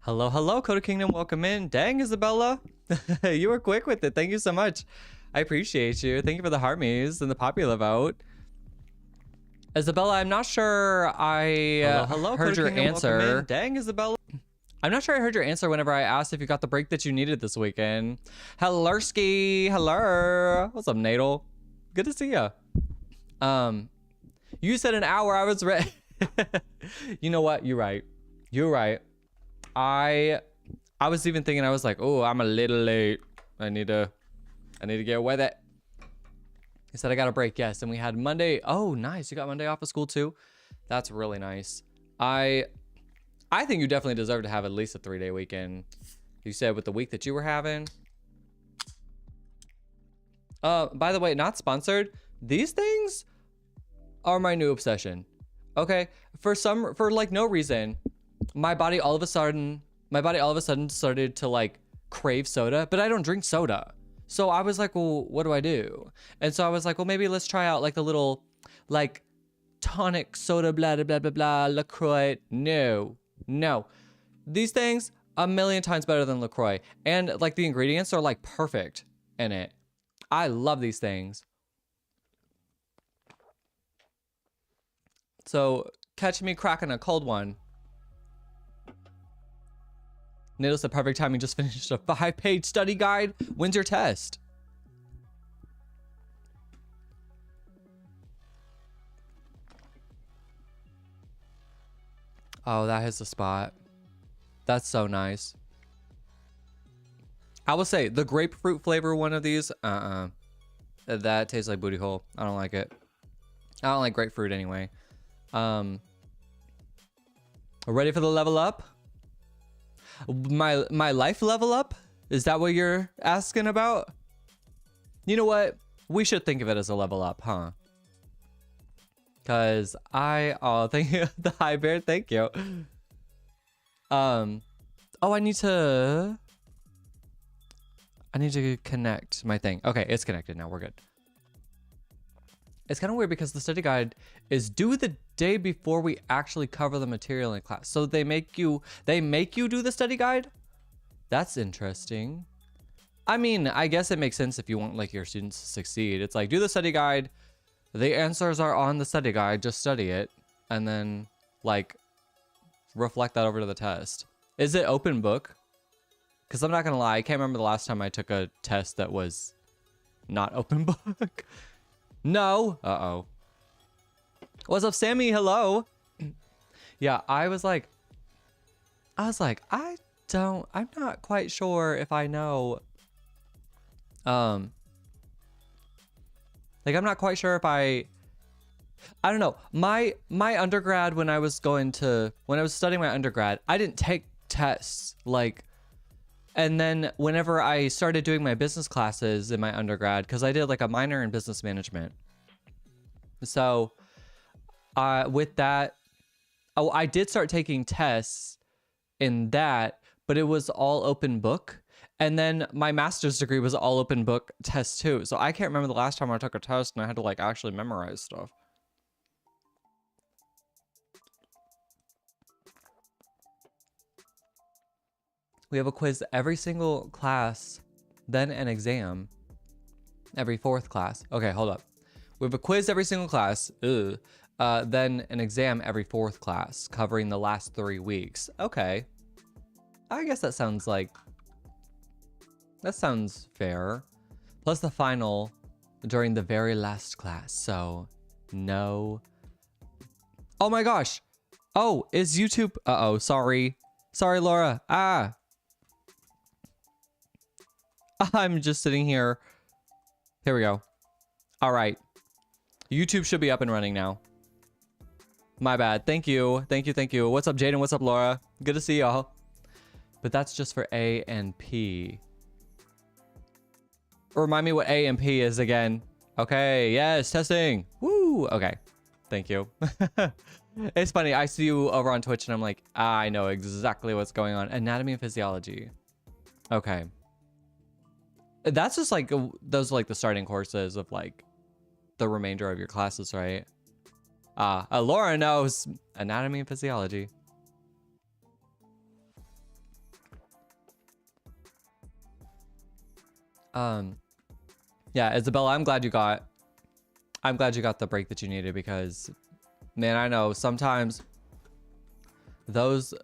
Hello, hello, Kota Kingdom. Welcome in. Dang, Isabella. You were quick with it. Thank you so much. I appreciate you. Thank you for the harmies and the popular vote. Isabella, I'm not sure I Hello, heard Kota your Kingdom, welcome answer. in. Dang, Isabella. I'm not sure I heard your answer whenever I asked if you got the break that you needed this weekend. Hellerski. Hello. What's up, Nadal? Good to see ya. You said an hour. I was ready. You know what? You're right. You're right. I was even thinking, I was like, oh, I'm a little late. I need to get with it. He said I got a break. Yes. And we had Monday. Oh, nice. You got Monday off of school too. That's really nice. I think you definitely deserve to have at least a 3-day weekend. You said with the week that you were having. By the way, not sponsored. These things are my new obsession. Okay. For like no reason, my body all of a sudden started to like crave soda, but I don't drink soda. So I was like, well, what do I do? And so I was like, well, maybe let's try out like the little like tonic soda, blah, blah, blah, blah, blah, LaCroix. No. These things, a million times better than LaCroix. And like the ingredients are like perfect in it. I love these things. So catch me cracking a cold one. Needless the perfect time. You just finished a 5-page study guide. When's your test? Oh, that hits the spot. That's so nice. I will say the grapefruit flavor one of these, that tastes like booty hole. I don't like it. I don't like grapefruit anyway. Ready for the level up? My life level up? Is that what you're asking about? You know what? We should think of it as a level up, huh? Cause oh, thank you, the high bear, thank you. Oh, I need to connect my thing. Okay, it's connected now. We're good. It's kind of weird because the study guide is due the day before we actually cover the material in class. So they make you do the study guide? That's interesting. I mean, I guess it makes sense if you want like your students to succeed. It's like, do the study guide. The answers are on the study guide. Just study it and then like reflect that over to the test. Is it open book? Because I'm not going to lie. I can't remember the last time I took a test that was not open book. No. Uh-oh. What's up, Sammy? Hello. Yeah, I'm not quite sure if I know. Like, I'm not quite sure if I don't know. My undergrad, when I was studying my undergrad, I didn't take tests. Like, and then whenever I started doing my business classes in my undergrad, because I did like a minor in business management. So with that, I did start taking tests in that, but it was all open book. And then my master's degree was all open book test too. So I can't remember the last time I took a test and I had to like actually memorize stuff. We have a quiz every single class, then an exam every 4th class. Okay, hold up. We have a quiz every single class, then an exam every 4th class, covering the last 3 weeks. Okay. I guess that sounds fair. Plus the final during the very last class, so no. Oh my gosh. Oh, is YouTube? Uh-oh, sorry. Sorry, Laura. I'm just sitting here. Here we go. All right. YouTube should be up and running now. My bad. Thank you. Thank you. What's up, Jaden? What's up, Laura? Good to see y'all. But that's just for A and P. Remind me what A and P is again. Okay. Yes. Testing. Woo. Okay. Thank you. It's funny. I see you over on Twitch and I'm like, I know exactly what's going on. Anatomy and physiology. Okay. That's just like those are like the starting courses of like the remainder of your classes, right? Laura knows anatomy and physiology. Um, yeah, Isabella, I'm glad you got the break that you needed, because man, I know sometimes those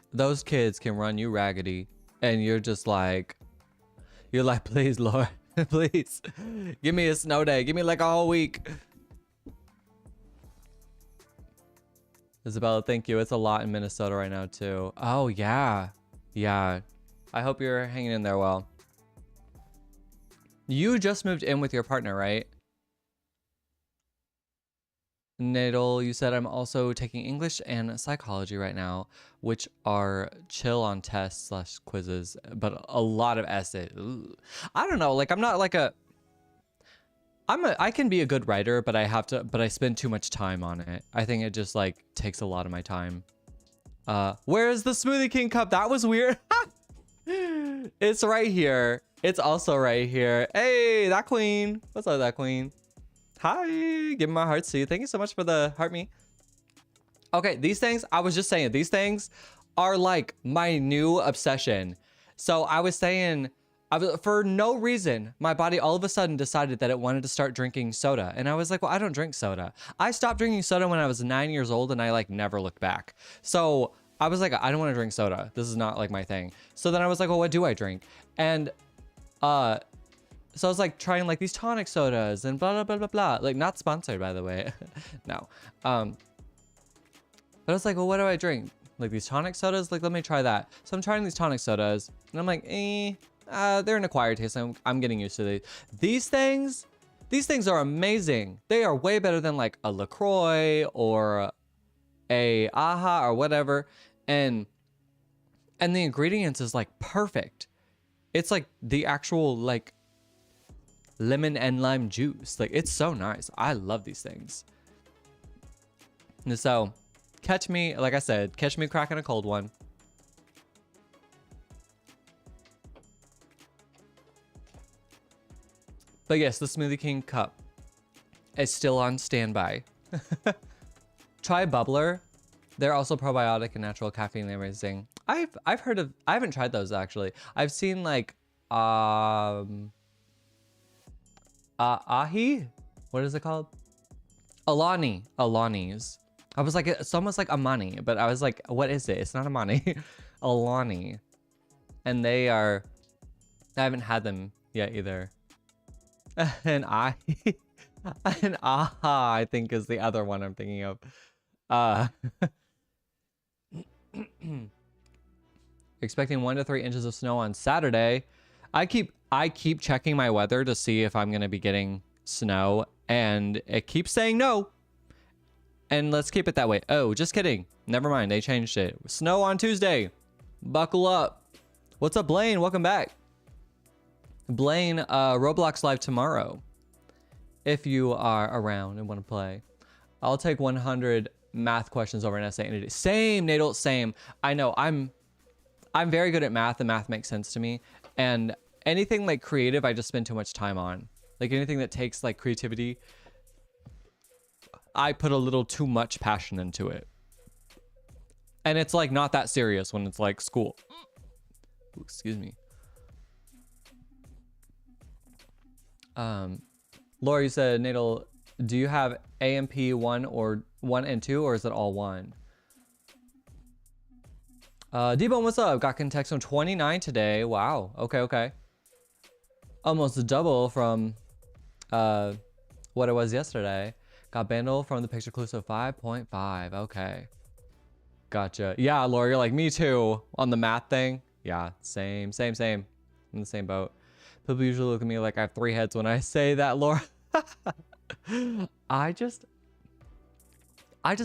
kids can run you raggedy, and you're like, please, Lord, please give me a snow day, give me like a whole week. Isabella, thank you. It's a lot in Minnesota right now too. Oh yeah, yeah. I hope you're hanging in there well. You just moved in with your partner, right? Nadal, you said I'm also taking English and psychology right now, which are chill on tests / quizzes, but a lot of essays. Ooh. I don't know. Like, I'm not like I can be a good writer, but I spend too much time on it. I think it just like takes a lot of my time. Where is the Smoothie King cup? That was weird. It's right here. It's also right here. Hey, that queen. What's up, that queen? Hi, give me my hearts to you. Thank you so much for the heart me. Okay, these things, I was just saying, these things are like my new obsession. So I was saying, for no reason, my body all of a sudden decided that it wanted to start drinking soda. And I was like, well, I don't drink soda. I stopped drinking soda when I was 9 years old, and I like never looked back. So I was like, I don't want to drink soda. This is not like my thing. So then I was like, well, what do I drink? And so I was like trying like these tonic sodas and blah, blah, blah, blah, blah. Like, not sponsored, by the way. No. But I was like, well, what do I drink? Like these tonic sodas? Like, let me try that. So I'm trying these tonic sodas, and I'm like, they're an acquired taste. I'm getting used to these. These things are amazing. They are way better than like a LaCroix or a AHA or whatever. And the ingredients is like perfect. It's like the actual like lemon and lime juice. Like, it's so nice. I love these things. And so catch me, like I said, catch me cracking a cold one. But yes, the Smoothie King cup is still on standby. Try Bubbler. They're also probiotic and natural caffeine. They're amazing. I've heard of, I haven't tried those actually. I've seen like Ahi? What is it called? Alani's. I was like, it's almost like Amani, but I was like, what is it? It's not Amani. Alani. And they are, I haven't had them yet either. And and Aha, I think is the other one I'm thinking of. Expecting 1 to 3 inches of snow on Saturday. I keep checking my weather to see if I'm gonna be getting snow, and it keeps saying no. And let's keep it that way. Oh, just kidding. Never mind, they changed it. Snow on Tuesday. Buckle up. What's up, Blaine? Welcome back. Blaine, Roblox live tomorrow. If you are around and want to play. I'll take 100 math questions over an essay in a day. Same, Nadal, same. I know, I'm very good at math, and math makes sense to me. And anything like creative, I just spend too much time on. Like anything that takes like creativity, I put a little too much passion into it. And it's like not that serious when it's like school. Ooh, excuse me. Laura, you said, Nadal, do you have AMP 1 or 1 and 2, or is it all 1? D-Bone, what's up? Got context on 29 today. Wow. Okay, okay. Almost double from what it was yesterday. Got Bandle from the picture clue, so 5.5. Okay. Gotcha. Yeah, Laura, you're like, me too. On the math thing. Yeah, same. I'm in the same boat. People usually look at me like I have 3 heads when I say that, Laura. I just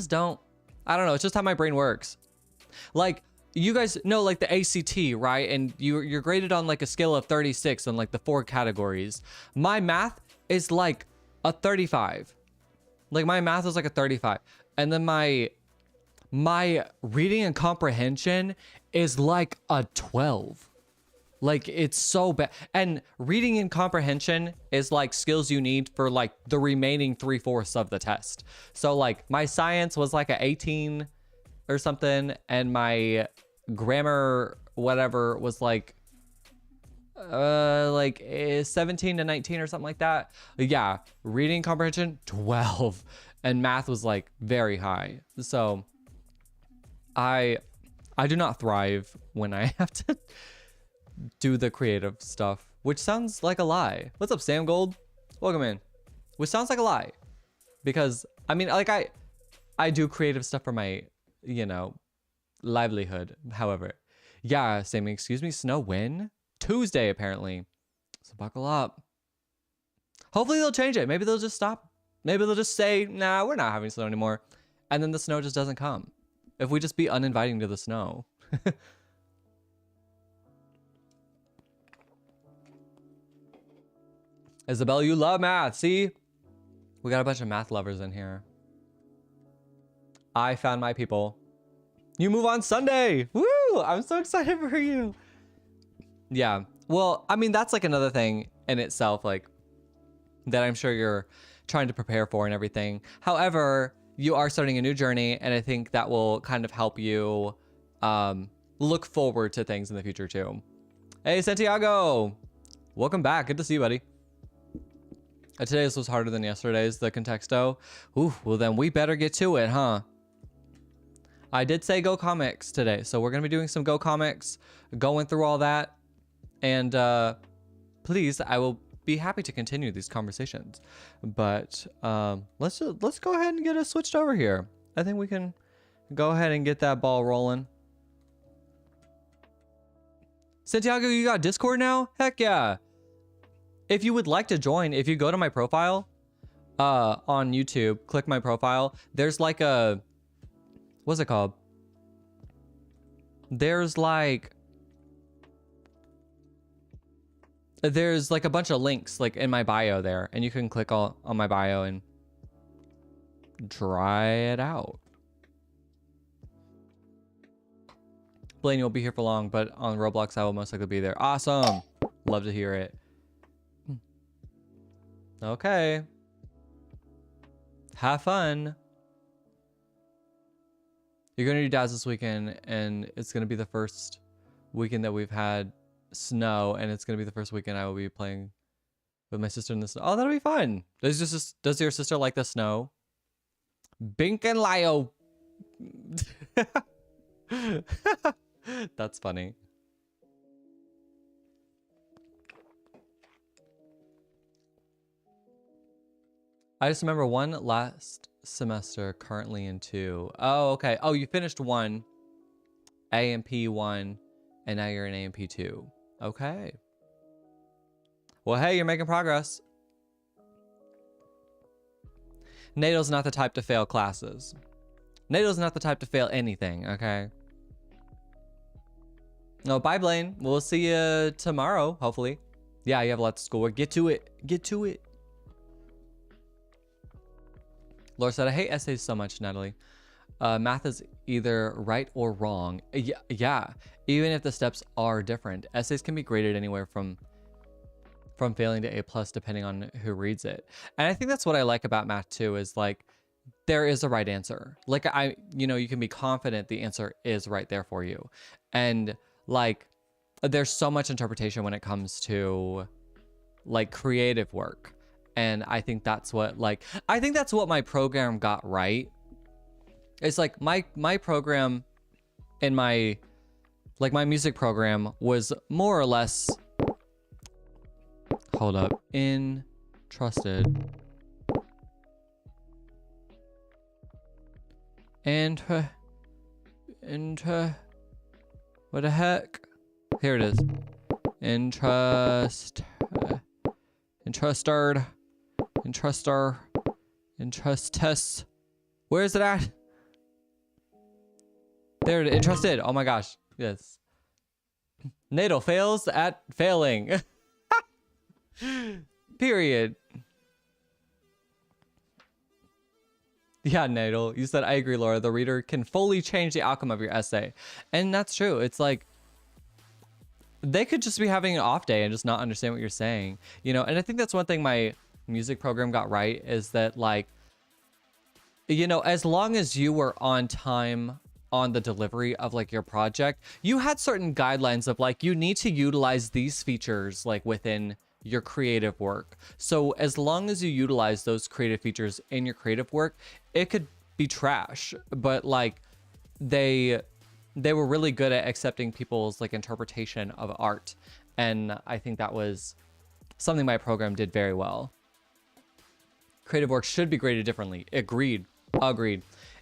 don't. I don't know. It's just how my brain works. Like, you guys know like the ACT, right? And you're graded on like a scale of 36 on like the 4 categories. My math is like a 35. Like my math is like a 35. And then my reading and comprehension is like a 12. Like, it's so bad. And reading and comprehension is like skills you need for like the remaining 3/4 of the test. So like my science was like a 18 or something, and my grammar whatever was like like 17 to 19 or something like that. Yeah, reading comprehension 12, and math was like very high. So I do not thrive when I have to do the creative stuff, which sounds like a lie. What's up, Sam Gold? Welcome in. Which sounds like a lie, because I mean, like I do creative stuff for my, you know, livelihood. However, yeah, Sammy, excuse me, snow when? Tuesday apparently. So buckle up. Hopefully they'll change it. Maybe they'll just stop. Maybe they'll just say, nah, we're not having snow anymore. And then the snow just doesn't come. If we just be uninviting to the snow. Isabel, you love math. See? We got a bunch of math lovers in here. I found my people. You move on Sunday. Woo! I'm so excited for you. Yeah. Well, I mean, that's like another thing in itself, like that I'm sure you're trying to prepare for and everything. However, you are starting a new journey, and I think that will kind of help you look forward to things in the future too. Hey, Santiago. Welcome back. Good to see you, buddy. Today's was harder than yesterday's, the contexto. Ooh, well then we better get to it, huh? I did say Go Comics today, so we're going to be doing some Go Comics, going through all that. And please, I will be happy to continue these conversations. But let's go ahead and get it switched over here. I think we can go ahead and get that ball rolling. Santiago, you got Discord now? Heck yeah. If you would like to join, if you go to my profile on YouTube, click my profile, there's like a, what's it called? There's like a bunch of links like in my bio there, and you can click on my bio and try it out. Blaine, you'll be here for long, but on Roblox I will most likely be there. Awesome. Love to hear it. Okay. Have fun. You're gonna do Dads this weekend, and it's gonna be the first weekend that we've had snow, and it's gonna be the first weekend I will be playing with my sister in the snow. Oh, that'll be fun. Does your sister like the snow? Bink and Lio. That's funny. I just remember one last semester, currently in 2. Oh, okay. Oh, you finished 1, A&P 1, and now you're in A&P 2. Okay. Well, hey, you're making progress. NATO's not the type to fail classes. NATO's not the type to fail anything, okay? No, bye, Blaine. We'll see you tomorrow, hopefully. Yeah, you have lots of schoolwork. Get to it. Get to it. Laura said, I hate essays so much, Natalie. Math is either right or wrong. Yeah. Even if the steps are different. Essays can be graded anywhere from failing to A+ depending on who reads it. And I think that's what I like about math too, is like there is a right answer. Like you can be confident the answer is right there for you. And like there's so much interpretation when it comes to like creative work. And I think that's what my program got right. It's like my program in my music program was more or less, hold up, entrusted. What the heck? Here it is. Entrusted. Where is it at? There it is. Entrusted. Oh my gosh. Yes. NATO fails at failing. Period. Yeah, Nadal. You said, I agree, Laura. The reader can fully change the outcome of your essay. And that's true. It's like, they could just be having an off day and just not understand what you're saying, you know? And I think that's one thing my music program got right, is that like, you know, as long as you were on time on the delivery of like your project, you had certain guidelines of like, you need to utilize these features like within your creative work. So as long as you utilize those creative features in your creative work, it could be trash, but like they were really good at accepting people's like interpretation of art. And I think that was something my program did very well. Creative work should be graded differently. Agreed.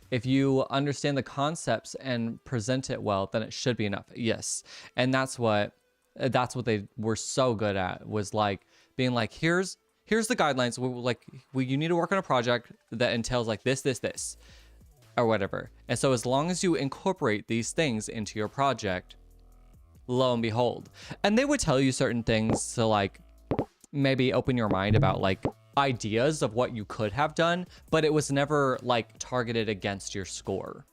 If you understand the concepts and present it well, then it should be enough. Yes. And that's what they were so good at, was like being like, here's the guidelines. You need to work on a project that entails like this, or whatever. And so as long as you incorporate these things into your project, lo and behold. And they would tell you certain things to like maybe open your mind about like ideas of what you could have done, but it was never like targeted against your score.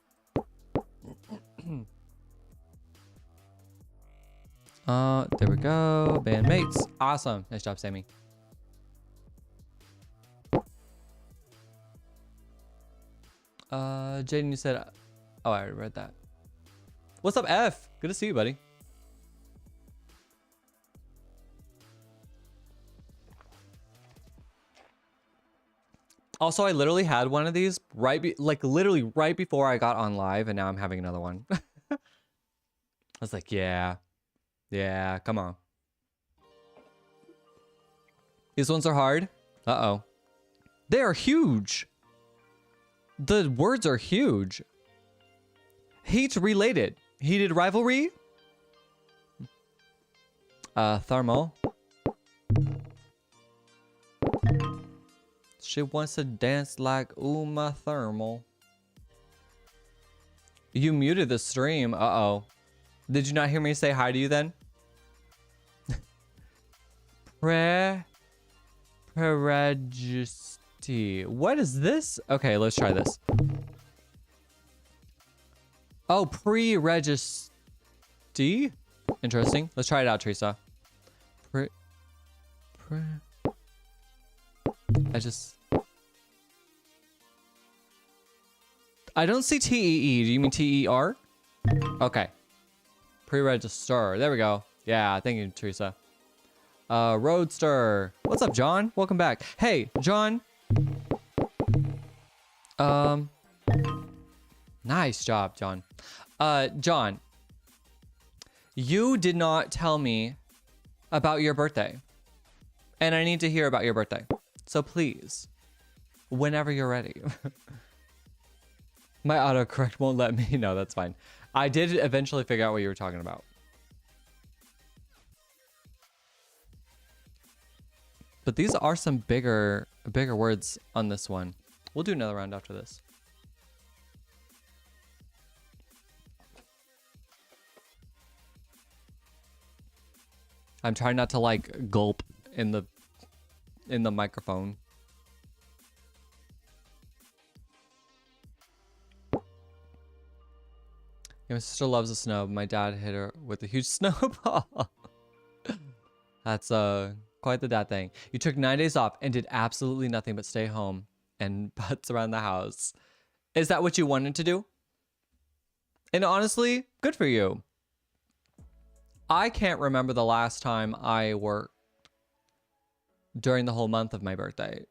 There we go. Bandmates. Awesome. Nice job, Sammy. Jaden, you said, oh, I already read that. What's up, F? Good to see you, buddy. Also, I literally had one of these literally right before I got on live, and now I'm having another one. I was like, yeah, come on. These ones are hard. Uh-oh. They are huge. The words are huge. Heat related. Heated rivalry. Thermal. She wants to dance like Uma Thermal. You muted the stream. Uh-oh. Did you not hear me say hi to you then? Preregisty. What is this? Okay, let's try this. Oh, pre-registy? Interesting. Let's try it out, Teresa. I don't see T-E-E. Do you mean T-E-R? Okay. Pre-register. There we go. Yeah, thank you, Teresa. Roadster. What's up, John? Welcome back. Hey, John. Nice job, John. John, you did not tell me about your birthday. And I need to hear about your birthday. So please, whenever you're ready. My autocorrect won't let me. No, that's fine. I did eventually figure out what you were talking about. But these are some bigger words on this one. We'll do another round after this. I'm trying not to like gulp in the microphone. Yeah, my sister loves the snow. My dad hit her with a huge snowball. That's quite the dad thing. You took 9 days off and did absolutely nothing but stay home and butts around the house. Is that what you wanted to do? And honestly, good for you. I can't remember the last time I worked during the whole month of my birthday.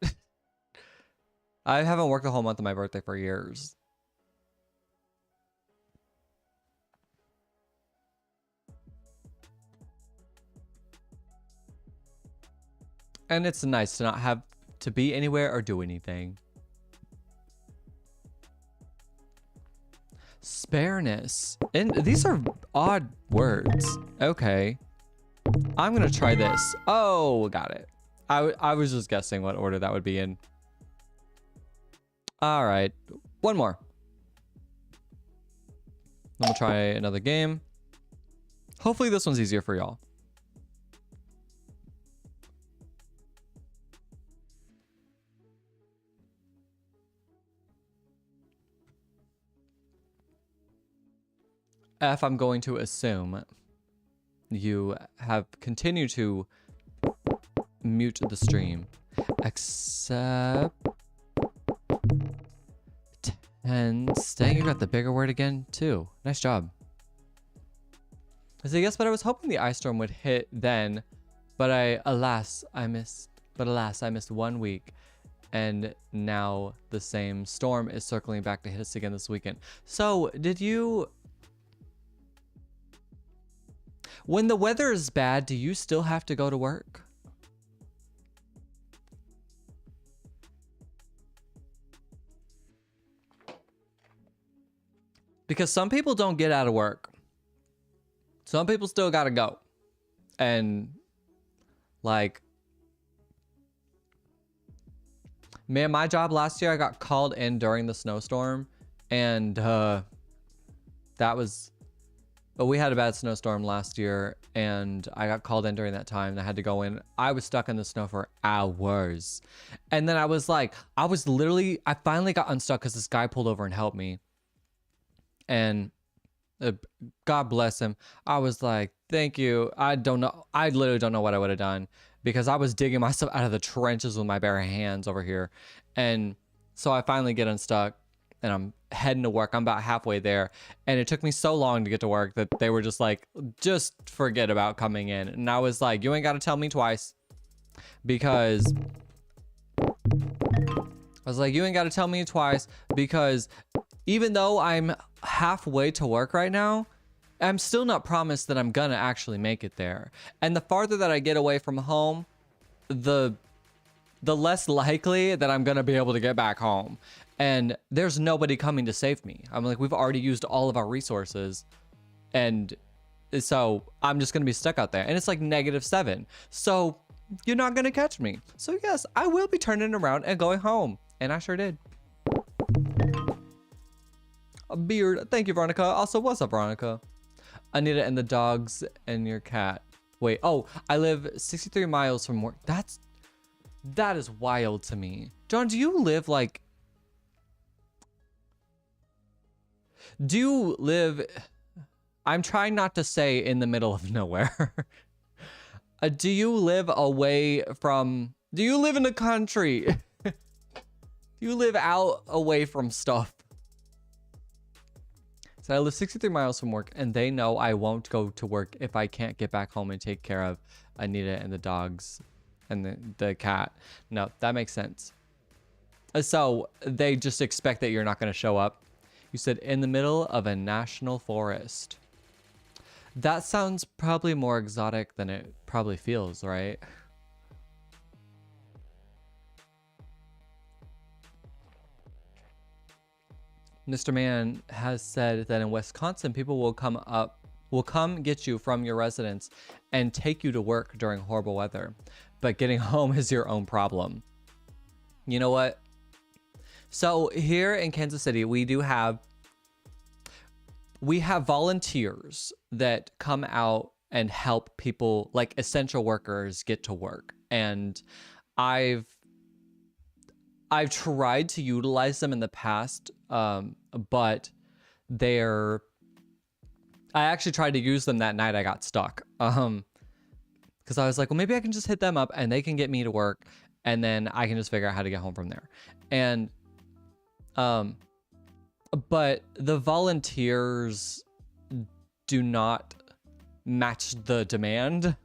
I haven't worked the whole month of my birthday for years. And it's nice to not have to be anywhere or do anything. Spareness. And these are odd words. Okay. I'm going to try this. Oh, got it. I was just guessing what order that would be in. All right. One more. Then we'll try another game. Hopefully this one's easier for y'all. F, I'm going to assume you have continued to mute the stream. Accept And staying, you got the bigger word again too. Nice job. I said yes, but I was hoping the ice storm would hit then, but alas I missed 1 week, and now the same storm is circling back to hit us again this weekend. So when the weather is bad, do you still have to go to work? Because some people don't get out of work. Some people still gotta go. And like, man, my job last year, I got called in during the snowstorm, and but we had a bad snowstorm last year, and I got called in during that time, and I had to go in. I was stuck in the snow for hours. And then I finally got unstuck because this guy pulled over and helped me. And God bless him. I was like, thank you. I literally don't know what I would have done, because I was digging myself out of the trenches with my bare hands over here. And so I finally get unstuck, and I'm heading to work. I'm about halfway there, and it took me so long to get to work that they were just like, just forget about coming in. And I was like, you ain't got to tell me twice, because even though I'm halfway to work right now, I'm still not promised that I'm gonna actually make it there. And the farther that I get away from home, the less likely that I'm gonna be able to get back home. And there's nobody coming to save me. I'm like, we've already used all of our resources, and so I'm just gonna be stuck out there. And it's like -7, so you're not gonna catch me. So yes, I will be turning around and going home, and I sure did. A beard. Thank you, Veronica. Also, what's up, Veronica? Anita and the dogs and your cat. Wait. Oh, I live 63 miles from work. That is wild to me. John, do you live like... I'm trying not to say in the middle of nowhere. Do you live away from... Do you live in the country? Do you live out away from stuff? So I live 63 miles from work, and they know I won't go to work if I can't get back home and take care of Anita and the dogs and the cat. No, that makes sense. So they just expect that you're not going to show up. You said in the middle of a national forest. That sounds probably more exotic than it probably feels, right? Mr. Man has said that in Wisconsin, people will come get you from your residence and take you to work during horrible weather. But getting home is your own problem. You know what? So here in Kansas City, we have volunteers that come out and help people, like essential workers, get to work. And I've tried to utilize them in the past, but I actually tried to use them that night I got stuck. Because I was like, well, maybe I can just hit them up and they can get me to work, and then I can just figure out how to get home from there. And but the volunteers do not match the demand,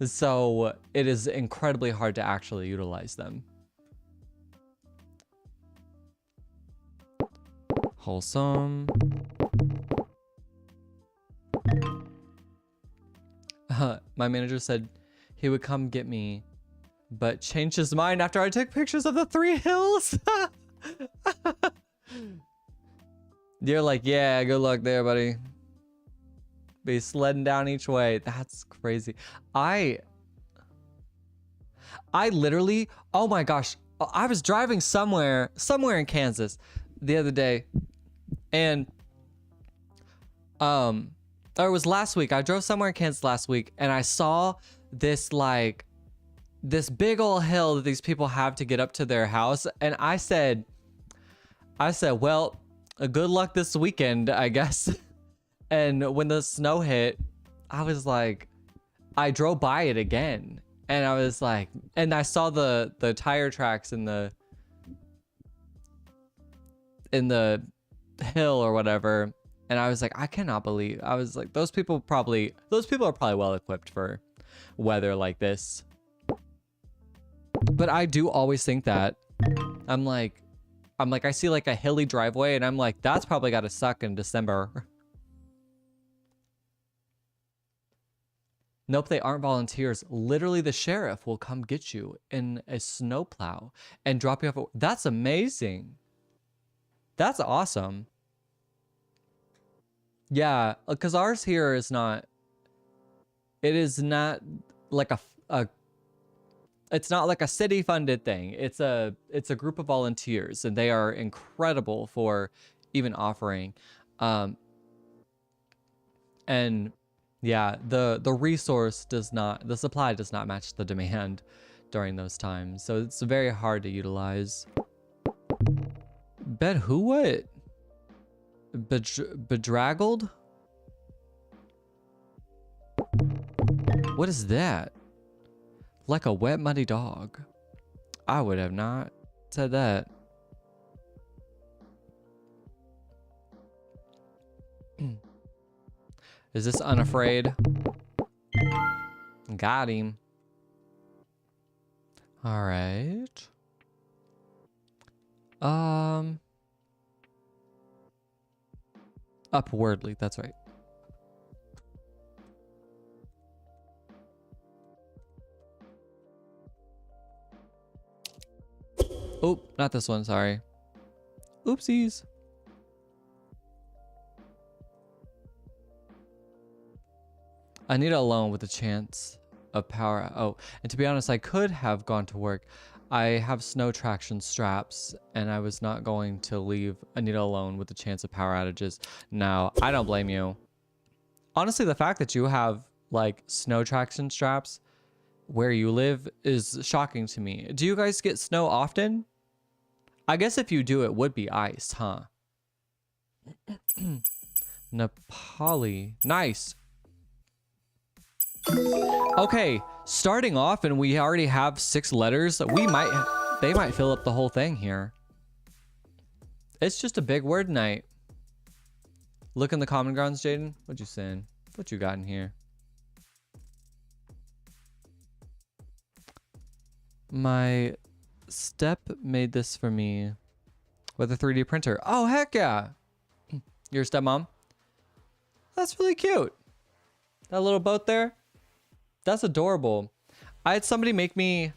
so it is incredibly hard to actually utilize them. Wholesome. My manager said he would come get me, but changed his mind after I took pictures of the 3 hills. You're like, yeah, good luck there, buddy. Be sledding down each way. That's crazy. I literally, oh my gosh, I was driving somewhere in Kansas the other day, and or it was last week. I drove somewhere in Kansas last week, and I saw this big old hill that these people have to get up to their house, and I said, well, good luck this weekend, I guess. And when the snow hit, I was like, I drove by it again, and I was like, and I saw the tire tracks in the hill or whatever. And I was like, I cannot believe, I was like, those people are probably well equipped for weather like this. But I do always think that I'm like, I see like a hilly driveway and I'm like, that's probably got to suck in December. Nope, they aren't volunteers. Literally, the sheriff will come get you in a snowplow and drop you off. That's amazing. That's awesome. Yeah, because ours here is not. It is not like it's not like a city funded thing. It's a group of volunteers and they are incredible for even offering. And yeah, the supply does not match the demand during those times. So it's very hard to utilize. Bet who what? Bedraggled? What is that? Like a wet, muddy dog. I would have not said that. Is this unafraid? Got him. All right. Upwardly, that's right. Oh, not this one, sorry. Oopsies. I need a loan with a chance of power. Oh, and to be honest, I could have gone to work. I have snow traction straps and I was not going to leave Anita alone with a chance of power outages. No, I don't blame you. Honestly, the fact that you have like snow traction straps where you live is shocking to me. Do you guys get snow often? I guess if you do, it would be ice, huh? Nepali. Nice. Okay, starting off and we already have 6 letters. They might fill up the whole thing here. It's just a big word night. Look in the common grounds, Jaden. What'd you send? What you got in here? My step made this for me with a 3D printer. Oh, heck yeah. Your stepmom? That's really cute. That little boat there. That's adorable. I had somebody make me.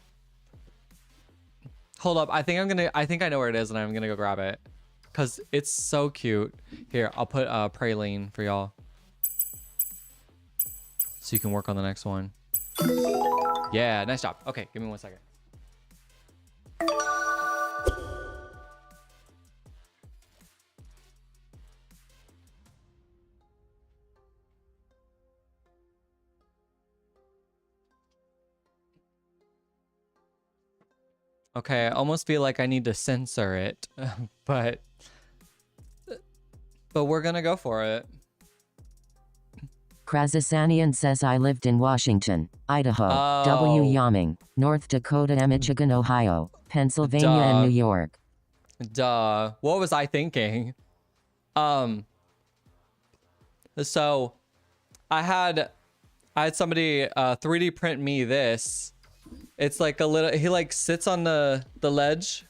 Hold up. I think I know where it is and I'm gonna go grab it. Cause it's so cute. Here, I'll put praline for y'all. So you can work on the next one. Yeah, nice job. Okay, give me 1 second. Okay, I almost feel like I need to censor it, but we're gonna go for it. Krazasanian says I lived in Washington, Idaho, W. Yaming, North Dakota, and Michigan, Ohio, Pennsylvania, and New York. Duh. What was I thinking? So I had somebody 3D print me this. It's like a little, he like sits on the ledge.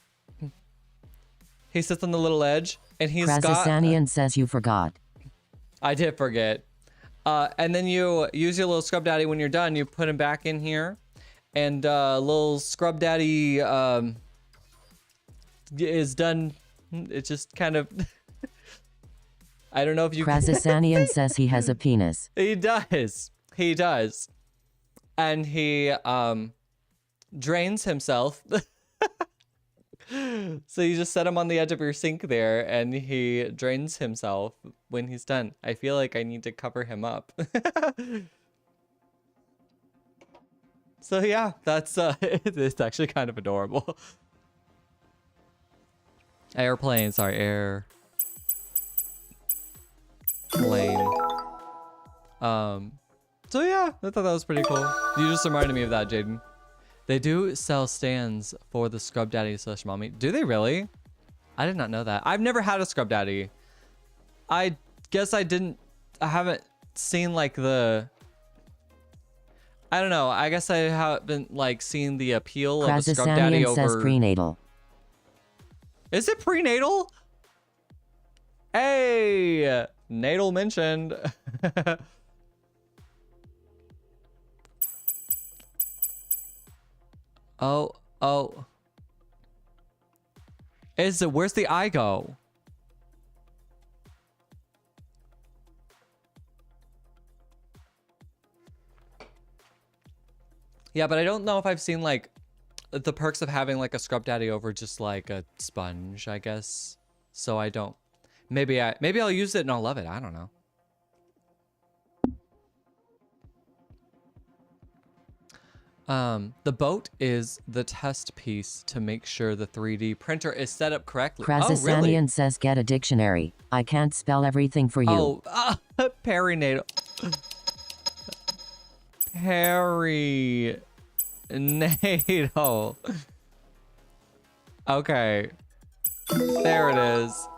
He sits on the little ledge and he's Krazasanian says you forgot. I did forget. And then you use your little scrub daddy when you're done, you put him back in here. And little scrub daddy is done. It just kind of, I don't know if you Krazasanian says he has a penis. He does. He does. And he drains himself. So you just set him on the edge of your sink there and he drains himself when he's done. I feel like I need to cover him up. So yeah, that's it's actually kind of adorable. Airplane, sorry, air plane. So yeah, I thought that was pretty cool. You just reminded me of that, Jaden. They do sell stands for the scrub daddy / mommy. Do they really? I did not know that. I've never had a scrub daddy. I guess I haven't seen like the, I don't know. I guess I haven't like seen the appeal of a scrub daddy over. Says prenatal. Is it prenatal? Hey, natal mentioned. Oh. Where's the eye go? Yeah, but I don't know if I've seen like the perks of having like a scrub daddy over just like a sponge, I guess. So I don't. Maybe I'll use it and I'll love it. I don't know. The boat is the test piece to make sure the 3D printer is set up correctly. Oh, really? says get a dictionary. I can't spell everything for you. Oh, perinatal. Perinatal. Okay. There it is.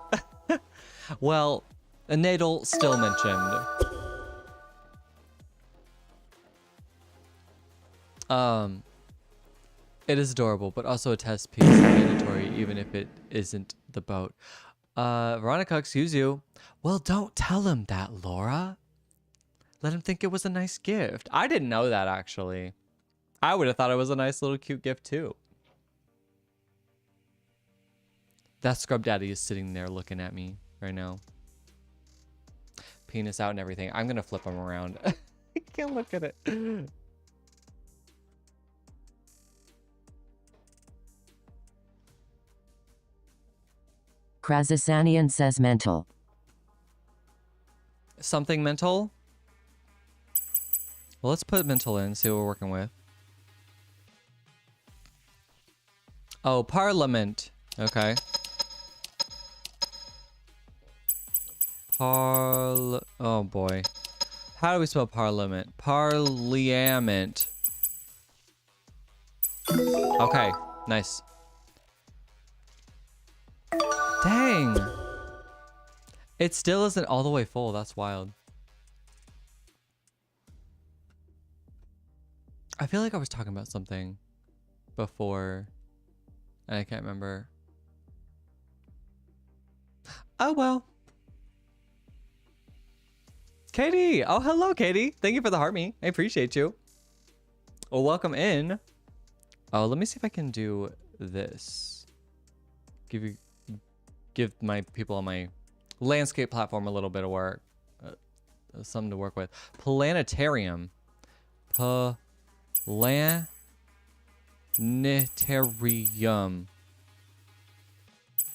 Well, a natal still mentioned. It is adorable, but also a test piece, mandatory, even if it isn't the boat. Veronica, excuse you. Well, don't tell him that, Laura. Let him think it was a nice gift. I didn't know that, actually. I would have thought it was a nice little cute gift, too. That scrub daddy is sitting there looking at me right now. Penis out and everything. I'm going to flip him around. I can't look at it. Krazasanian says mental. Something mental? Well, let's put mental in, see what we're working with. Oh, parliament. Okay. Oh boy. How do we spell parliament? Parliament. Okay, nice. Dang. It still isn't all the way full. That's wild. I feel like I was talking about something before and I can't remember. Oh, well. Katie. Oh, hello, Katie. Thank you for the heart me. I appreciate you. Well, welcome in. Oh, let me see if I can do this. Give my people on my landscape platform a little bit of work. Something to work with. Planetarium. Planetarium.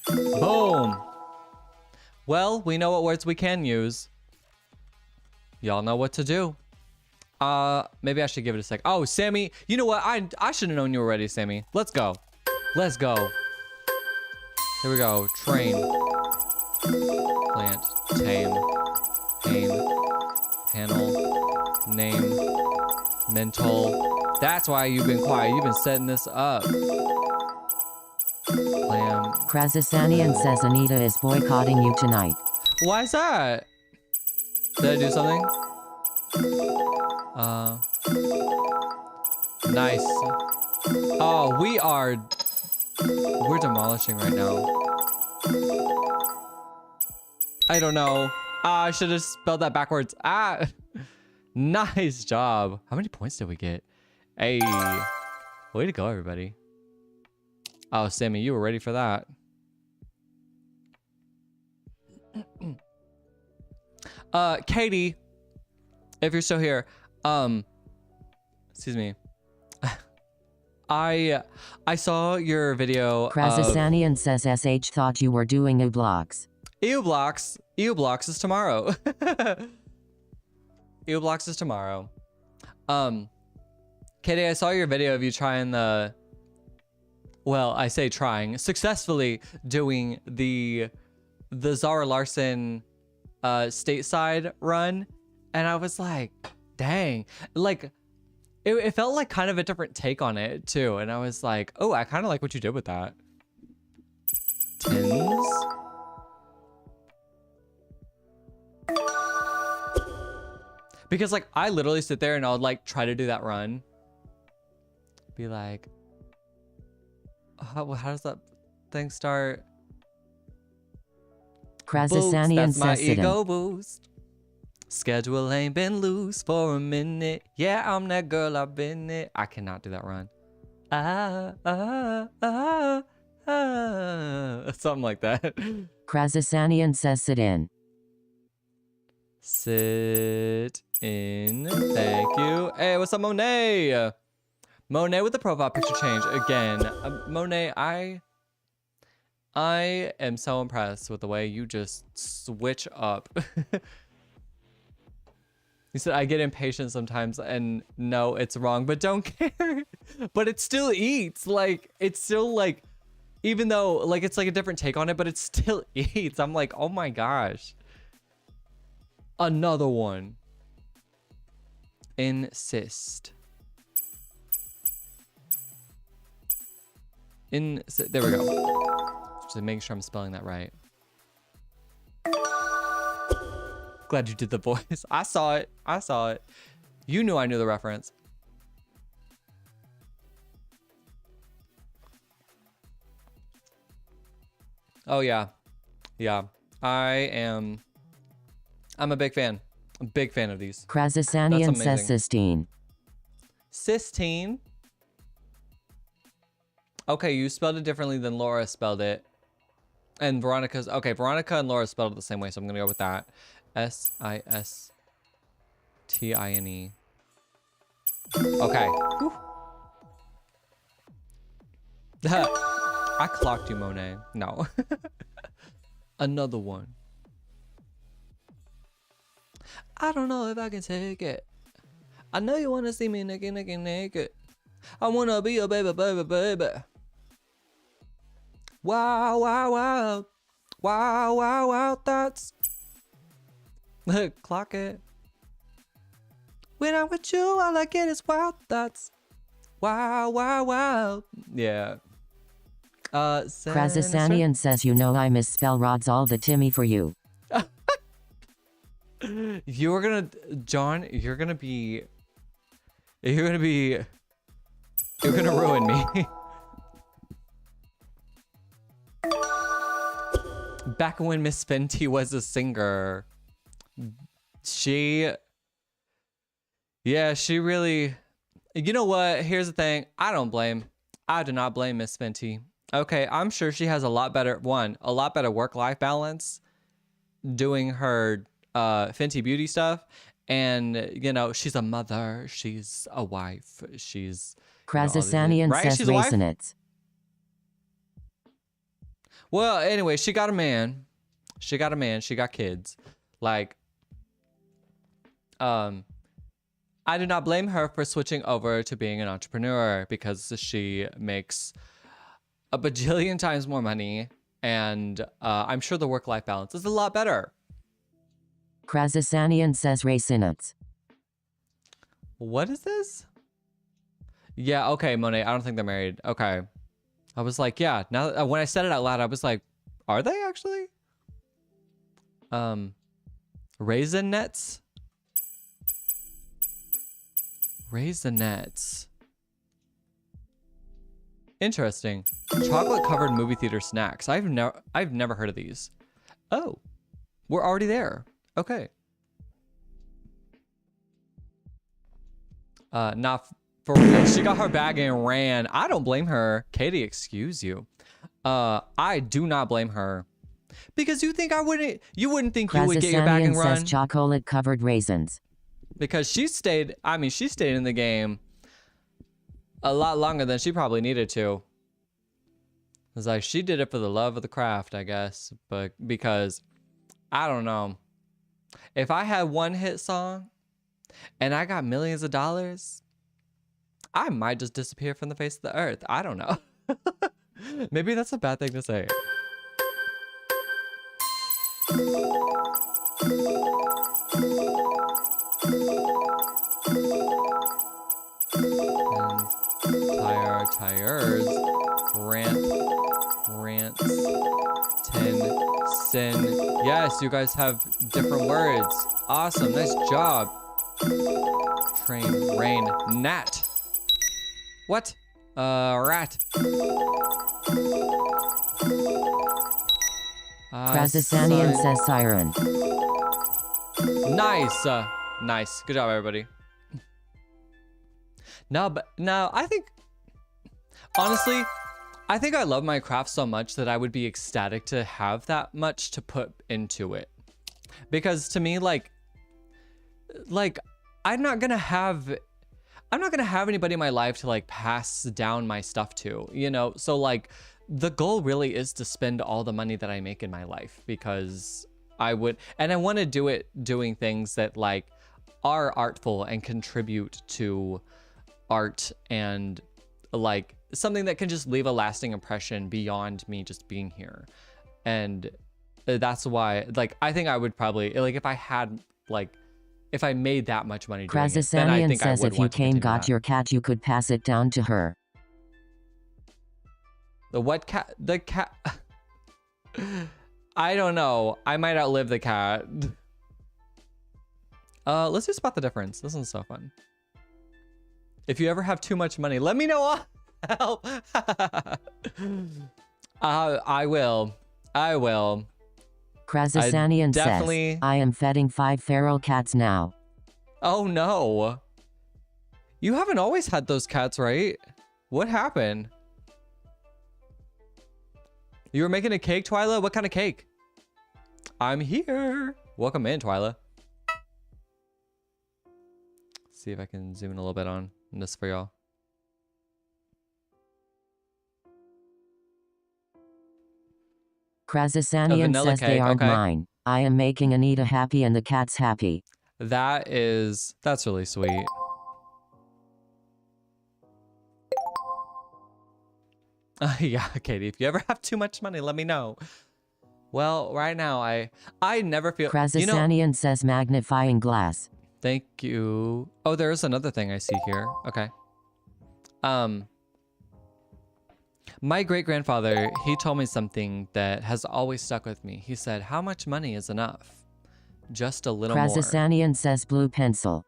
Boom. Well, we know what words we can use. Y'all know what to do. Maybe I should give it a sec. Oh, Sammy. You know what? I should have known you were ready, Sammy. Let's go. Let's go. Here we go. Train. Plant. Tame. Pain. Panel. Name. Mental. That's why you've been quiet. You've been setting this up. Lamb. Krazasanian says Anita is boycotting you tonight. Why is that? Did I do something? Nice. Oh, we're demolishing right now. I don't know. I should have spelled that backwards. Nice job. How many points did we get? Hey, way to go, everybody. Oh, Sammy, you were ready for that. Katie, if you're still here, excuse me. I saw your video. Krazasanian says SH thought you were doing U-blocks. EU-blocks is tomorrow. EU-blocks is tomorrow. Katie, I saw your video of you trying I say trying, successfully doing the Zara Larson stateside run, and I was like, dang, like it felt like kind of a different take on it too, and I was like, oh, I kind of like what you did with that. Tins. Because like I literally sit there and I'll like try to do that run. Be like, how does that thing start? Boost, Krazasanian that's my says sit in. ego boost. Schedule ain't been loose for a minute. Yeah, I'm that girl, I've been it. I cannot do that run. Something like that. Krazasanian says sit in. Sit in. Thank you. Hey, what's up, Monet? Monet with the profile picture change again. Monet, I am so impressed with the way you just switch up. You said I get impatient sometimes, and no, it's wrong, but don't care. But it still eats. Like, it's still like, even though like it's like a different take on it, but it still eats. I'm like, oh my gosh. Another one. Insist. There we go. Just making sure I'm spelling that right. Glad you did the voice. I saw it. I saw it. You knew I knew the reference. Oh yeah. Yeah. I'm a big fan. A big fan of these. Krazasanian says cystine. Cystine. Okay, you spelled it differently than Laura spelled it. And Veronica's okay, Veronica and Laura spelled it the same way, so I'm gonna go with that. S-I-S-T-I-N-E. Okay. Whew. I clocked you, Monet. No. Another one. I don't know if I can take it. I know you wanna see me naked, naked, naked. I wanna be a baby, baby, baby. Wow, wow, wow. Wow, wow, wow, that's... Clock it. When I'm with you, all I get is wild thoughts. Wow, wow, wow. Yeah. Krazasanian says, you know I misspell rods all the Timmy for you. You're gonna, John, you're gonna ruin me. Back when Miss Fenty was a singer, she really, you know what? Here's the thing. I do not blame Miss Fenty. Okay, I'm sure she has a lot better work-life balance doing her Fenty Beauty stuff. And, you know, she's a mother, she's a wife, she's... Krazasanian says racinets. Well, anyway, she got a man. She got kids. Like, I do not blame her for switching over to being an entrepreneur because she makes a bajillion times more money. And I'm sure the work-life balance is a lot better. Krazasanian says racinets. What is this? Yeah, okay, Monet. I don't think they're married. Okay. I was like, yeah. Now, when I said it out loud, I was like, are they actually? Raisinets? Raisinets. Interesting. Chocolate-covered movie theater snacks. I've never heard of these. Oh, we're already there. Okay. Not for real. She got her bag and ran. I don't blame her. Katie, excuse you. I do not blame her. Because you think you wouldn't think you would get your bag and run? Says chocolate-covered raisins. Because she stayed in the game a lot longer than she probably needed to. It's like she did it for the love of the craft, I guess. But because, I don't know. If I had one hit song and I got millions of dollars, I might just disappear from the face of the earth. I don't know. Maybe that's a bad thing to say. And tires, rants, sin. Yes, you guys have different words. Awesome, nice job. Train, rain, gnat. What? Rat. Krazasanian says siren. Nice. Nice. Good job, everybody. No, I think, honestly, I think I love my craft so much that I would be ecstatic to have that much to put into it. Because to me, like I'm not gonna have anybody in my life to like pass down my stuff to, you know? So like the goal really is to spend all the money that I make in my life, because I want to do it doing things that like are artful and contribute to art, and like something that can just leave a lasting impression beyond me just being here. And that's why, like, I think I would probably, like, if I made that much money doing it, then I think I says would if you want to continue got that. your cat, you could pass it down to her. The what cat? The cat. I don't know. I might outlive the cat. Let's just spot the difference. This one's so fun. If you ever have too much money, let me know. Help. I will. Krazasanian says, I am feeding 5 feral cats now. Oh no. You haven't always had those cats, right? What happened? You were making a cake, Twyla? What kind of cake? I'm here. Welcome in, Twyla. See if I can zoom in a little bit on this for y'all. Krazasanian says they aren't mine. I am making Anita happy and the cat's happy. That's really sweet. Yeah, Katie, if you ever have too much money, let me know. Well, right now, I never feel... Krazasanian says magnifying glass. Thank you. Oh, there is another thing I see here. Okay. My great-grandfather, he told me something that has always stuck with me. He said, how much money is enough? Just a little more. Krazasanian says blue pencil.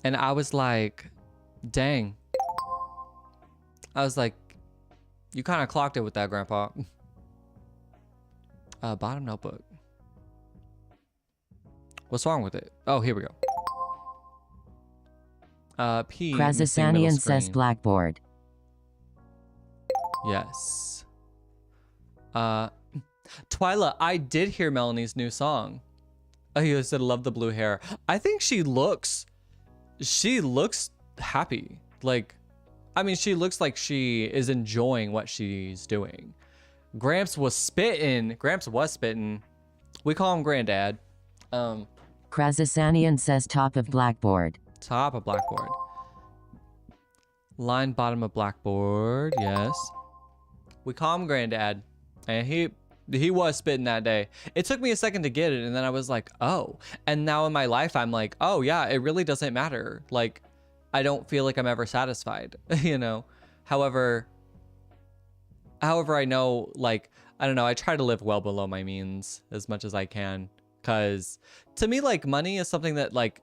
And I was like, dang. I was like, you kind of clocked it with that, Grandpa. Bottom notebook. What's wrong with it? Oh, here we go. P. Krazasanian says blackboard. Yes. Twyla, I did hear Melanie's new song. Oh, you said love the blue hair. I think she looks happy. Like, I mean, she looks like she is enjoying what she's doing. Gramps was spitting. We call him Granddad. Krazasanian says top of blackboard. Top of blackboard. Line bottom of blackboard. Yes. We call him Granddad. And he was spitting that day. It took me a second to get it, and then I was like, oh. And now in my life, I'm like, oh yeah, it really doesn't matter. Like, I don't feel like I'm ever satisfied, you know? However, I know, like, I don't know, I try to live well below my means as much as I can. Because to me, like, money is something that, like,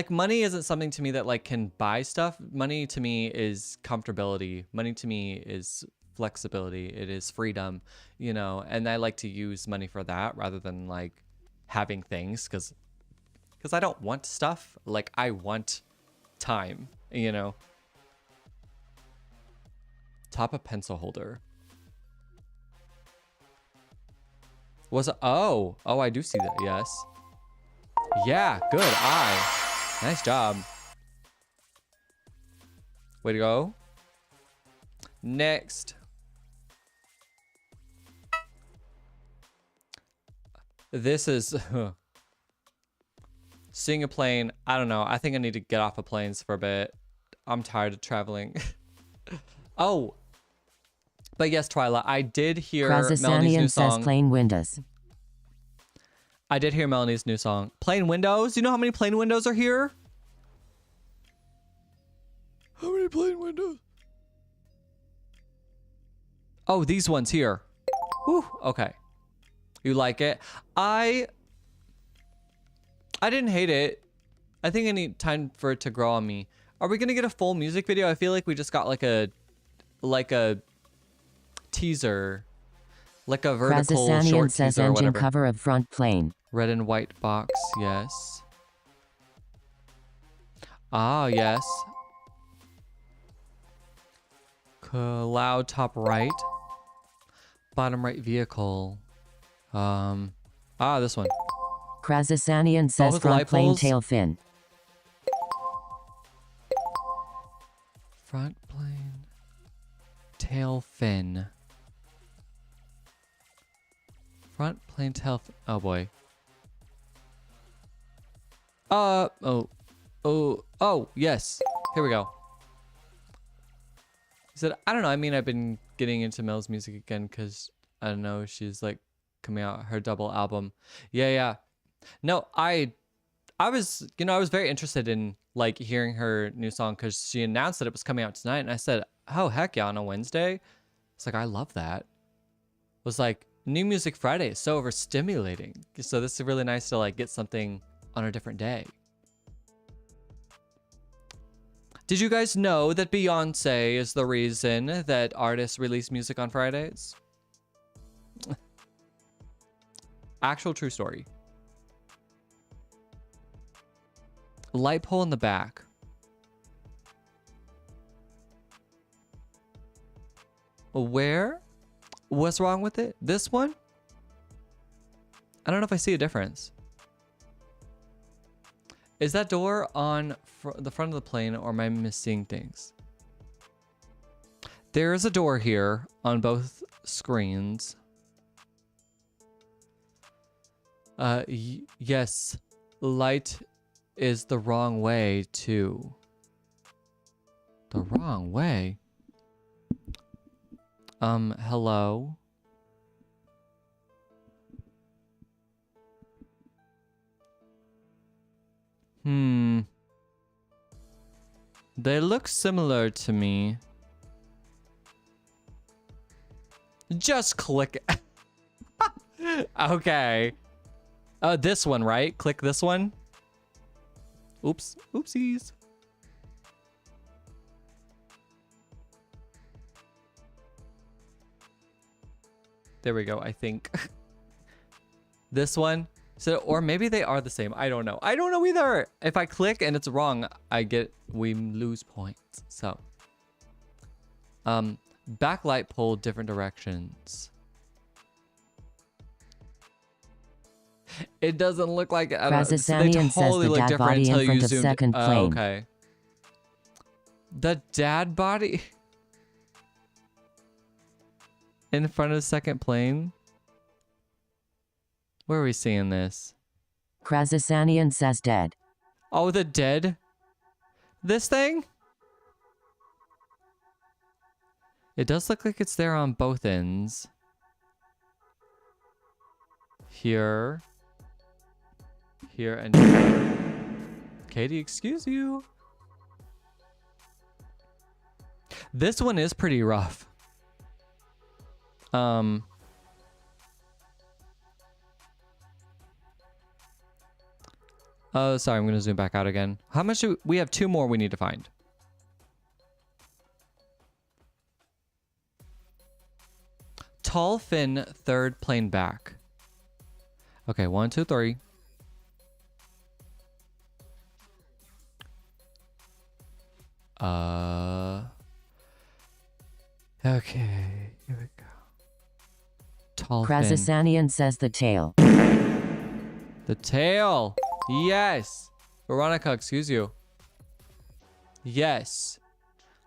money isn't something to me that, like, can buy stuff. Money to me is comfortability. Money to me is flexibility. It is freedom, you know? And I like to use money for that rather than, like, having things. Because I don't want stuff. Like, I want time, you know? Top of pencil holder. Was it? Oh, I do see that. Yes. Yeah, good eye. Nice job. Way to go. Next. This is seeing a plane. I don't know. I think I need to get off of planes for a bit. I'm tired of traveling. Oh. But yes, Twyla, I did hear Melanie's new song. Says plain windows. I did hear Melanie's new song. Plain windows? You know how many plain windows are here? How many plain windows? Oh, these ones here. Whew, okay. You like it? I didn't hate it. I think I need time for it to grow on me. Are we gonna get a full music video? I feel like we just got like a teaser, like a vertical Krazasanian short says teaser or engine whatever. cover of front plane. Red and white box, yes. Ah, yes. Cloud top right. Bottom right vehicle. This one. Krazasanian says Both front light plane poles? tail fin. Front plane. Tail fin. Front plane tail fin. Oh boy. Oh, yes. Here we go. He said, I don't know. I mean, I've been getting into Mel's music again because, I don't know, she's like coming out her double album. Yeah. No, I was, I was very interested in like hearing her new song because she announced that it was coming out tonight. And I said, oh, heck yeah, on a Wednesday. It's like, I love that. It was like, New Music Friday is so overstimulating. So this is really nice to like get something on a different day. Did you guys know that Beyonce is the reason that artists release music on Fridays? Actual true story. Light pole in the back. Where? What's wrong with it? This one? I don't know if I see a difference. Is that door on the front of the plane, or am I missing things? There is a door here on both screens. Yes, light is the wrong way too. The wrong way? Hello? They look similar to me. Just click it. Okay. This one, right? Click this one. Oops. Oopsies. There we go, I think. This one. So, or maybe they are the same. I don't know. I don't know either. If I click and it's wrong, we lose points. So, backlight pole different directions. It doesn't look like it. Krazasanian They says totally the look dad different body until in front you of zoomed. second plane. Okay. The dad body in front of second plane. Where are we seeing this? Krazasanian says dead. Oh, the dead? This thing? It does look like it's there on both ends. Here. Here and here. Katie, excuse you. This one is pretty rough. Oh, sorry, I'm gonna zoom back out again. How much do we have? Two more we need to find. Tall fin, third plane back. Okay, 1, 2, 3. Okay, here we go. Tall fin. Krazasanian says the tail. The tail. Yes. Veronica, excuse you. Yes.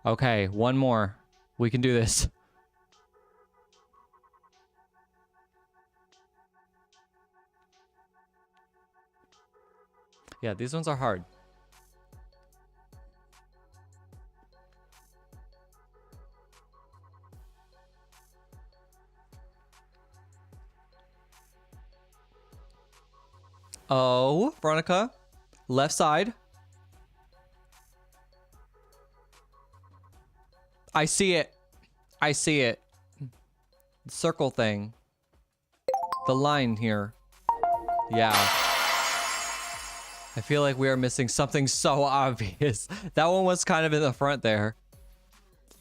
Okay, one more. We can do this. Yeah, these ones are hard. Oh, Veronica. Left side. I see it. I see it. The circle thing. The line here. Yeah. I feel like we are missing something so obvious. That one was kind of in the front there.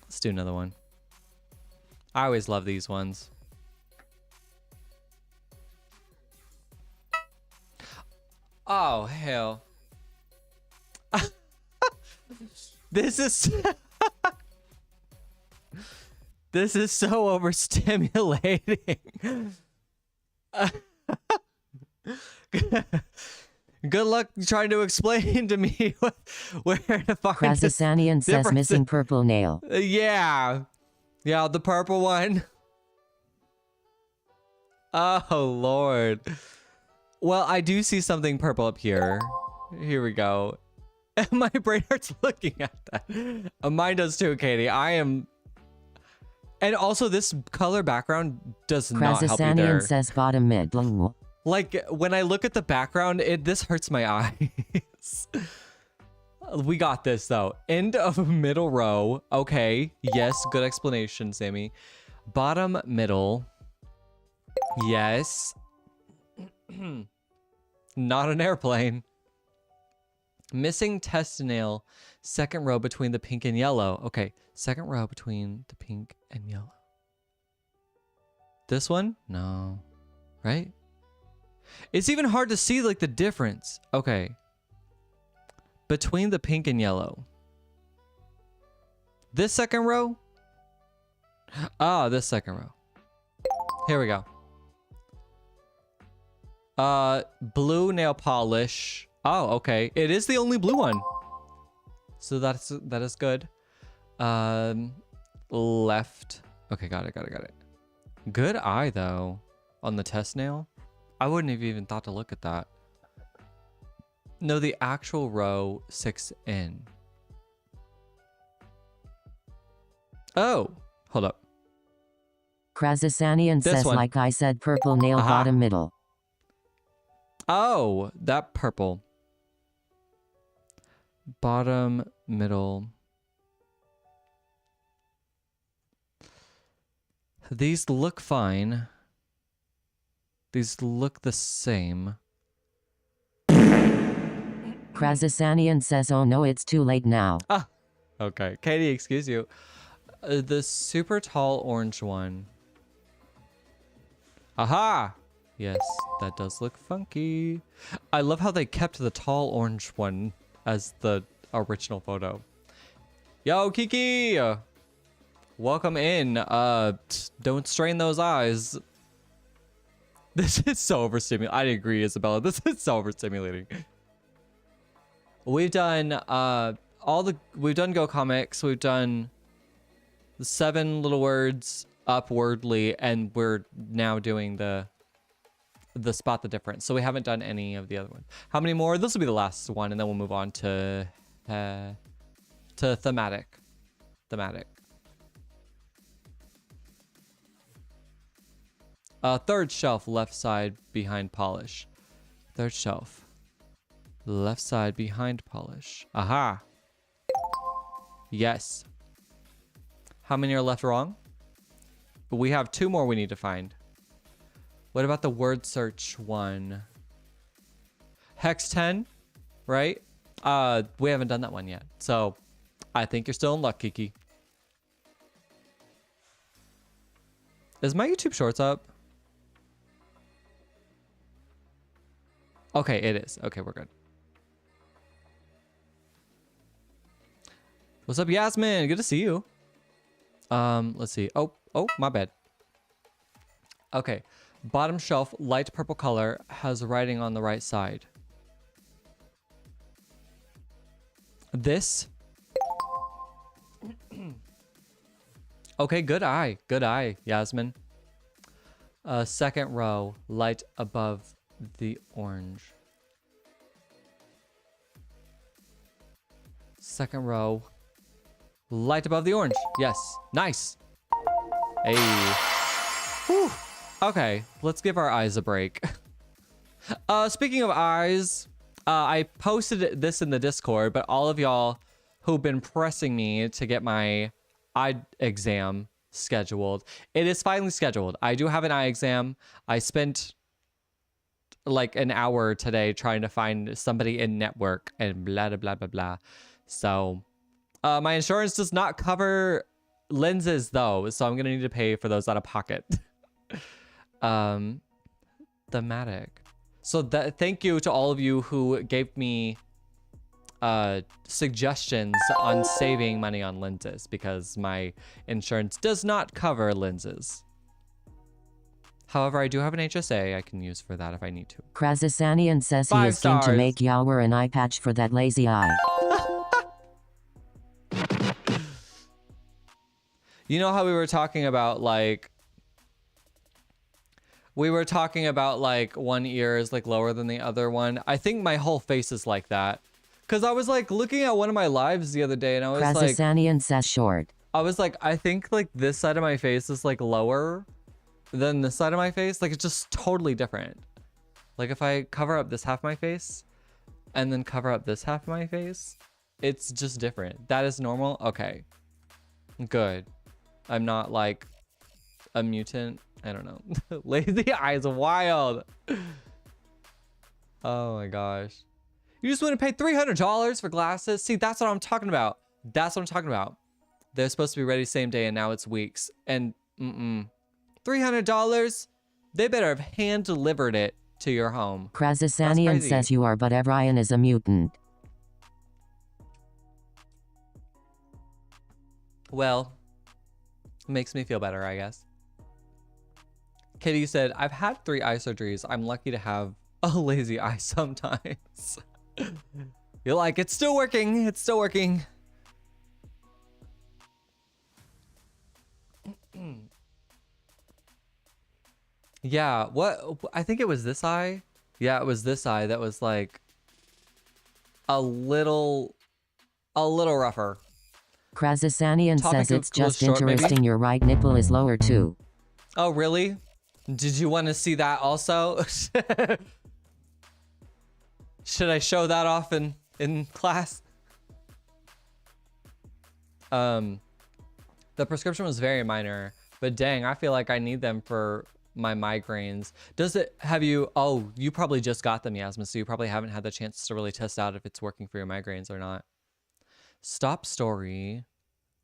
Let's do another one. I always love these ones. Oh, hell. This is... This is so overstimulating. Good luck trying to explain to me where to find Krasasanian says missing purple nail. Yeah. Yeah, the purple one. Oh, Lord. Well, I do see something purple up here. Here we go. My brain hurts looking at that. Mine does too, Katie. I am... And also, this color background does not help either. Krasasanian says bottom mid. Like, when I look at the background, this hurts my eyes. We got this, though. End of middle row. Okay. Yes, good explanation, Sammy. Bottom middle. Yes. Not an airplane. Missing test nail. Second row between the pink and yellow. Okay. Second row between the pink and yellow. This one? No. Right? It's even hard to see, like, the difference. Okay. Between the pink and yellow. This second row? Ah, this second row. Here we go. Blue nail polish. Oh, okay. It is the only blue one. So that is good. Left. Okay, got it. Good eye, though, on the test nail. I wouldn't have even thought to look at that. No, the actual row 6 in. Oh, hold up. Krasasanian says, one. like I said, purple nail bottom middle. Oh, that purple. Bottom, middle. These look fine. These look the same. Krasasanian says, oh no, it's too late now. Ah, okay. Katie, excuse you. The super tall orange one. Aha! Yes, that does look funky. I love how they kept the tall orange one as the original photo. Yo, Kiki! Welcome in. Don't strain those eyes. This is so overstimulating. I agree, Isabella. This is so overstimulating. We've done we've done Go Comics. We've done the 7 little words upwardly, and we're now doing the spot the difference. So we haven't done any of the other ones. How many more? This will be the last one, and then we'll move on to thematic. Third shelf, left side behind polish. Third shelf, left side behind polish. Aha. Yes. How many are left wrong? We have 2 more we need to find. What about the word search one? Hex 10, right? We haven't done that one yet. So I think you're still in luck, Kiki. Is my YouTube Shorts up? Okay, it is. Okay, we're good. What's up, Yasmin? Good to see you. Let's see. Oh, my bad. Okay. Bottom shelf, light purple color, has writing on the right side. This. Okay, good eye. Good eye, Yasmin. Second row, light above the orange. Second row, light above the orange. Yes. Nice. Hey. Whew. Okay, let's give our eyes a break. Speaking of eyes, I posted this in the Discord, but all of y'all who've been pressing me to get my eye exam scheduled, it is finally scheduled. I do have an eye exam. I spent like an hour today trying to find somebody in network and blah, blah, blah, blah, blah. So my insurance does not cover lenses though. So I'm going to need to pay for those out of pocket. Thematic. So thank you to all of you who gave me suggestions on saving money on lenses because my insurance does not cover lenses. However, I do have an HSA I can use for that if I need to. Krazasanian says he 5 is keen to stars. make y'all wear an eye patch for that lazy eye. You know how we were talking about like one ear is like lower than the other one. I think my whole face is like that. Cause I was like looking at one of my lives the other day and I was like, Krazasanian says short. I was like, I think like this side of my face is like lower than this side of my face. Like it's just totally different. Like if I cover up this half of my face and then cover up this half of my face, it's just different. That is normal. Okay, good. I'm not like a mutant. I don't know. Lazy eyes wild. Oh my gosh. You just want to pay $300 for glasses? See, that's what I'm talking about. That's what I'm talking about. They're supposed to be ready same day and now it's weeks. And $300? They better have hand delivered it to your home. Krazasanian says you are, but Ryan is a mutant. Well, makes me feel better, I guess. Kitty said, I've had 3 eye surgeries. I'm lucky to have a lazy eye sometimes. You're like, it's still working. It's still working. Yeah, what? I think it was this eye. Yeah, it was this eye that was like a little rougher. Krazasanian says it's just short, interesting maybe? your right nipple is lower too. Oh, really? Did you want to see that also? Should I show that off in class? The prescription was very minor, but dang, I feel like I need them for my migraines. Does it have you? Oh, you probably just got them, Yasmin, so you probably haven't had the chance to really test out if it's working for your migraines or not. Stop story.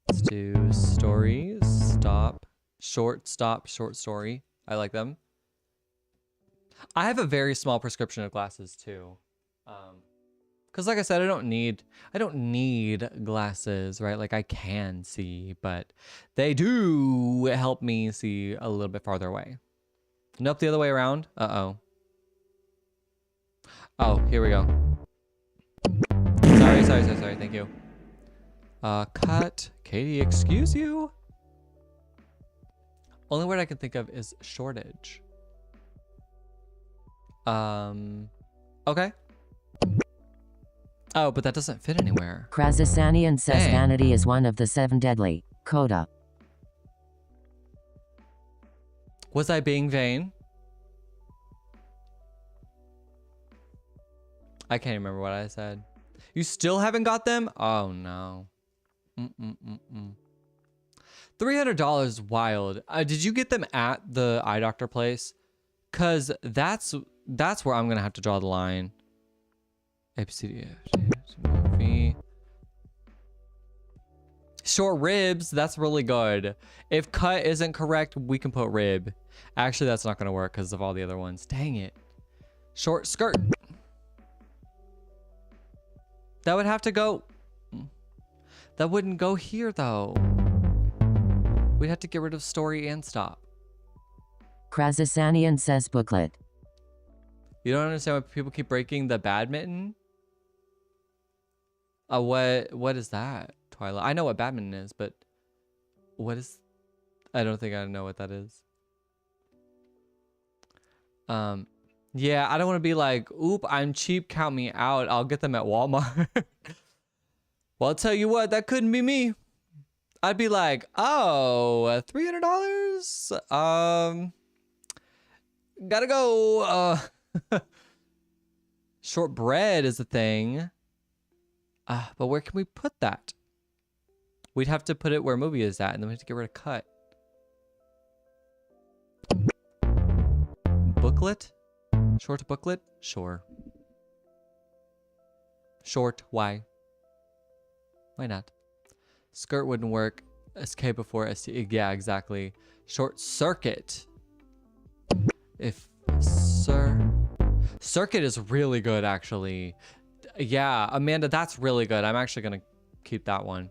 Let's do stories. Stop. Short story. I like them. I have a very small prescription of glasses too. Because like I said, I don't need glasses, right? Like I can see, but they do help me see a little bit farther away. Nope, the other way around. Uh-oh. Oh, here we go. Sorry. Thank you. Cut. Katie, excuse you. Only word I can think of is shortage. Okay. Oh, but that doesn't fit anywhere. Krazasanian says Dang. vanity is one of the 7 deadly. Kota. Was I being vain? I can't remember what I said. You still haven't got them? Oh no. $300 is wild. Did you get them at the eye doctor place? Cause that's where I'm gonna have to draw the line. ABCD. Short ribs, that's really good. If cut isn't correct, we can put rib. Actually, that's not gonna work because of all the other ones. Dang it. Short skirt. That would have to go. That wouldn't go here though. We'd have to get rid of story and stop. Krazasanian says booklet. You don't understand why people keep breaking the badminton? What is that, Twilight? I know what badminton is, but what is... I don't think I know what that is. Yeah, I don't want to be like, oop, I'm cheap, count me out. I'll get them at Walmart. Well, I'll tell you what, that couldn't be me. I'd be like, oh, $300? Gotta go. Shortbread is a thing. But where can we put that? We'd have to put it where movie is at, and then we have to get rid of cut. Booklet? Short booklet? Sure. Short, why? Why not? Skirt wouldn't work. SK before ST. Yeah, exactly. Short circuit. If circuit is really good, actually. Yeah, Amanda, that's really good. I'm actually gonna keep that one.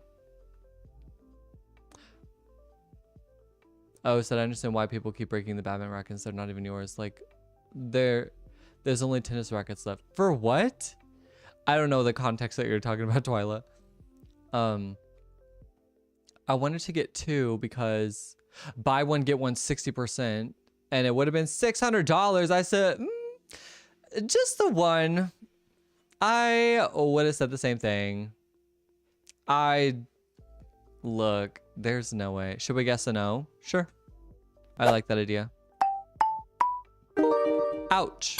Oh, said I understand why people keep breaking the badminton rackets. They're not even yours. Like, there's only tennis rackets left. For what? I don't know the context that you're talking about, Twyla. I wanted to get 2 because buy one, get one 60%. And it would have been $600. I said, just the one. I would have said the same thing. Look, there's no way. Should we guess a no? Sure. I like that idea. Ouch.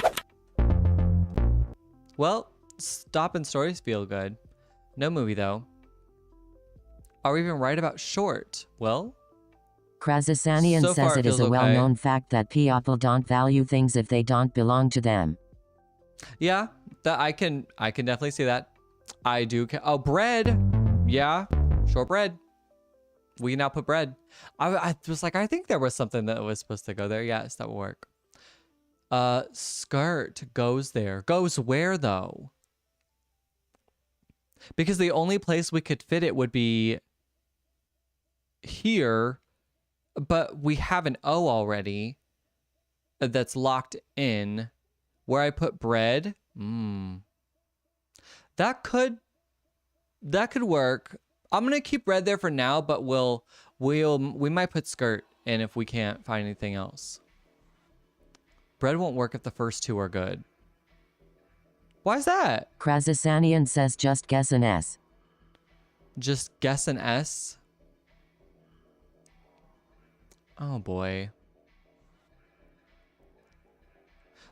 Well, stop and stories feel good. No movie, though. Are we even right about short? Well, Krasasanian so says far it is feels a okay. well-known fact that people don't value things if they don't belong to them. Yeah, that I can definitely see that. I do. Oh, bread. Yeah, shortbread. We can now put bread. I was like, I think there was something that was supposed to go there. Yes, that will work. Skirt goes there. Goes where though? Because the only place we could fit it would be here, but we have an O already that's locked in. Where I put bread, that could work. I'm gonna keep bread there for now, but we might put skirt in if we can't find anything else. Bread won't work if the first 2 are good. Why is that? Krasasanian says just guess an S. Just guess an S. Oh boy.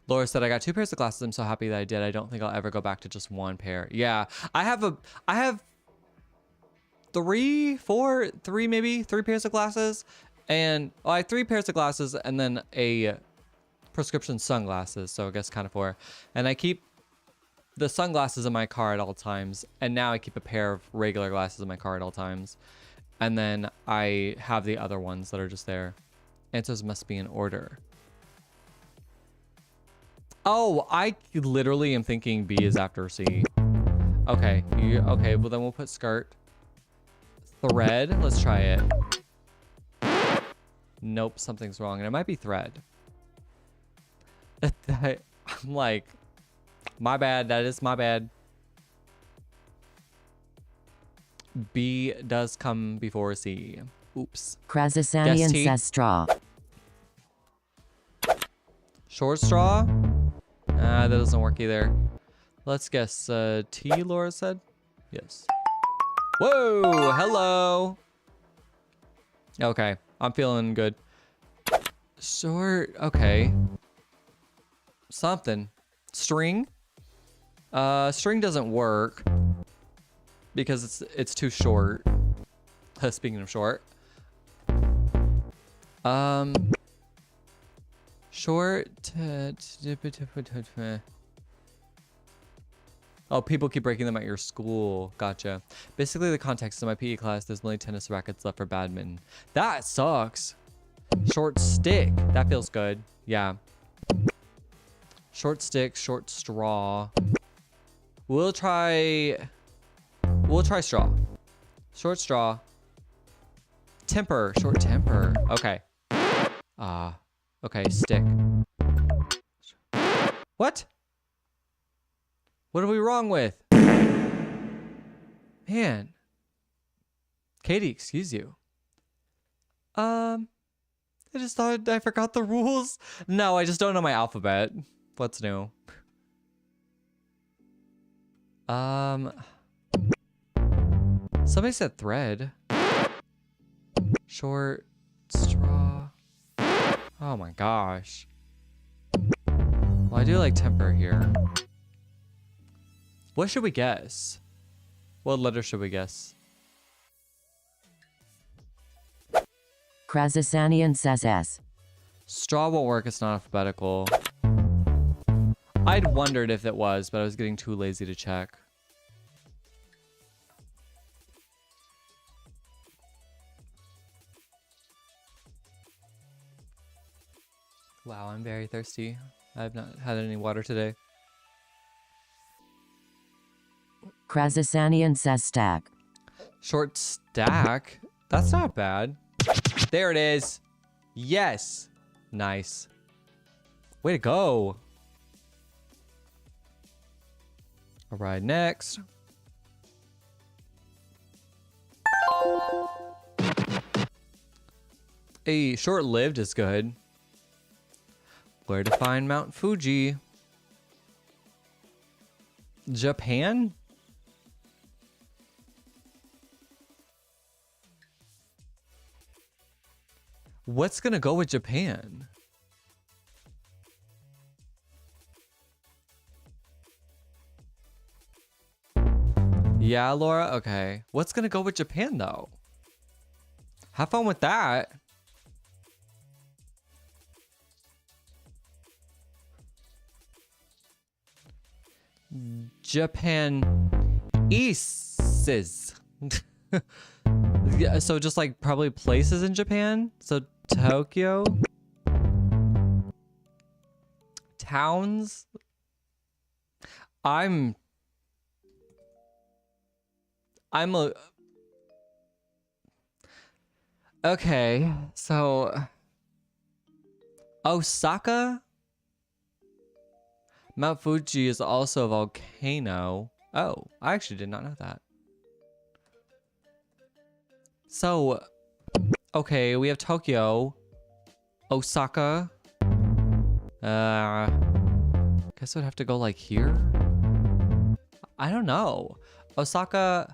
Laura said, I got 2 pairs of glasses. I'm so happy that I did. I don't think I'll ever go back to just 1 pair. Yeah, I have 3 pairs of glasses. And I have 3 pairs of glasses and then a prescription sunglasses. So I guess kind of 4. And I keep the sunglasses in my car at all times. And now I keep a pair of regular glasses in my car at all times. And then I have the other ones that are just there. Answers must be in order. Oh, I literally am thinking B is after C. Okay, okay, well then we'll put skirt. Thread, let's try it. Nope, something's wrong, and it might be thread. I'm like, my bad, that is my bad. B does come before C. Oops. Krasasanian says straw. Short straw? That doesn't work either. Let's guess T, Laura said? Yes. Whoa, hello. Okay, I'm feeling good. Short, okay. Something. String? String doesn't work because it's too short. Speaking of short. Short. Oh, people keep breaking them at your school. Gotcha. Basically, the context of my PE class, there's only tennis rackets left for badminton. That sucks. Short stick. That feels good. Yeah. Short stick, short straw. We'll try straw. Short straw. Temper. Short temper. Okay. Okay, stick. What? What are we wrong with? Man. Katie, excuse you. I just thought I forgot the rules. No, I just don't know my alphabet. What's new? Somebody said thread. Short straw. Oh my gosh. Well, I do like temper here. What should we guess? What letter should we guess? Krasasanian says S. Straw won't work. It's not alphabetical. I'd wondered if it was, but I was getting too lazy to check. Wow, I'm very thirsty. I have not had any water today. Krasasanian says stack. Short stack? That's not bad. There it is. Yes. Nice. Way to go. All right, next. A short-lived is good. Where to find Mount Fuji? Japan? What's gonna go with Japan? Yeah, Laura? Okay. What's gonna go with Japan, though? Have fun with that. Japan Eases. Yeah, so just like probably places in Japan. So Tokyo. Towns. I'm a okay, so Osaka? Mount Fuji is also a volcano. Oh, I actually did not know that. So, okay, we have Tokyo, Osaka. Guess I'd have to go like here. I don't know. Osaka,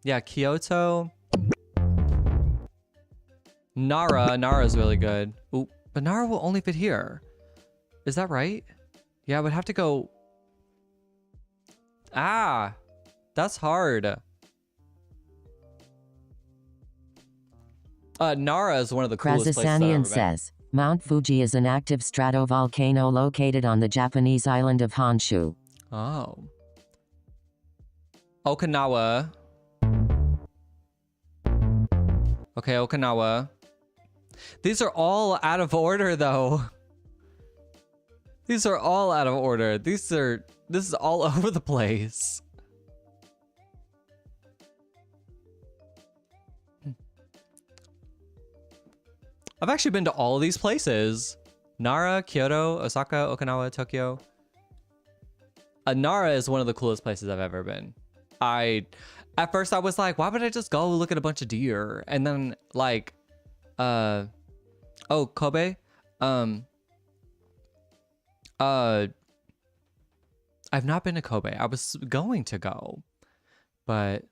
yeah, Kyoto. Nara's really good. Ooh, but Nara will only fit here. Is that right? Yeah, I would have to go. Ah, that's hard. Nara is one of the coolest places I've ever been. says, Mount Fuji is an active stratovolcano located on the Japanese island of Honshu. Oh. Okinawa. Okay, Okinawa. These are all out of order, though. These are all out of order. This is all over the place. I've actually been to all of these places. Nara, Kyoto, Osaka, Okinawa, Tokyo. Nara is one of the coolest places I've ever been. At first I was like, why would I just go look at a bunch of deer? And then like, oh, Kobe. I've not been to Kobe. I was going to go, but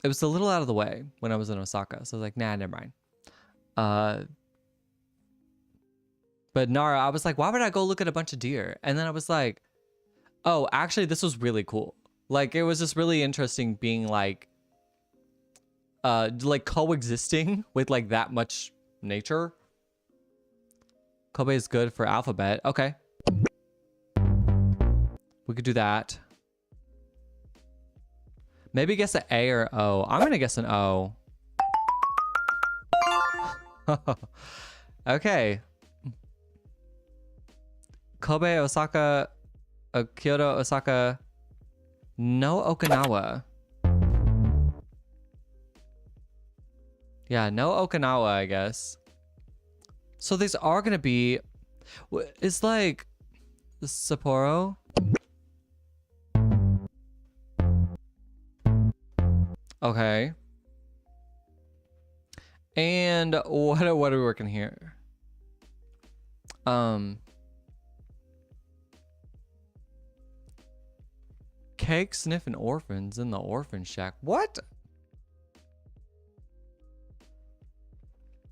it was a little out of the way when I was in Osaka. So I was like, nah, never mind. But Nara, I was like, why would I go look at a bunch of deer? And then I was like, oh, actually, this was really cool. Like, it was just really interesting being like coexisting with like that much nature. Kobe is good for alphabet. Okay. We could do that. Maybe guess an A or O. I'm gonna guess an O. Okay. Kobe, Osaka, Kyoto, Osaka. No Okinawa. Yeah, no Okinawa, I guess. So these are gonna be. It's like Sapporo. Okay. And what are we working here? Cake sniffing orphans in the orphan shack. What?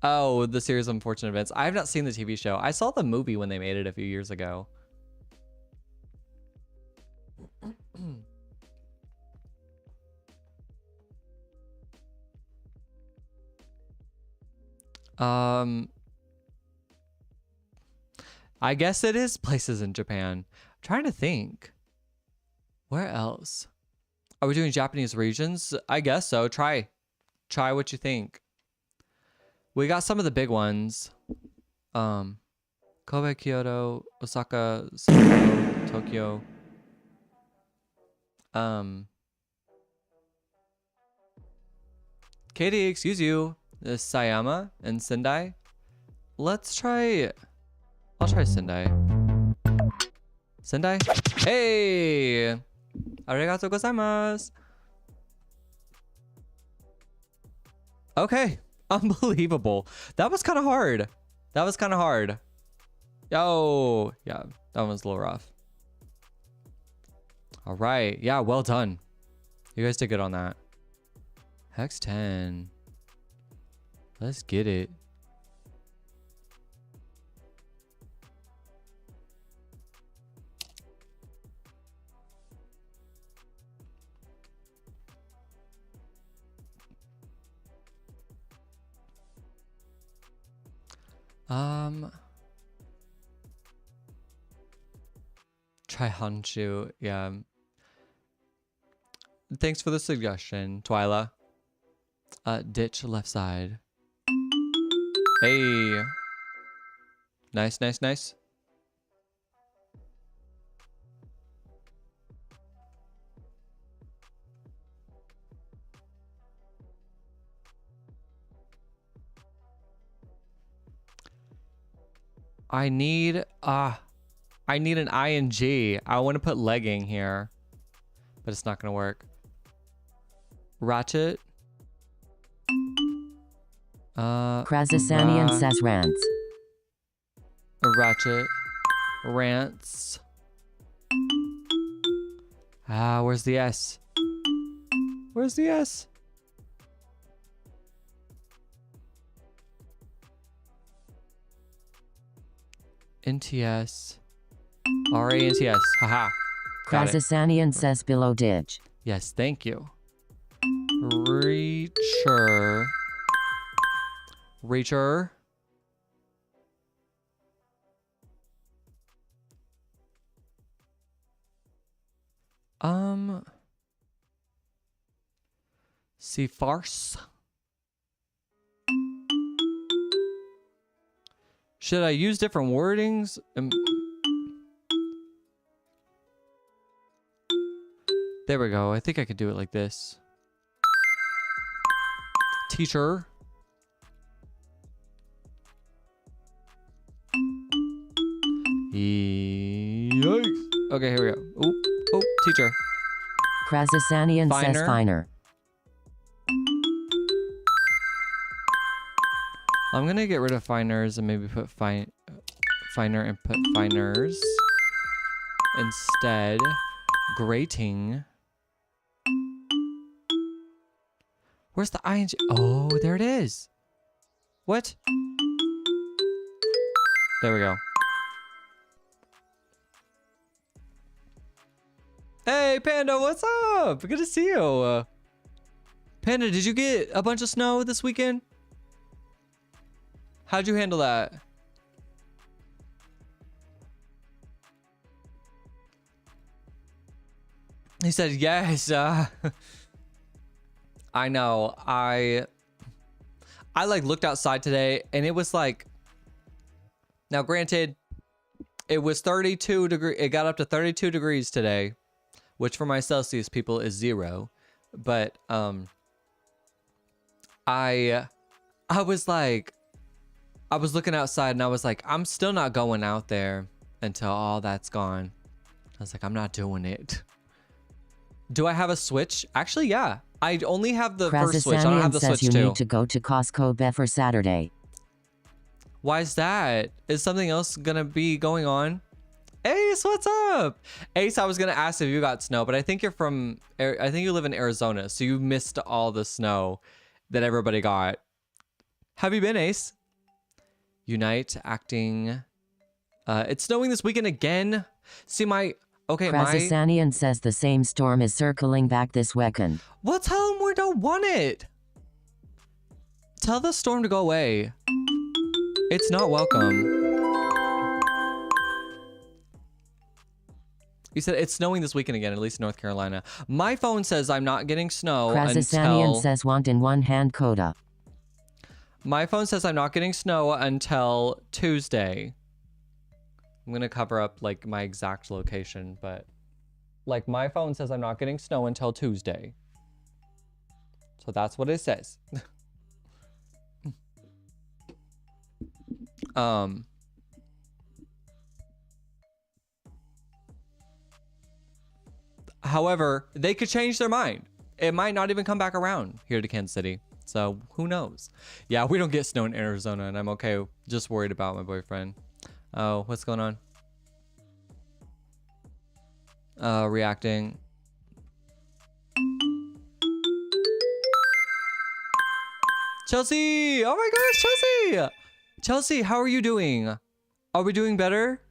Oh, the series of unfortunate events. I have not seen the TV show. I saw the movie when they made it a few years ago. I guess it is places in Japan. I'm trying to think. Where else? Are we doing Japanese regions? I guess so. Try what you think. We got some of the big ones. Kobe, Kyoto, Osaka, Sapporo, Tokyo. Katie, excuse you. This Sayama and Sendai. Let's try. I'll try Sendai. Sendai? Hey! Arigatou gozaimasu. Okay. Unbelievable. That was kind of hard. Yo. Yeah, that one's a little rough. All right. Yeah, well done. You guys did good on that. Hex 10. Let's get it. Try Honshu. Yeah. Thanks for the suggestion, Twyla. Ditch left side. Hey. Nice, nice, nice. I need an ing. I want to put legging here, but it's not gonna work. Ratchet. Krasasanian says rants. Ratchet. Rants. Where's the S? Where's the S? NTS. RANTS. Haha. Got it. Krasasanian says below ditch. Yes, thank you. Reacher. Reacher. See farce. Should I use different wordings? There we go. I think I could do it like this. Teacher. Yikes. Okay, here we go. Oh, teacher. Krasasanian says finer. I'm gonna get rid of finers and maybe put finer and put finers instead. Grating. Where's the ing? Oh, there it is. What? There we go. Hey, Panda, what's up? Good to see you. Panda, did you get a bunch of snow this weekend? How'd you handle that? He said, yes. I know. I like looked outside today and it was like, now granted, it was 32 degrees. It got up to 32 degrees today, which for my Celsius people is 0. But I was like, I was looking outside and I was like, I'm still not going out there until all that's gone. I was like, I'm not doing it. Do I have a Switch? Actually, yeah. I only have the first Switch. I don't have the Switch 2. You need to go to Costco for Saturday. Why is that? Is something else gonna be going on? Ace, what's up? Ace, I was gonna ask if you got snow, but I think you're from, I think you live in Arizona, so you missed all the snow that everybody got. Have you been, Ace? Unite, acting. It's snowing this weekend again. See my, okay, Krasasanian says the same storm is circling back this weekend. Well, tell him we don't want it. Tell the storm to go away. It's not welcome. You said it's snowing this weekend again, at least in North Carolina. My phone says I'm not getting snow Krazasanian until... says want in one hand Kota. My phone says I'm not getting snow until Tuesday. I'm going to cover up, like, my exact location, but... Like, my phone says I'm not getting snow until Tuesday. So that's what it says. However, they could change their mind. It might not even come back around here to Kansas City. So who knows? Yeah, we don't get snow in Arizona, and I'm okay. Just worried about my boyfriend. Oh, what's going on? Reacting. Chelsea! Oh my gosh, Chelsea! Chelsea, how are you doing? Are we doing better?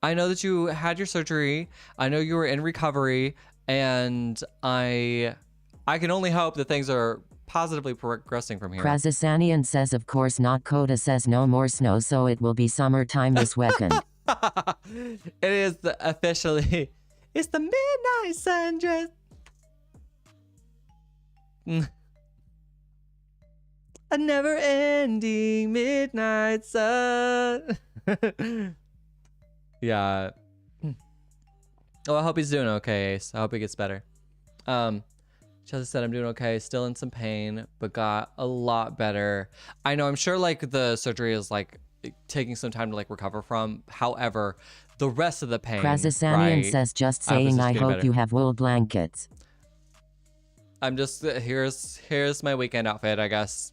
I know that you had your surgery. I know you were in recovery, and I can only hope that things are positively progressing from here. Krazasanian says of course not. Kota says no more snow, so it will be summertime this weekend. It is officially... It's the midnight sundress. A never-ending midnight sun. Yeah. Oh, I hope he's doing okay, Ace. I hope he gets better. Chelsea said I'm doing okay, still in some pain, but got a lot better. I know, I'm sure like the surgery is like taking some time to like recover from. However, the rest of the pain, Krazasanian says just saying I hope you have wool blankets. I'm just here's my weekend outfit, I guess.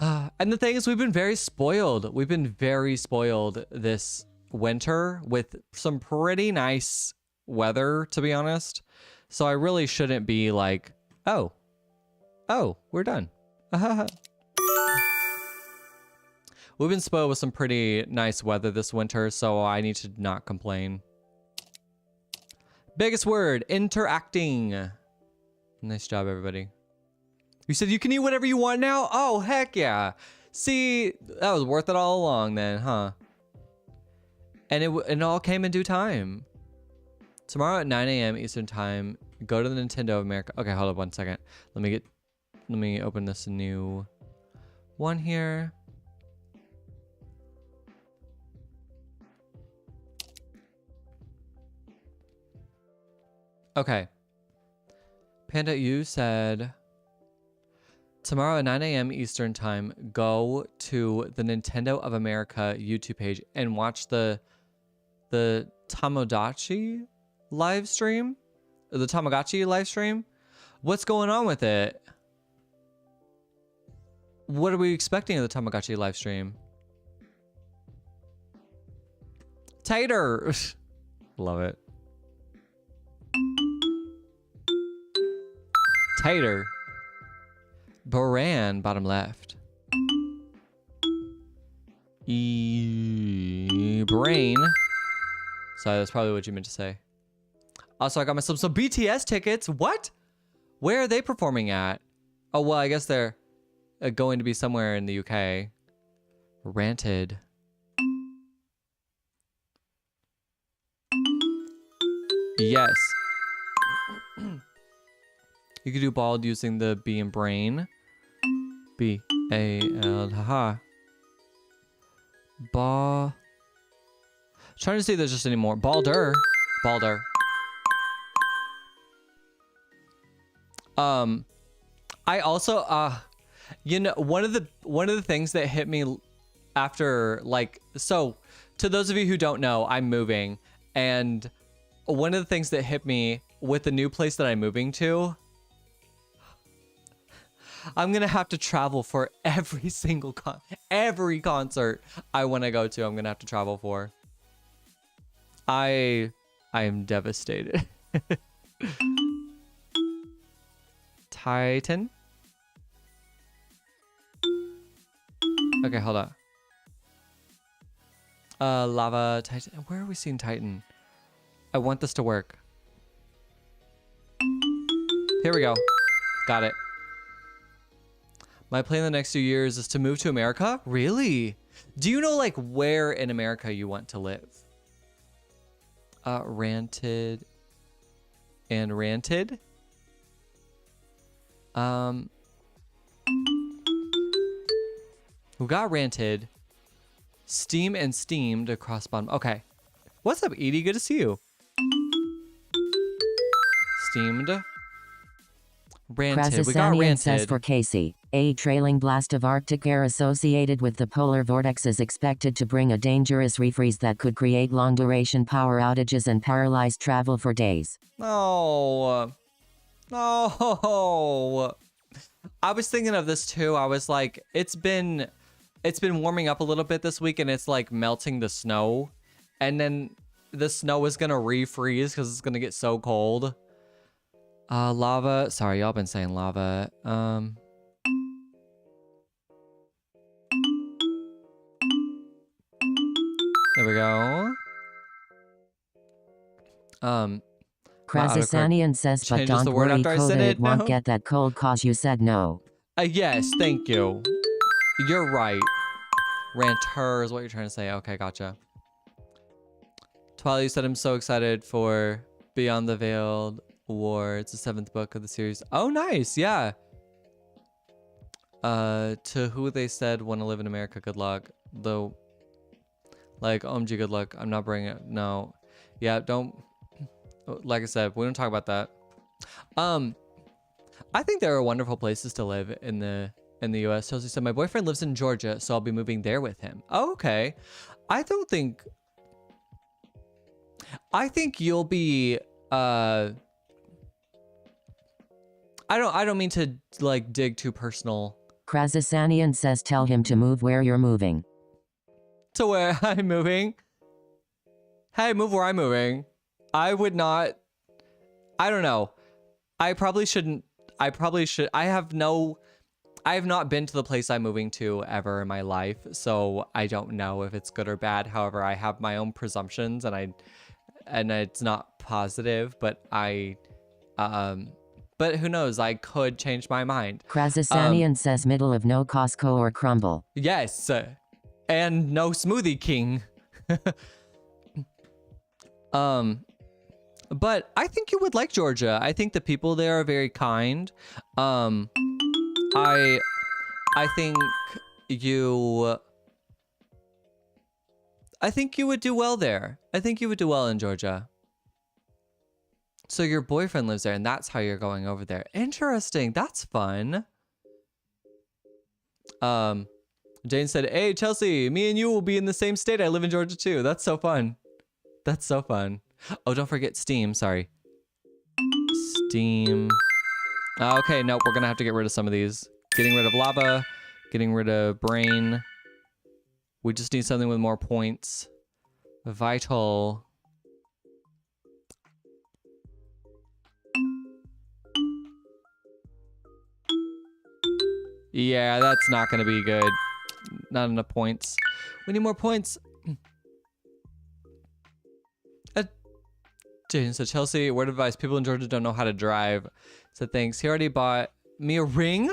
And the thing is, we've been very spoiled. We've been very spoiled this winter with some pretty nice weather, to be honest. So I really shouldn't be like, oh, we're done. We've been spoiled with some pretty nice weather this winter, so I need to not complain. Biggest word, interacting. Nice job, everybody. You said you can eat whatever you want now? Oh, heck yeah. See, that was worth it all along then, huh? And it all came in due time. Tomorrow at 9 a.m. Eastern time, go to the Nintendo of America. Okay, hold up 1 second. Let me open this new one here. Okay. Panda, you said tomorrow at 9 a.m. Eastern time, go to the Nintendo of America YouTube page and watch the Tamagotchi live stream. The Tamagotchi live stream. What's going on with it? What are we expecting of the Tamagotchi live stream? Tater. Love it. Tater. Baran, bottom left. Brain. Sorry, that's probably what you meant to say. Also, I got myself some BTS tickets. What? Where are they performing at? Oh, well, I guess they're going to be somewhere in the UK. Ranted. Yes. You could do bald using the B in brain. B-A-L, haha. Trying to see if there's just any more. Balder. I also, you know, one of the things that hit me after, like, so to those of you who don't know, I'm moving, and one of the things that hit me with the new place that I'm moving to, I'm gonna have to travel for every single every concert I want to go to. I'm gonna have to travel for. I am devastated. Titan. Okay, hold on. Lava Titan. Where are we seeing Titan? I want this to work. Here we go. Got it. My plan the next few years is to move to America? Really? Do you know like where in America you want to live? Ranted and ranted. We got ranted. Steam and steamed across bottom. Okay. What's up, Edie? Good to see you. Steamed. Ranted. We got Krasasanian says ranted. for Casey, a trailing blast of Arctic air associated with the polar vortex is expected to bring a dangerous refreeze that could create long-duration power outages and paralyze travel for days. No. No. I was thinking of this too. I was like, it's been warming up a little bit this week and it's like melting the snow. And then the snow is gonna refreeze because it's gonna get so cold. Lava. Sorry, y'all been saying lava. There we go. Krasasanian says, but changes don't the word worry, after I Kota, said it it. won't No. get that cold cause you said no. Yes, thank you. You're right. Ranter is what you're trying to say. Okay, gotcha. Twilight, you said I'm so excited for Beyond the Veiled War. It's the 7th book of the series. Oh, nice. Yeah. To who they said want to live in America, good luck. Though, like, OMG, good luck. I'm not bringing it. No. Yeah, don't. Like I said, we don't talk about that. I think there are wonderful places to live in the U.S. Chelsea said, my boyfriend lives in Georgia, so I'll be moving there with him. Oh, okay. I think you'll be, I don't mean to, like, dig too personal. Krasasanian says tell him to move where you're moving. To where I'm moving? Hey, move where I'm moving. I would not, I don't know. I probably shouldn't, I have not been to the place I'm moving to ever in my life, so I don't know if it's good or bad. However, I have my own presumptions and it's not positive, but but who knows? I could change my mind. Krasasanian says middle of no Costco or Crumble. Yes, and no Smoothie King. But I think you would like Georgia. I think the people there are very kind. I think you would do well there. I think you would do well in Georgia. So your boyfriend lives there and that's how you're going over there. Interesting. That's fun. Jane said, hey, Chelsea, me and you will be in the same state. I live in Georgia too. That's so fun. That's so fun. Oh, don't forget Steam. Sorry. Steam. Okay, nope. We're going to have to get rid of some of these. Getting rid of lava. Getting rid of brain. We just need something with more points. Vital. Yeah, that's not going to be good. Not enough points. We need more points. Jaden said, Chelsea, word of advice. People in Georgia don't know how to drive. Said, thanks. He already bought me a ring.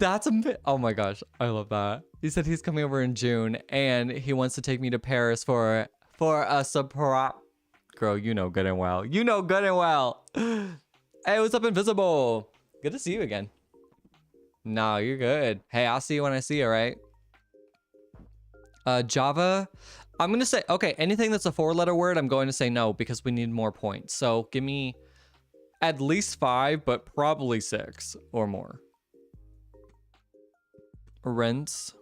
That's oh my gosh. I love that. He said he's coming over in June and he wants to take me to Paris for a surprise. Girl, you know good and well. You know good and well. Hey, what's up, Invisible? Good to see you again. No, you're good. Hey, I'll see you when I see you, right? Java. I'm going to say, okay, anything that's a 4-letter word, I'm going to say no because we need more points. So give me at least 5, but probably 6 or more. Rents.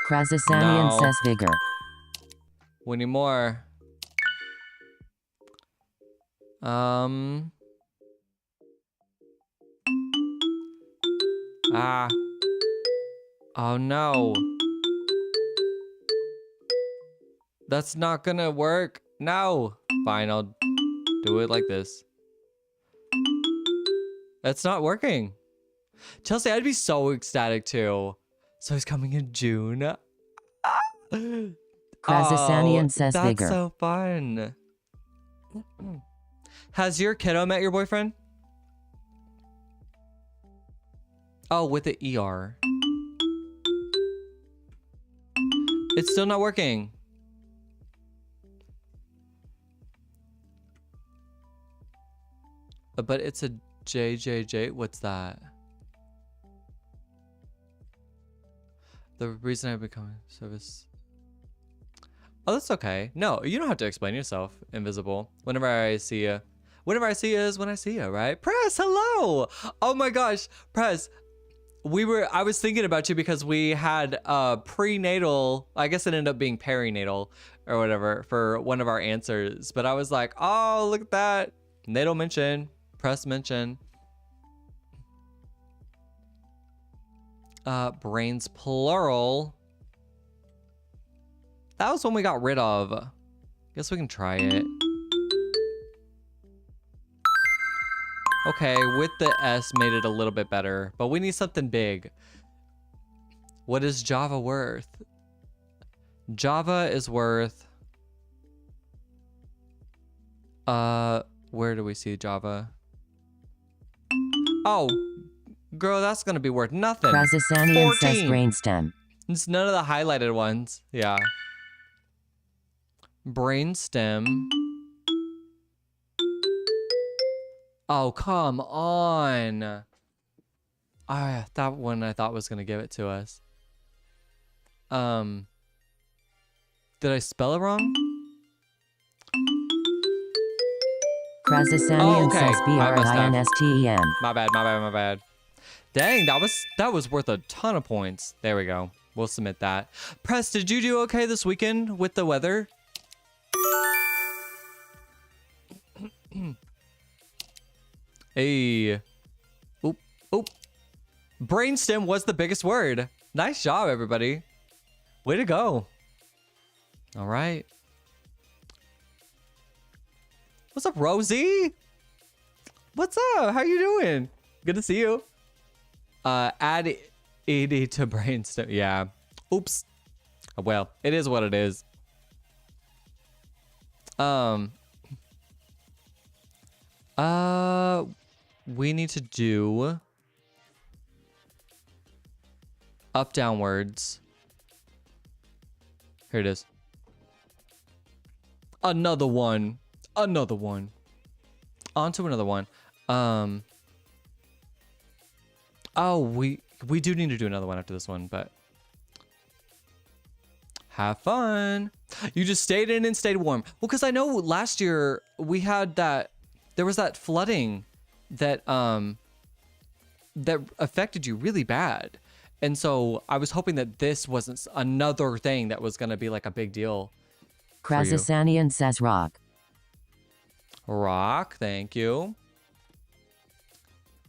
Krasasanian No. says vigor. We need more. Oh no. That's not gonna work. No. Fine, I'll do it like this. That's not working. Chelsea, I'd be so ecstatic too. So he's coming in June. Krasasanian says that's vigor. so fun. Has your kiddo met your boyfriend? Oh, with the ER. It's still not working. But it's a JJJ. What's that? The reason I'm becoming service. Oh, that's okay. No, you don't have to explain yourself, Invisible. Whenever I see you. Whenever I see you is when I see you, right? Press, hello! Oh my gosh, Press. I was thinking about you because we had prenatal, I guess it ended up being perinatal or whatever for one of our answers. But I was like, oh, look at that. Natal mention, Press mention. Brains plural. That was one we got rid of. Guess we can try it. Okay, with the S made it a little bit better, but we need something big. What is Java worth? Java is worth... where do we see Java? Oh, girl, that's gonna be worth nothing. Krazasanian says 14. brainstem. It's none of the highlighted ones. Yeah. Brainstem. Oh, come on. That one I thought was gonna give it to us. Did I spell it wrong? Krazasanian okay. says BRINSTEM. My bad. Dang, that was worth a ton of points. There we go. We'll submit that. Press, did you do okay this weekend with the weather? Hey. Oop. Brainstem was the biggest word. Nice job, everybody. Way to go. All right. What's up, Rosie? What's up? How you doing? Good to see you. Add ED to brainstem. Yeah. Oops. Well, it is what it is. We need to do up downwards. Here it is. Another one. On to another one. Oh, we do need to do another one after this one, but have fun. You just stayed in and stayed warm. Well, because I know last year we had that, there was that flooding that that affected you really bad. And so I was hoping that this wasn't another thing that was going to be like a big deal. Krazasanian says rock. Rock, thank you.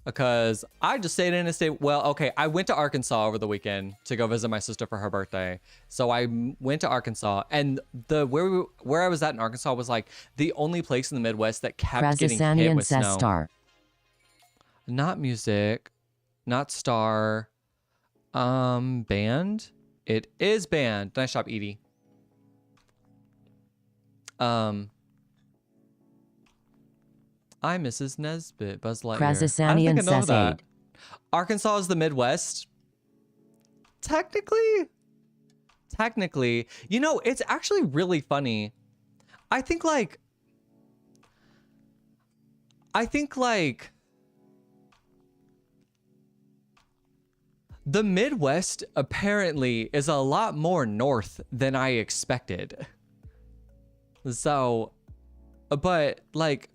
Because I just stayed in and stayed. Well, okay, I went to Arkansas over the weekend to go visit my sister for her birthday. So I went to Arkansas, and where I was at in Arkansas was like the only place in the Midwest that kept getting hit with snow. Star. Not music, not star. Band. It is band. Nice job, Edie. I'm Mrs. Nesbit, Buzz Lightyear. Krazasanian says that. Arkansas is the Midwest. Technically, you know, it's actually really funny. I think like the Midwest apparently is a lot more north than I expected. So, but like,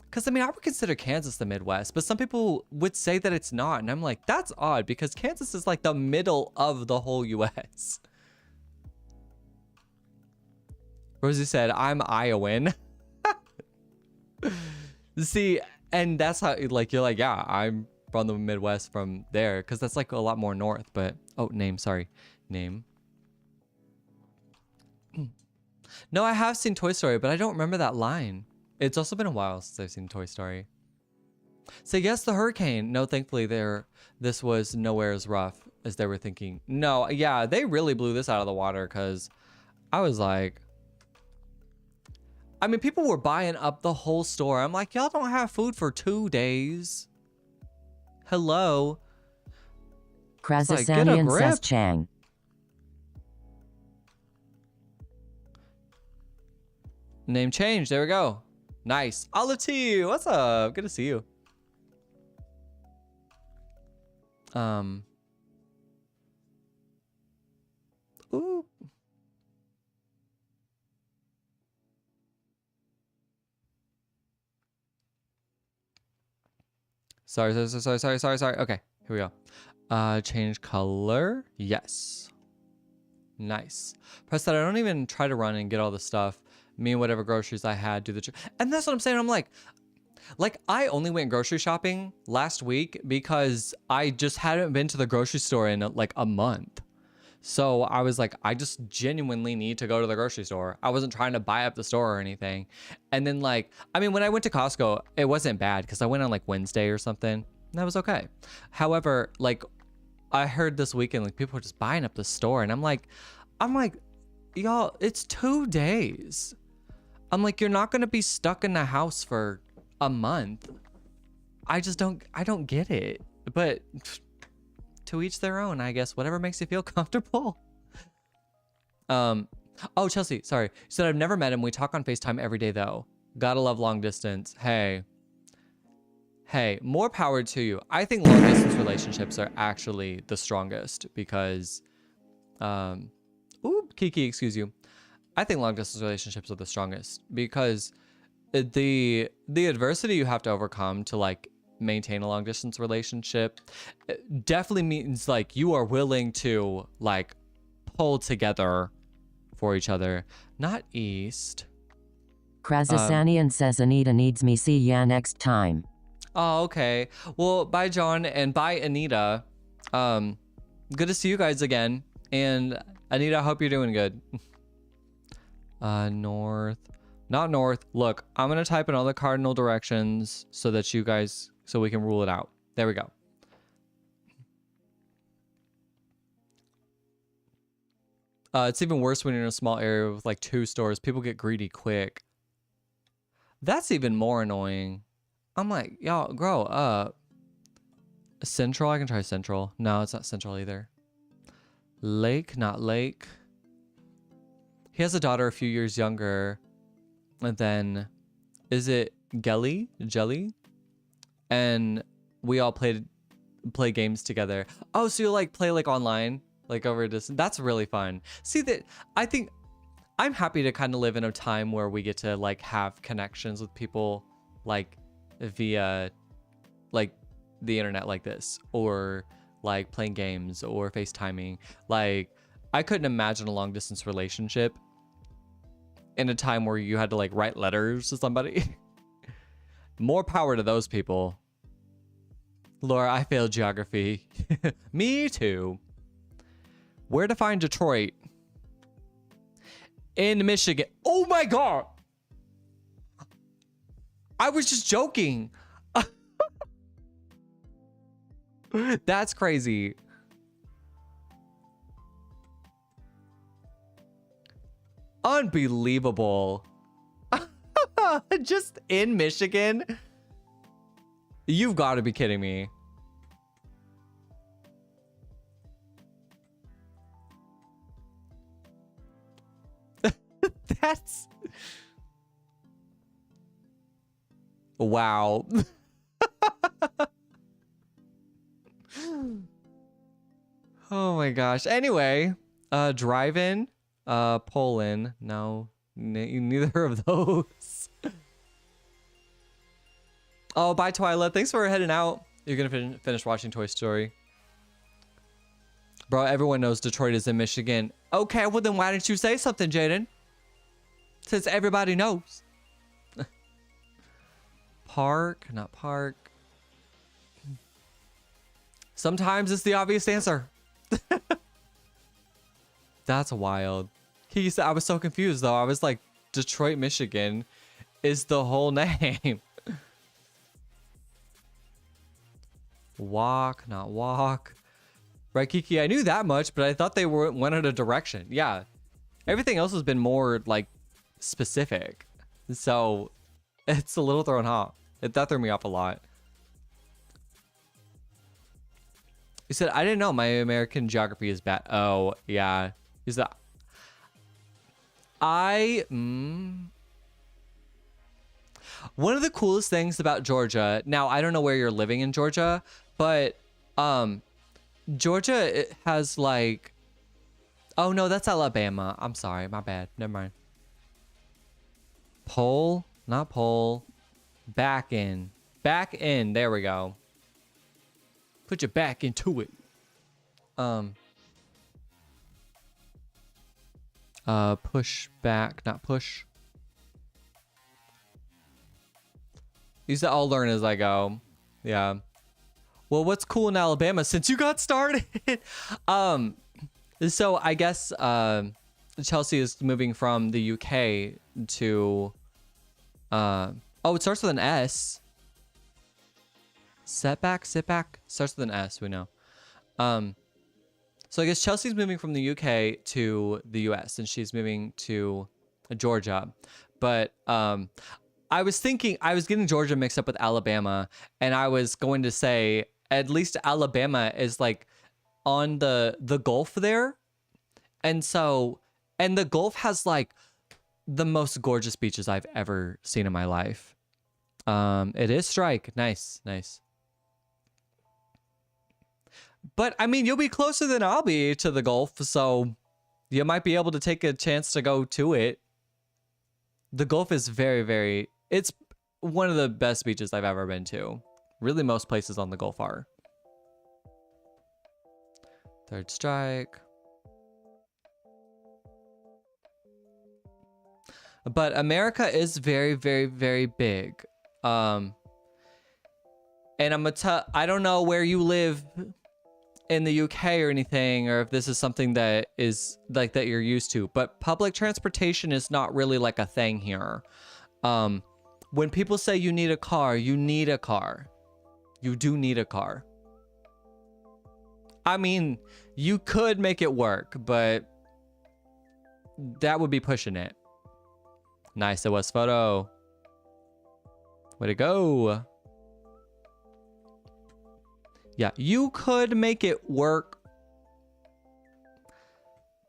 because I mean, I would consider Kansas the Midwest, but some people would say that it's not. And I'm like, that's odd because Kansas is like the middle of the whole US. Rosie said, I'm Iowan. See, and that's how, like, you're like, yeah, I'm from the Midwest from there because that's like a lot more north. But, oh, name. No, I have seen Toy Story, but I don't remember that line. It's also been a while since I've seen Toy Story. So yes, the hurricane. No, thankfully this was nowhere as rough as they were thinking. No, yeah, they really blew this out of the water because I was like, I mean, people were buying up the whole store. I'm like, y'all don't have food for 2 days. Hello. Krazasanian says Chang. Name change. There we go. Nice. Olive Tea. What's up? Good to see you. Ooh. Sorry. Okay, here we go. Change color. Yes. Nice. Press that. I don't even try to run and get all the stuff. Me and whatever groceries I had do the and that's what I'm saying. I'm like I only went grocery shopping last week because I just hadn't been to the grocery store in like a month. So I was like, I just genuinely need to go to the grocery store. I wasn't trying to buy up the store or anything. And then like, I mean, when I went to Costco, it wasn't bad because I went on like Wednesday or something. And that was okay. However, like I heard this weekend, like people were just buying up the store. And I'm like, y'all, it's 2 days. I'm like, you're not going to be stuck in the house for a month. I don't get it. But to each their own, I guess. Whatever makes you feel comfortable. Oh, Chelsea, sorry. You said I've never met him. We talk on FaceTime every day, though. Gotta love long distance. Hey, more power to you. I think long distance relationships are actually the strongest because, ooh, Kiki, excuse you. I think long distance relationships are the strongest because the adversity you have to overcome to like maintain a long distance relationship definitely means like you are willing to like pull together for each other. Not East. Krazasanian says Anita needs me. See ya next time. Oh, okay. Well, bye John and bye Anita. Good to see you guys again. And Anita, I hope you're doing good. North. Not north. Look, I'm gonna type in all the cardinal directions so that you guys, so we can rule it out. There we go. It's even worse when you're in a small area with like 2 stores. People get greedy quick. That's even more annoying. I'm like, y'all, grow up. Central, I can try Central. No, it's not Central either. Lake, not Lake. He has a daughter a few years younger. And then, is it Jelly? And we all play games together. Oh, so you like play like online, like over a distance. That's really fun. See that? I think I'm happy to kind of live in a time where we get to like have connections with people like via like the internet like this, or like playing games or FaceTiming. Like I couldn't imagine a long distance relationship in a time where you had to like write letters to somebody. More power to those people. Laura, I failed geography. Me too. Where to find Detroit? In Michigan. Oh my God. I was just joking. That's crazy. Unbelievable. Just in Michigan? You've got to be kidding me. That's... Wow. Oh my gosh. Anyway, drive-in. Poland. No, neither of those. Oh, bye, Twyla. Thanks for heading out. You're gonna finish watching Toy Story. Bro, everyone knows Detroit is in Michigan. Okay, well then why didn't you say something, Jaden? Since everybody knows. Park, not park. Sometimes it's the obvious answer. That's wild. He said, I was so confused though. I was like, Detroit, Michigan is the whole name. Walk, not walk. Right, Kiki? I knew that much, but I thought they went in a direction. Yeah. Everything else has been more like specific. So it's a little thrown off. That threw me off a lot. He said, I didn't know my American geography is bad. Oh, yeah. He said, One of the coolest things about Georgia, now I don't know where you're living in Georgia, but Georgia it has like, oh no, that's Alabama. I'm sorry, my bad. Never mind. Pole, not pole. Back in. Back in. There we go. Put your back into it. Push back, not push. These I'll learn as I go. Yeah. Well, what's cool in Alabama since you got started? So I guess Chelsea is moving from the UK to oh, it starts with an S. Setback, sit back, starts with an S, we know. So I guess Chelsea's moving from the UK to the US and she's moving to Georgia. But I was getting Georgia mixed up with Alabama, and I was going to say at least Alabama is like on the Gulf there. And the Gulf has like the most gorgeous beaches I've ever seen in my life. It is strike. Nice, nice. But I mean, you'll be closer than I'll be to the Gulf, so you might be able to take a chance to go to it. The Gulf is very, very, it's one of the best beaches I've ever been to. Really, most places on the Gulf are. Third strike. But America is very, very, very big. And I'm gonna tell, I don't know where you live in the UK or anything, or if this is something that is like that you're used to, but public transportation is not really like a thing here. When people say you need a car, you need a car. You do need a car. I mean, you could make it work, but that would be pushing it. Nice, it was photo. Way to go. Yeah, you could make it work,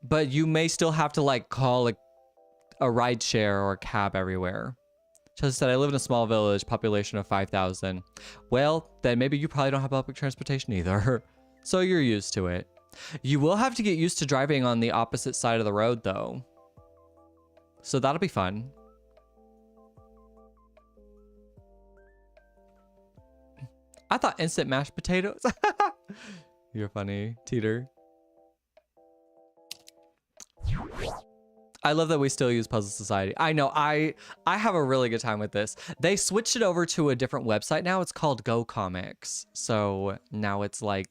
but you may still have to like call a ride share or a cab everywhere. Chelsea said, I live in a small village, population of 5,000. Well, then maybe you probably don't have public transportation either. So you're used to it. You will have to get used to driving on the opposite side of the road though. So that'll be fun. I thought instant mashed potatoes. You're funny, Teeter. I love that we still use Puzzle Society. I know, I have a really good time with this. They switched it over to a different website now. It's called Go Comics. So now it's like,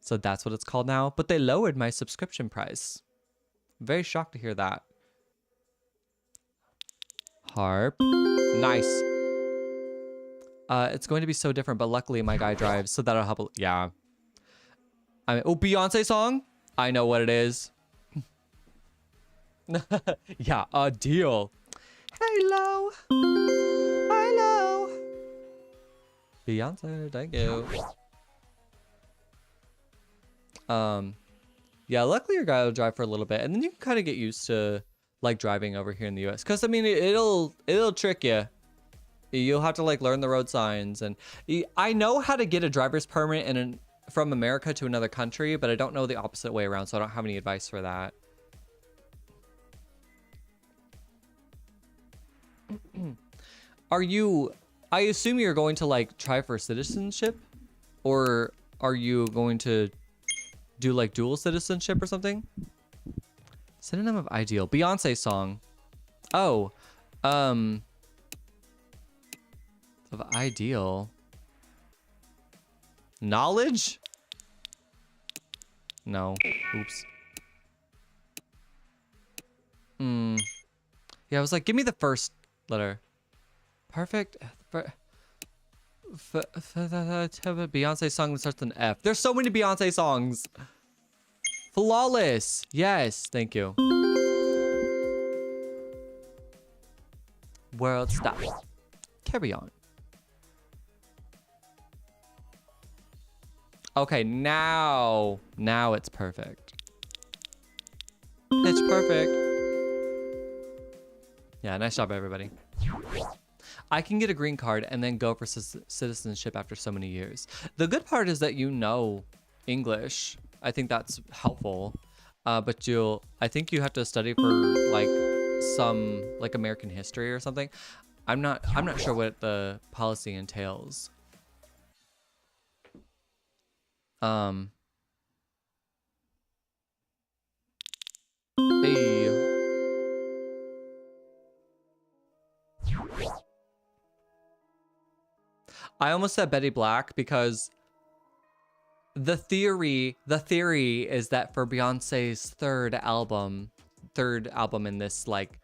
so that's what it's called now. But they lowered my subscription price. I'm very shocked to hear that. Harp. Nice. It's going to be so different, but luckily my guy drives, so that'll help. Yeah. I mean, oh, Beyonce song? I know what it is. Yeah, a deal. Hello. Hello. Beyonce, thank you. Yeah, luckily your guy will drive for a little bit, and then you can kind of get used to like driving over here in the US. Because I mean, it'll trick you. You'll have to like learn the road signs, and I know how to get a driver's permit from America to another country, but I don't know the opposite way around, so I don't have any advice for that. I assume you're going to like try for citizenship, or are you going to do like dual citizenship or something? Synonym of ideal. Beyonce song. Oh, of ideal. Knowledge? No. Oops. Yeah, I was like, give me the first letter. Perfect. Beyonce song that starts with an F. There's so many Beyonce songs. Flawless. Yes, thank you. World stop. Carry on. Okay, now it's perfect. It's perfect. Yeah, nice job, everybody. I can get a green card and then go for citizenship after so many years. The good part is that you know English. I think that's helpful. But I think you have to study for like some like American history or something. I'm not sure what the policy entails. Hey. I almost said Betty Black because the theory is that for Beyonce's third album in this like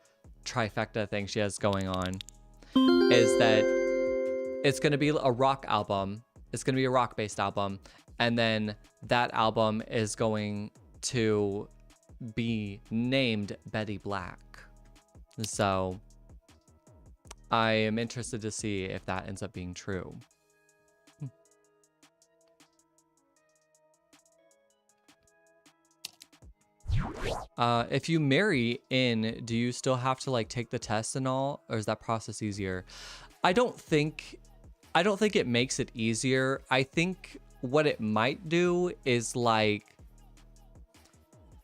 trifecta thing she has going on, is that it's going to be a rock album. It's going to be a rock-based album, and then that album is going to be named Betty Black. So I am interested to see if that ends up being true. If you marry in, do you still have to like take the test and all, or is that process easier? I don't think it makes it easier. I think what it might do is like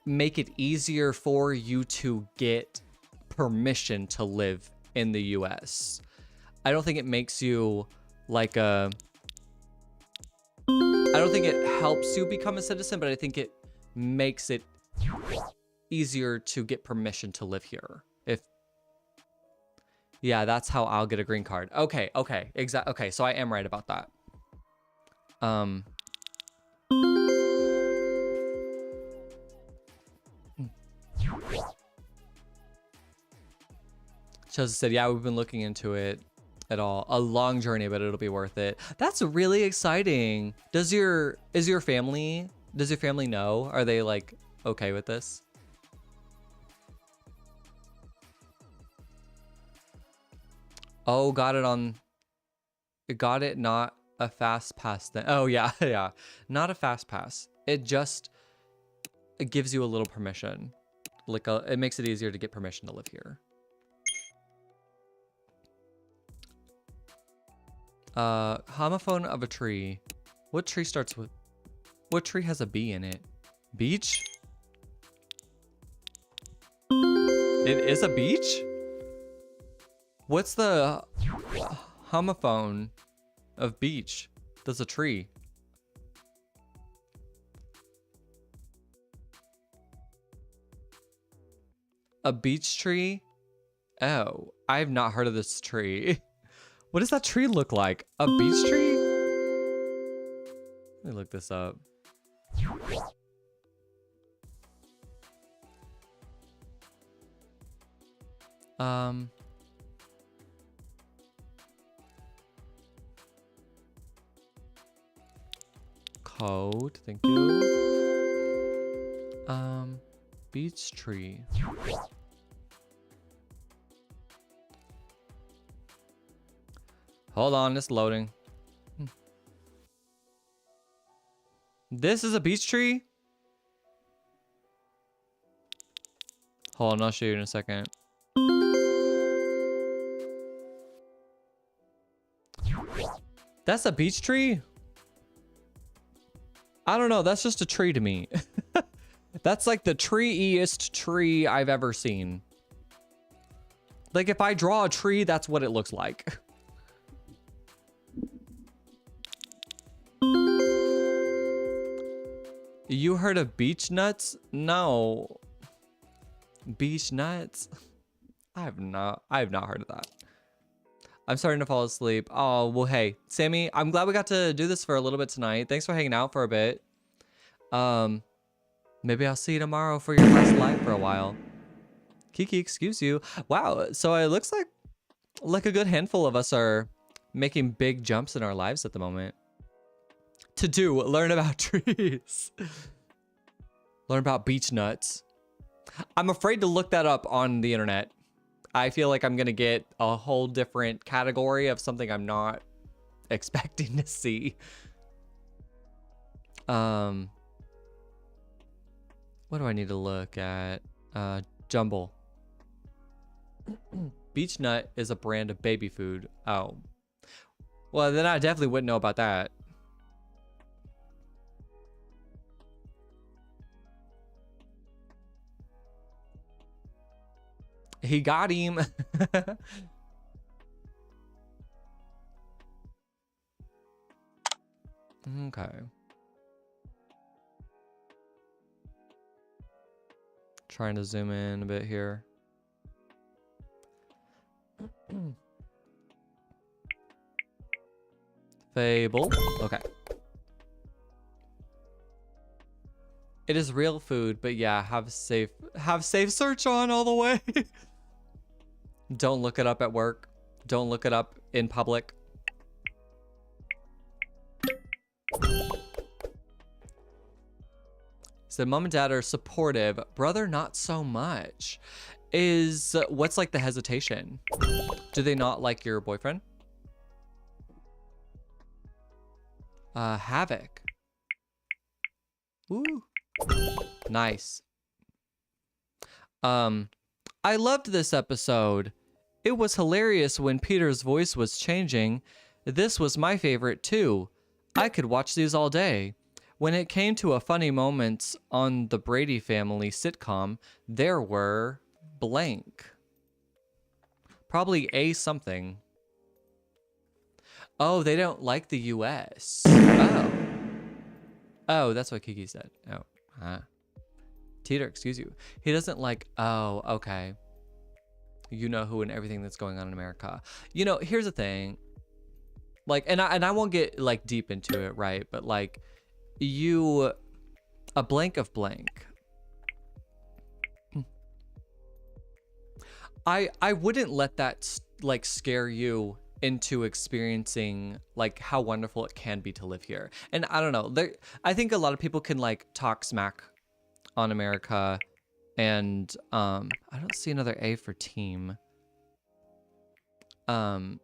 make it easier for you to get permission to live in the US. I don't think it makes you like I don't think it helps you become a citizen, but I think it makes it easier to get permission to live here. Yeah, that's how I'll get a green card. Okay, exactly. Okay, so I am right about that. Chelsea said, yeah, we've been looking into it at all. A long journey, but it'll be worth it. That's really exciting. Does your family know? Are they like okay with this? Oh, got it, not a fast pass then. Oh yeah, yeah. Not a fast pass. It gives you a little permission. Like it makes it easier to get permission to live here. Homophone of a tree. What tree starts with... What tree has a B in it? Beach? It is a beach? What's the homophone of beach? That's a tree. A beach tree? Oh, I've not heard of this tree. What does that tree look like? A beech tree? Let me look this up. Code, thank you. Beech tree. Hold on, it's loading. This is a beech tree? Hold on, I'll show you in a second. That's a beech tree? I don't know, that's just a tree to me. That's like the tree-iest tree I've ever seen. Like if I draw a tree, that's what it looks like. You heard of beech nuts? No. Beech nuts? I have not heard of that. I'm starting to fall asleep. Oh, well, hey, Sammy, I'm glad we got to do this for a little bit tonight. Thanks for hanging out for a bit. Maybe I'll see you tomorrow for your last live for a while. Kiki, excuse you. Wow, so it looks like a good handful of us are making big jumps in our lives at the moment. Learn about trees. Learn about beech nuts. I'm afraid to look that up on the internet. I feel like I'm gonna get a whole different category of something I'm not expecting to see. What do I need to look at? Jumble. Beech nut is a brand of baby food. Oh. Well, then I definitely wouldn't know about that. He got him. Okay. Trying to zoom in a bit here. Fable. Okay. It is real food, but yeah, have safe search on all the way. Don't look it up at work. Don't look it up in public. So mom and dad are supportive. Brother, not so much. What's like the hesitation? Do they not like your boyfriend? Havoc. Ooh. Nice. I loved this episode. It was hilarious when Peter's voice was changing. This was my favorite too. I could watch these all day. When it came to a funny moments on the Brady family sitcom, there were blank. Probably a something. Oh, they don't like the US. Oh. Oh, that's what Kiki said. Oh. Teeter, excuse you. He doesn't like, oh, okay. You know who and everything that's going on in America. You know, here's the thing. Like, and I won't get like deep into it, right? But like, a blank of blank. I wouldn't let that like scare you into experiencing like how wonderful it can be to live here. And I don't know, I think a lot of people can like talk smack on America, and I don't see another A for team. I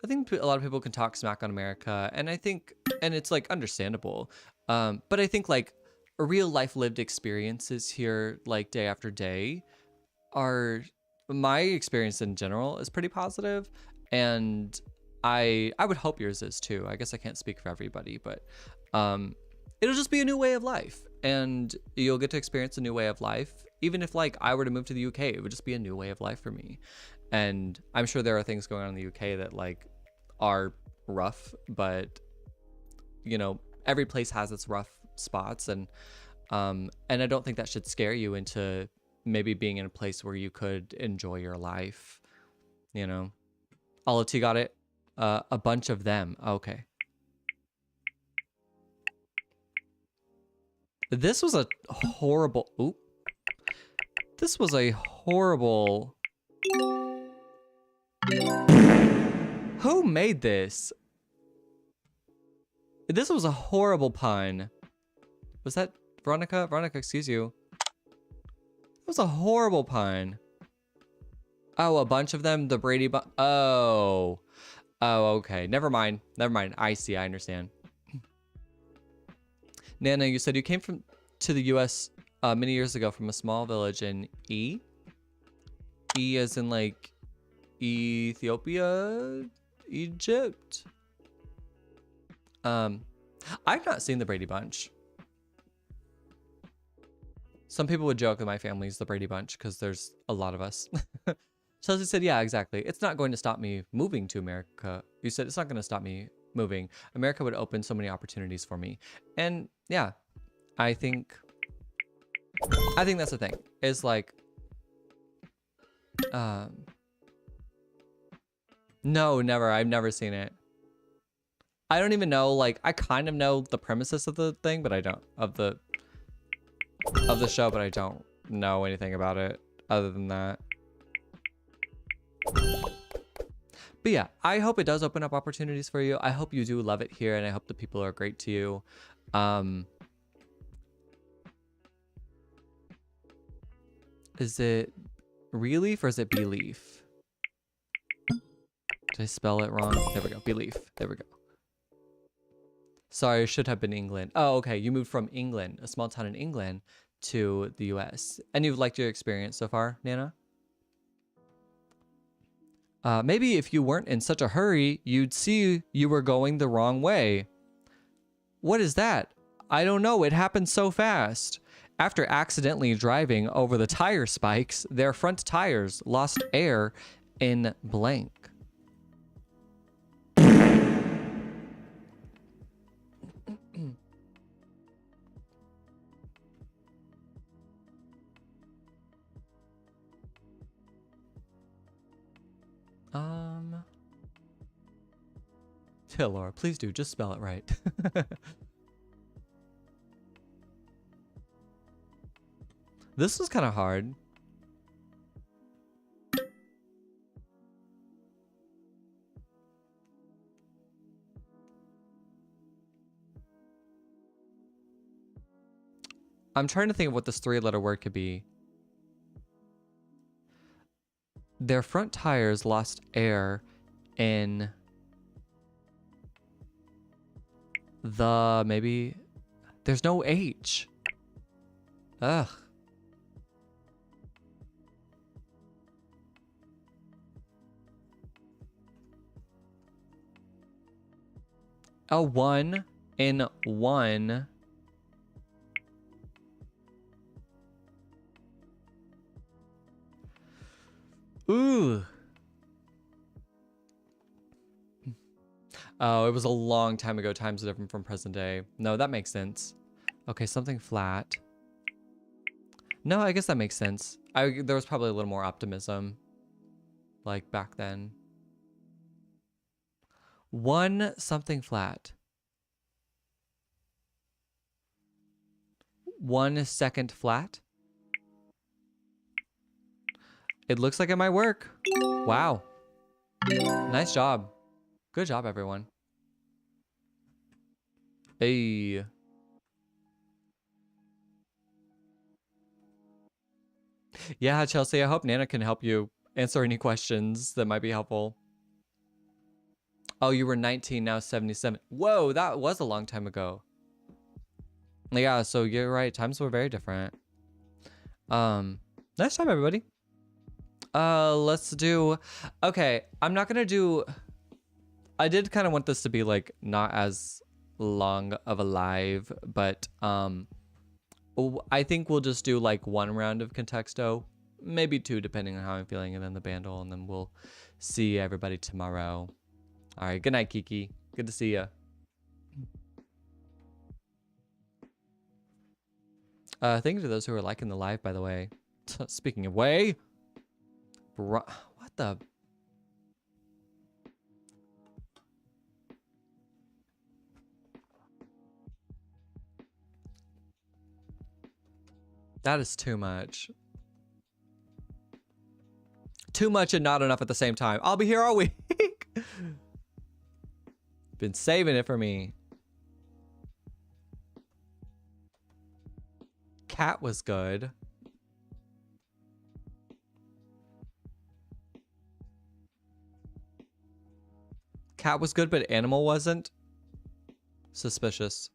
think a lot of people can talk smack on America, and I think, and it's like understandable. But I think like real life lived experiences here, like day after day, are, my experience in general is pretty positive, and I would hope yours is too. I guess I can't speak for everybody, but it'll just be a new way of life, and you'll get to experience a new way of life. Even if like I were to move to the UK, it would just be a new way of life for me. And I'm sure there are things going on in the UK that like are rough, but you know, every place has its rough spots, and I don't think that should scare you into maybe being in a place where you could enjoy your life, you know. Olati got it. A bunch of them. Okay. This was a horrible... Oop. This was a horrible... Who made this? This was a horrible pun. Was that Veronica? Veronica, excuse you. It was a horrible pun. Oh, a bunch of them? The Brady Oh. Oh, okay. Never mind. Never mind. I see. I understand. Nana, you said you came to the US many years ago from a small village in E? E as in like Ethiopia? Egypt? I've not seen the Brady Bunch. Some people would joke that my family's the Brady Bunch because there's a lot of us. Chelsea said, yeah, exactly. It's not going to stop me moving to America. You said it's not going to stop me moving. America would open so many opportunities for me. And yeah, I think that's the thing. Is like, no, never. I've never seen it. I don't even know, like, I kind of know the premises of the thing, but I don't, of the show, but I don't know anything about it other than that. But yeah, I hope it does open up opportunities for you. I hope you do love it here, and I hope the people are great to you. Is it Relief or is it Belief? Did I spell it wrong? There we go. Belief. There we go. Sorry, it should have been England. Oh, okay. You moved from England, a small town in England, to the US. And you've liked your experience so far, Nana? Maybe if you weren't in such a hurry, you'd see you were going the wrong way. What is that? I don't know. It happened so fast. After accidentally driving over the tire spikes, their front tires lost air in blank. Yeah, Laura, please do. Just spell it right. This was kind of hard. I'm trying to think of what this 3-letter word could be. Their front tires lost air in the, maybe, there's no H. Ugh. A 1 in 1. Ooh. Oh, it was a long time ago. Times are different from present day. No, that makes sense. Okay, something flat. No, I guess that makes sense. There was probably a little more optimism, like back then. 1 something flat. 1 second flat. It looks like it might work. Wow. Nice job. Good job, everyone. Hey. Yeah, Chelsea, I hope Nana can help you answer any questions that might be helpful. Oh, you were 19, now 77. Whoa, that was a long time ago. Yeah, so you're right. Times were very different. Nice job, everybody. Let's do... Okay, I'm not gonna do... I did kind of want this to be, like, not as long of a live, but, I think we'll just do, like, 1 round of Contexto. Maybe 2, depending on how I'm feeling, and then the bandle, and then we'll see everybody tomorrow. All right, good night, Kiki. Good to see ya. Thank you to those who are liking the live, by the way. Speaking of way... What the... That is too much. Too much and not enough at the same time. I'll be here all week. Been saving it for me. Cat was good. Cat was good, but animal wasn't. Suspicious.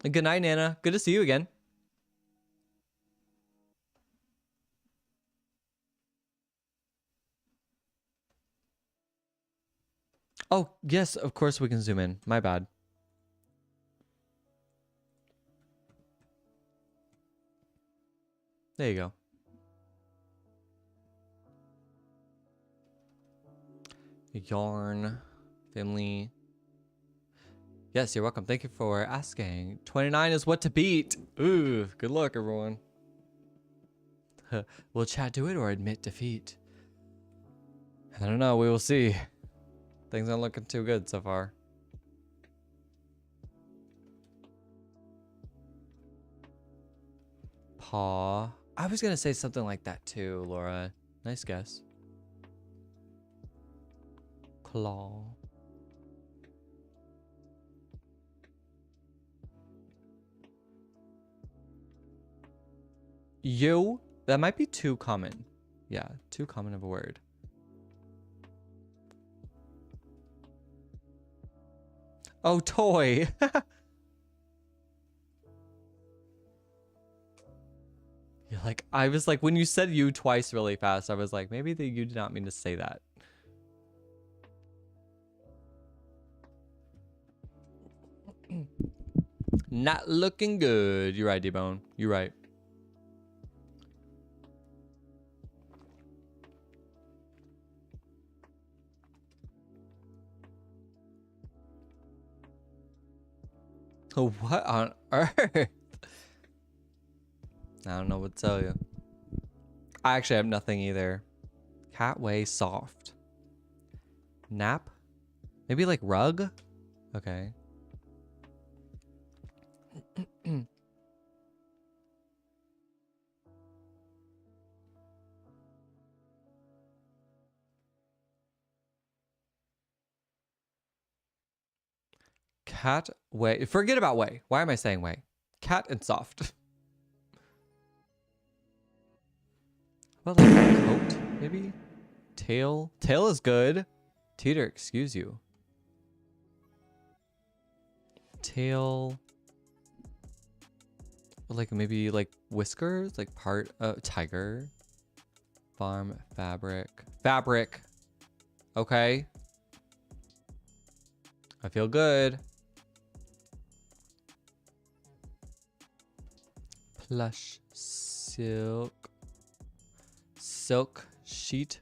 Good night, Nana. Good to see you again. Oh, yes, of course we can zoom in. My bad. There you go. Yarn. Family. Yes, you're welcome. Thank you for asking. 29 is what to beat. Ooh, good luck, everyone. Will chat do it or admit defeat? I don't know. We will see. Things aren't looking too good so far. Paw. I was going to say something like that too, Laura. Nice guess. Claw. You. That might be too common. Yeah, too common of a word. Oh, toy. Like, I was like, when you said you twice really fast, I was like, maybe that you did not mean to say that. Not looking good. You're right, D-Bone. You're right. What on earth? I don't know what to tell you. I actually have nothing either. Catway soft. Nap? Maybe like rug? Okay. Cat way. Forget about way. Why am I saying way? Cat and soft. Well, like a coat, maybe? Tail. Tail is good. Teeter, excuse you. Tail. Like maybe like whiskers, like part of tiger. Farm fabric. Fabric. Okay. I feel good. Plush. Silk. Silk sheet.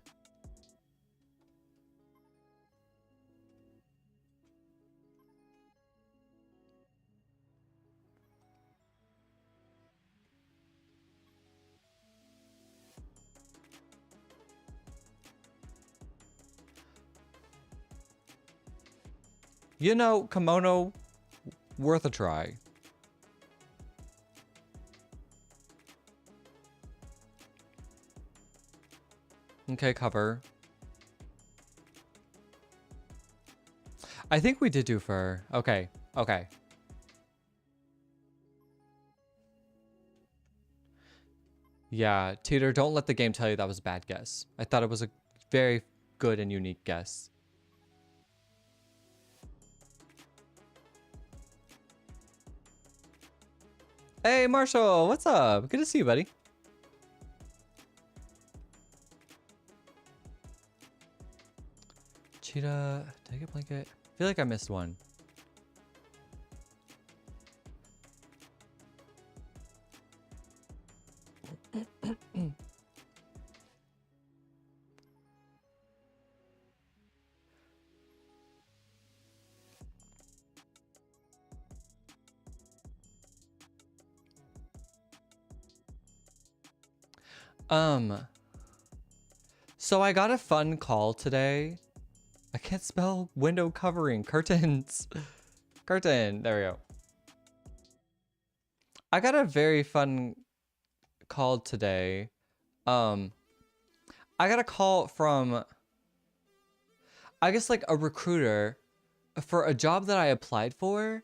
You know, kimono, worth a try. Okay, cover. I think we did do fur. Okay, okay. Yeah, Teeter, don't let the game tell you that was a bad guess. I thought it was a very good and unique guess. Hey, Marshall, what's up? Good to see you, buddy. Cheetah, take a blanket. I feel like I missed one. So I got a fun call today. I can't spell window covering. Curtains. Curtain. There we go. I got a very fun call today. I got a call from, I guess like a recruiter for a job that I applied for.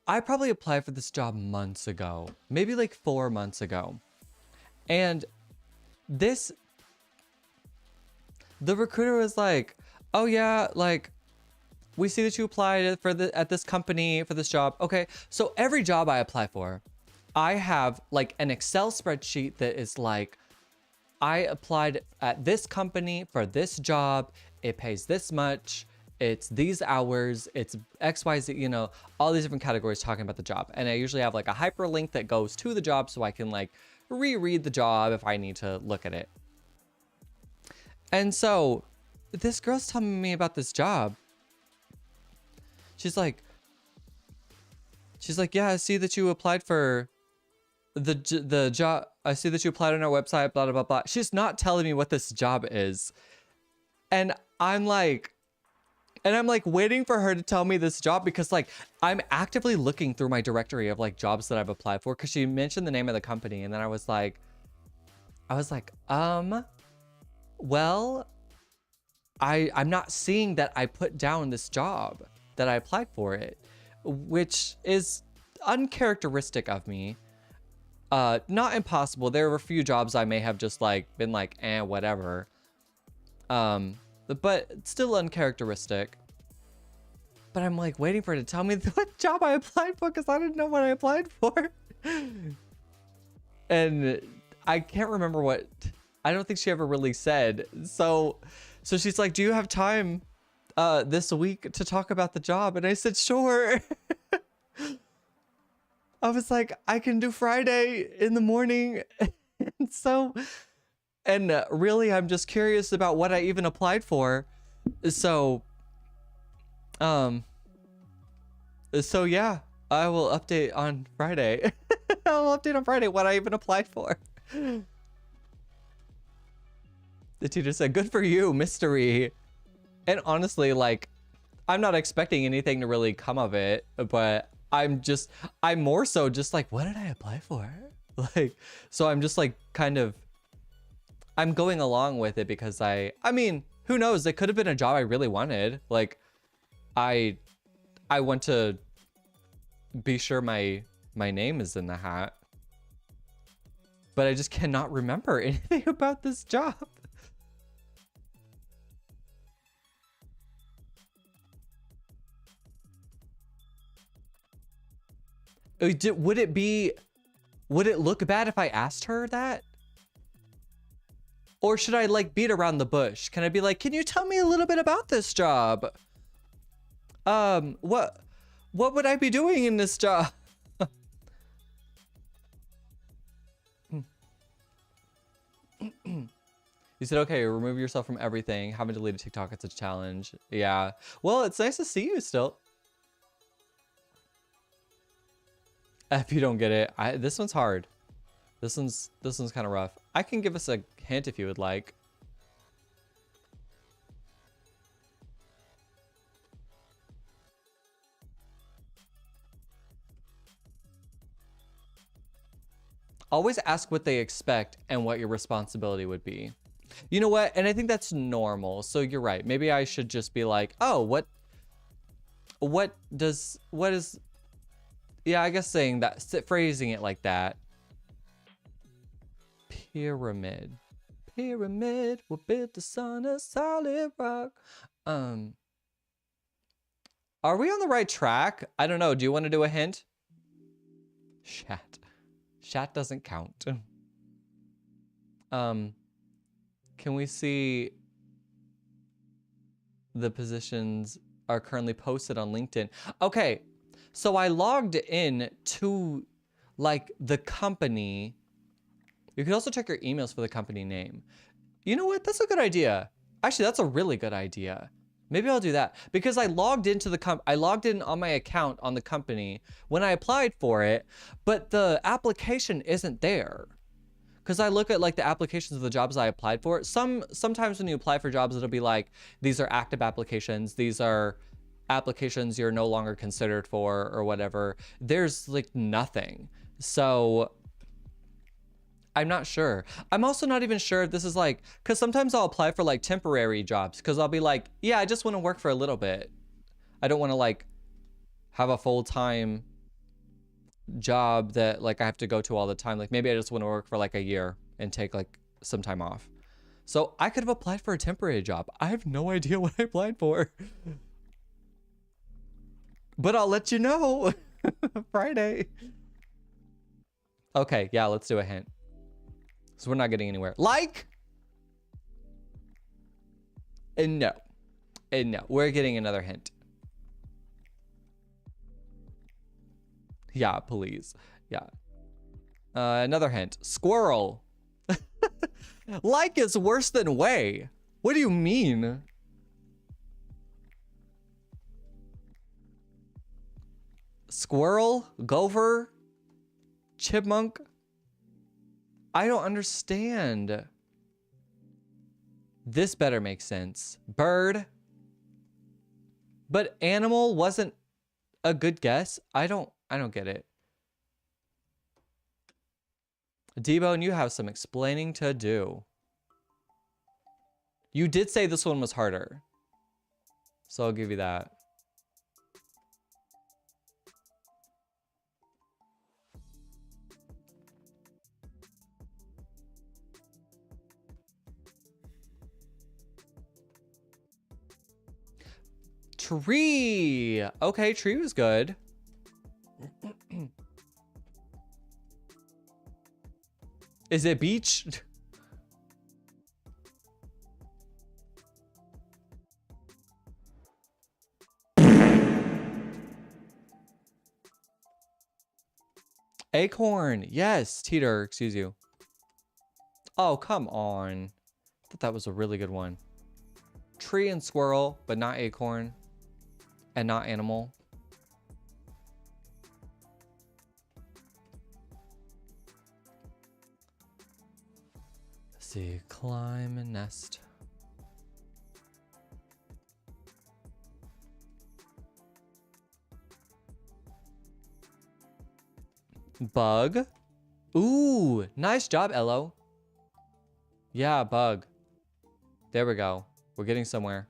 I probably applied for this job months ago, maybe like 4 months ago. And the recruiter was like, oh yeah, like we see that you applied at this company for this job. Okay, so every job I apply for, I have like an Excel spreadsheet that is like, I applied at this company for this job. It pays this much. It's these hours. It's XYZ, you know, all these different categories talking about the job. And I usually have like a hyperlink that goes to the job so I can like reread the job if I need to look at it. And so this girl's telling me about this job. She's like, yeah, I see that you applied for the job. I see that you applied on our website, blah, blah, blah, blah. She's not telling me what this job is. And I'm like waiting for her to tell me this job because like I'm actively looking through my directory of like jobs that I've applied for because she mentioned the name of the company. And then I was like, well, I'm not seeing that I put down this job that I applied for it, which is uncharacteristic of me. Not impossible. There were a few jobs I may have just like been like, whatever. But still uncharacteristic. But I'm like waiting for her to tell me what job I applied for because I didn't know what I applied for. And I can't remember what, I don't think she ever really said. So she's like, do you have time this week to talk about the job? And I said, sure. I was like, I can do Friday in the morning. And so, and really, I'm just curious about what I even applied for. So, so yeah, I will update on Friday. I'll update on Friday what I even applied for. The teacher said, good for you, mystery. And honestly, like, I'm not expecting anything to really come of it, but I'm more so just like, what did I apply for? Like, so I'm just like, kind of, I'm going along with it because I mean, who knows? It could have been a job I really wanted. Like, I want to be sure my name is in the hat, but I just cannot remember anything about this job. Would it look bad if I asked her that? Or should I like beat around the bush? Can I be like, can you tell me a little bit about this job? What would I be doing in this job? You said, okay, remove yourself from everything. Haven't deleted TikTok, it's a challenge. Yeah. Well, it's nice to see you still. If you don't get it, this one's hard. This one's kind of rough. I can give us a hint if you would like. Always ask what they expect and what your responsibility would be. You know what? And I think that's normal. So you're right. Maybe I should just be like, oh, what is, yeah, I guess saying that, phrasing it like that. Pyramid will build the sun a solid rock. Are we on the right track? I don't know. Do you want to do a hint? Chat doesn't count. Can we see the positions are currently posted on LinkedIn? Okay, so I logged in to like the company. You can also check your emails for the company name. You know what? That's a good idea. Actually, that's a really good idea. Maybe I'll do that because I logged into I logged in on my account on the company when I applied for it, but the application isn't there. Because I look at like the applications of the jobs I applied for. Sometimes when you apply for jobs, it'll be like, these are active applications. These are applications you're no longer considered for or whatever. There's like nothing. So I'm not sure. I'm also not even sure if this is like, because sometimes I'll apply for like temporary jobs because I'll be like, yeah, I just want to work for a little bit. I don't want to like have a full-time job that like I have to go to all the time. Like maybe I just want to work for like a year and take like some time off. So I could have applied for a temporary job. I have no idea what I applied for. But I'll let you know Friday. Okay, yeah, let's do a hint. So we're not getting anywhere. Like? And no. And no, we're getting another hint. Yeah, please. Yeah. Another hint. Squirrel. Like is worse than way. What do you mean? Squirrel? Gopher? Chipmunk? I don't understand. This better make sense. Bird? But animal wasn't a good guess. I don't get it. Debo, you have some explaining to do. You did say this one was harder, so I'll give you that. Tree. Okay, tree was good. Is it beach? Acorn. Yes. Teeter. Excuse you. Oh, come on. I thought that was a really good one. Tree and squirrel, but not acorn. And not animal. Let's see. Climb and nest. Bug. Ooh, nice job, Ello. Yeah, bug. There we go. We're getting somewhere.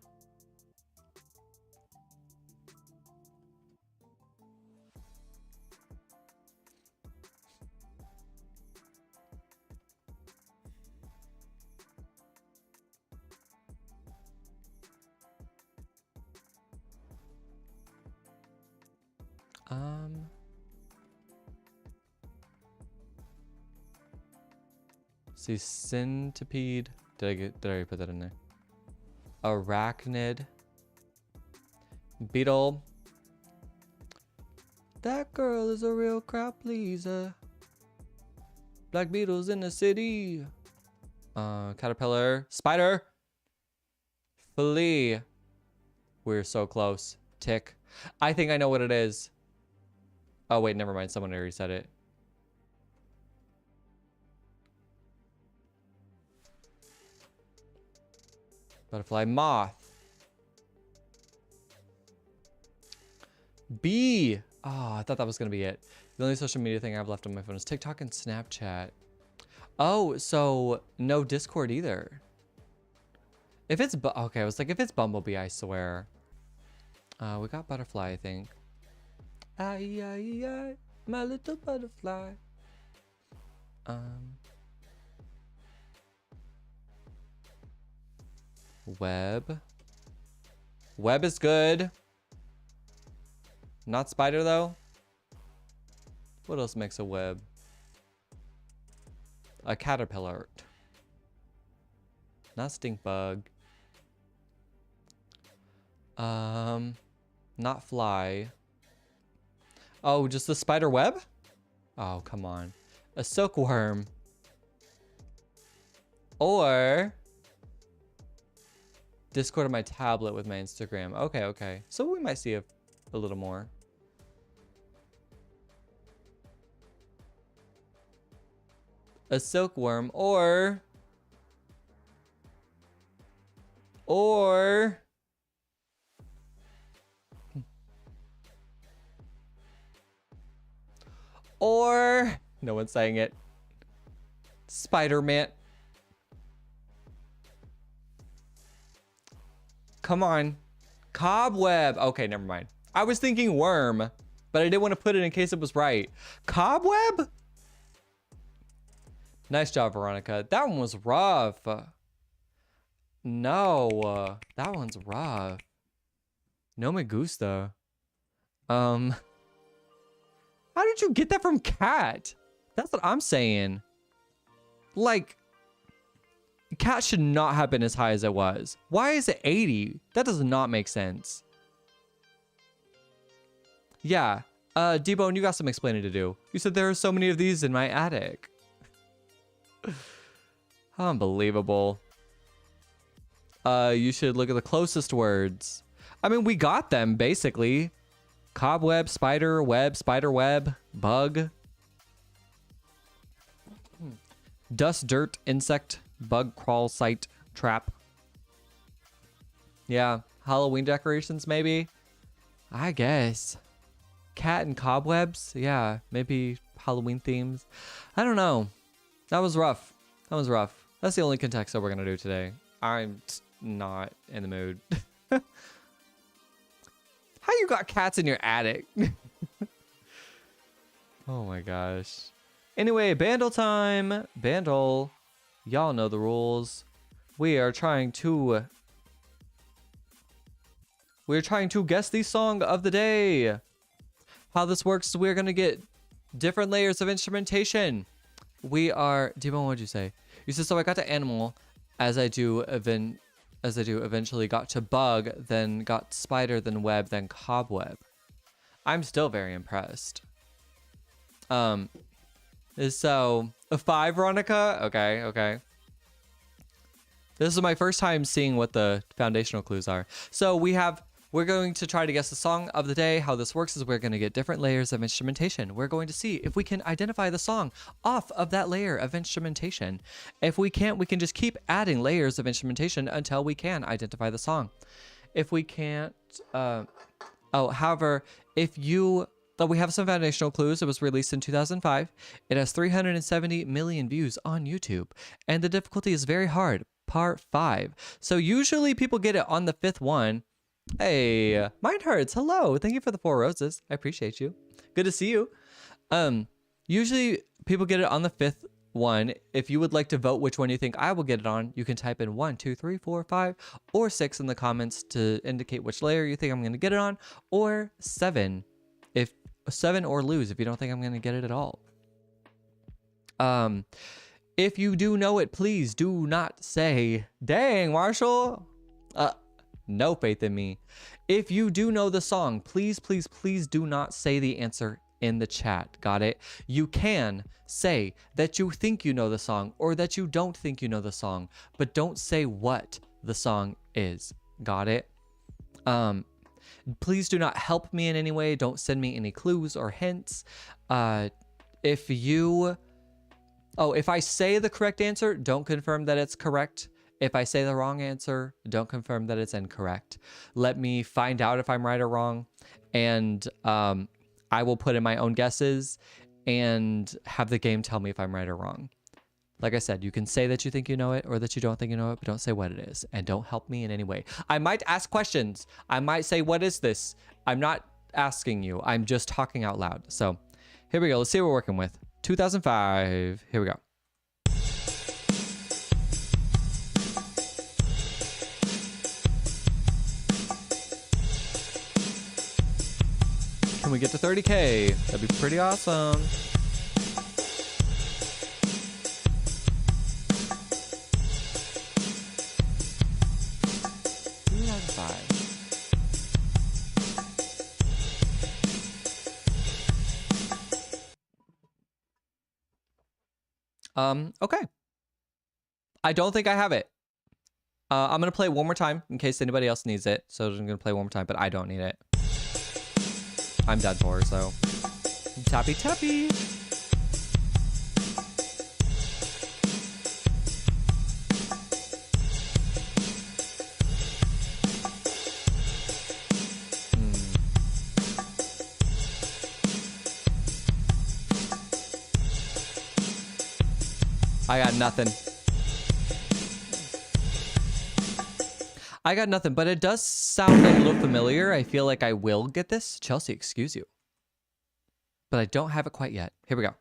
See, centipede. Did I already put that in there? Arachnid. Beetle. That girl is a real crowd pleaser. Black beetles in the city. Caterpillar. Spider. Flea. We're so close. Tick. I think I know what it is. Oh, wait, never mind. Someone already said it. Butterfly. Moth. Bee. Oh, I thought that was going to be it. The only social media thing I have left on my phone is TikTok and Snapchat. Oh, so no Discord either. If it's... Okay, I was like, if it's Bumblebee, I swear. We got butterfly, I think. Ay, ay, ay, my little butterfly. Web. Web is good. Not spider, though. What else makes a web? A caterpillar. Not stink bug. Not fly. Oh, just the spider web? Oh, come on. A silkworm. Or Discord on my tablet with my Instagram. Okay, okay. So we might see a little more. A silkworm or no one's saying it. Spider-Man. Come on. Cobweb. Okay, never mind. I was thinking worm, but I didn't want to put it in case it was right. Cobweb? Nice job, Veronica. That one was rough. No, that one's rough. No me gusta. How did you get that from Cat? That's what I'm saying. Like, Cat should not have been as high as it was. Why is it 80? That does not make sense. Yeah. D-Bone, you got some explaining to do. You said there are so many of these in my attic. Unbelievable. You should look at the closest words. I mean, we got them, basically. Cobweb, spider, web, spider web, bug. Dust, dirt, insect, bug, crawl, site, trap. Yeah, Halloween decorations, maybe? I guess. Cat and cobwebs? Yeah, maybe Halloween themes. I don't know. That was rough. That was rough. That's the only context that we're going to do today. I'm not in the mood. How you got cats in your attic? Oh my gosh. Anyway, Bandle time. Bandle. Y'all know the rules. We're trying to guess the song of the day. How this works is we're going to get different layers of instrumentation. We are, Demon, what'd you say? You said, so I got to animal as I do eventually got to bug, then got spider, then web, then cobweb. I'm still very impressed. So a 5, Veronica? Okay, okay. This is my first time seeing what the foundational clues are. So we're going to try to guess the song of the day. How this works is we're going to get different layers of instrumentation. We're going to see if we can identify the song off of that layer of instrumentation. If we can't, we can just keep adding layers of instrumentation until we can identify the song. If we can't, however, we have some foundational clues. It was released in 2005. It has 370 million views on YouTube, and the difficulty is very hard. Part 5. So usually people get it on the 5th one. Hey, Mind Hearts, hello. Thank you for the 4 roses. I appreciate you. Good to see you. Usually people get it on the 5th one. If you would like to vote which one you think I will get it on, you can type in 1, 2, 3, 4, 5, or 6 in the comments to indicate which layer you think I'm going to get it on, or 7 or lose if you don't think I'm going to get it at all. If you do know it, please do not say, dang, Marshall. No faith in me. If you do know the song, please, please, please do not say the answer in the chat. Got it? You can say that you think you know the song or that you don't think you know the song, but don't say what the song is. Got it? Please do not help me in any way. Don't send me any clues or hints. If I say the correct answer, don't confirm that it's correct. If I say the wrong answer, don't confirm that it's incorrect. Let me find out if I'm right or wrong, and I will put in my own guesses and have the game tell me if I'm right or wrong. Like I said, you can say that you think you know it or that you don't think you know it, but don't say what it is, and don't help me in any way. I might ask questions. I might say, what is this? I'm not asking you. I'm just talking out loud. So here we go. Let's see what we're working with. 2005. Here we go. Can we get to 30K? That'd be pretty awesome. Okay. I don't think I have it. I'm gonna play one more time in case anybody else needs it. So I'm gonna play one more time, but I don't need it. I'm done for, so. Tappy tappy. I got nothing. I got nothing, but it does sound a little familiar. I feel like I will get this. Chelsea, excuse you. But I don't have it quite yet. Here we go.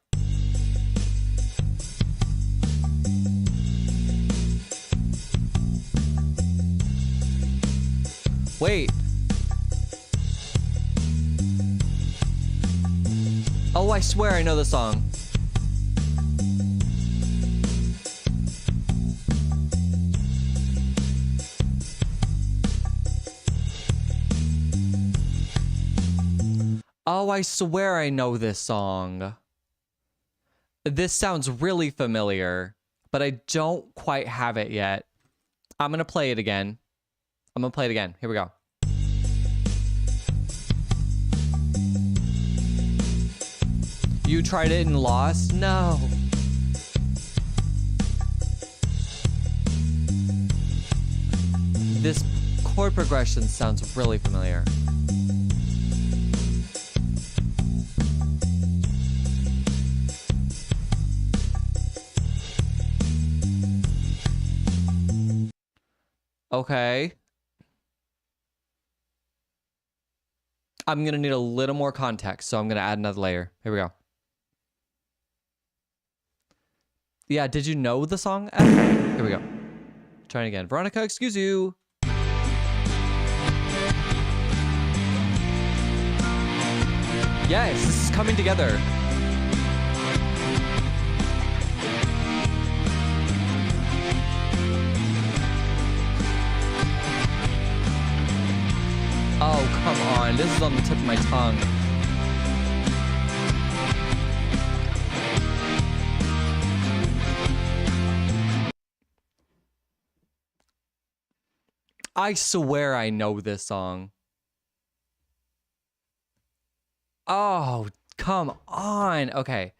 Wait. Oh, I swear I know the song. Oh, I swear I know this song. This sounds really familiar, but I don't quite have it yet. I'm gonna play it again. Here we go. You tried it and lost? No. This chord progression sounds really familiar. Okay. I'm gonna need a little more context, so I'm gonna add another layer. Here we go. Yeah, did you know the song? Here we go. Trying again. Veronica, excuse you. Yes, this is coming together. Oh, come on. This is on the tip of my tongue. I swear I know this song. Oh, come on. Okay.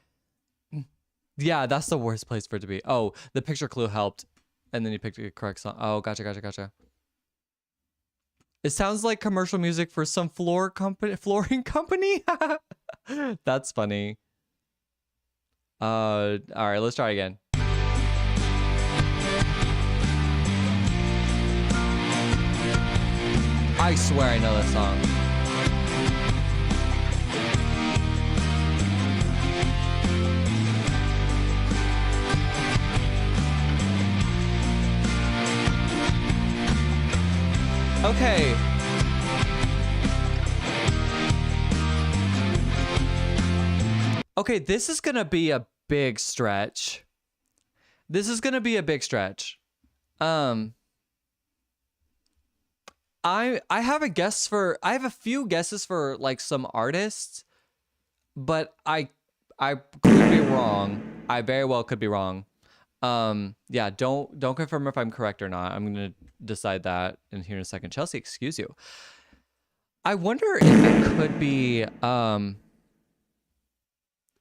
Yeah, that's the worst place for it to be. Oh, the picture clue helped. And then you picked the correct song. Oh, gotcha. It sounds like commercial music for some flooring company. That's funny. All right, let's try again. I swear I know this song. Okay. Okay, this is gonna be a big stretch. I have a few guesses for like some artists, but I could be wrong. I very well could be wrong. Yeah, don't confirm if I'm correct or not. I'm gonna decide that in here in a second. Chelsea, excuse you. I wonder if it could be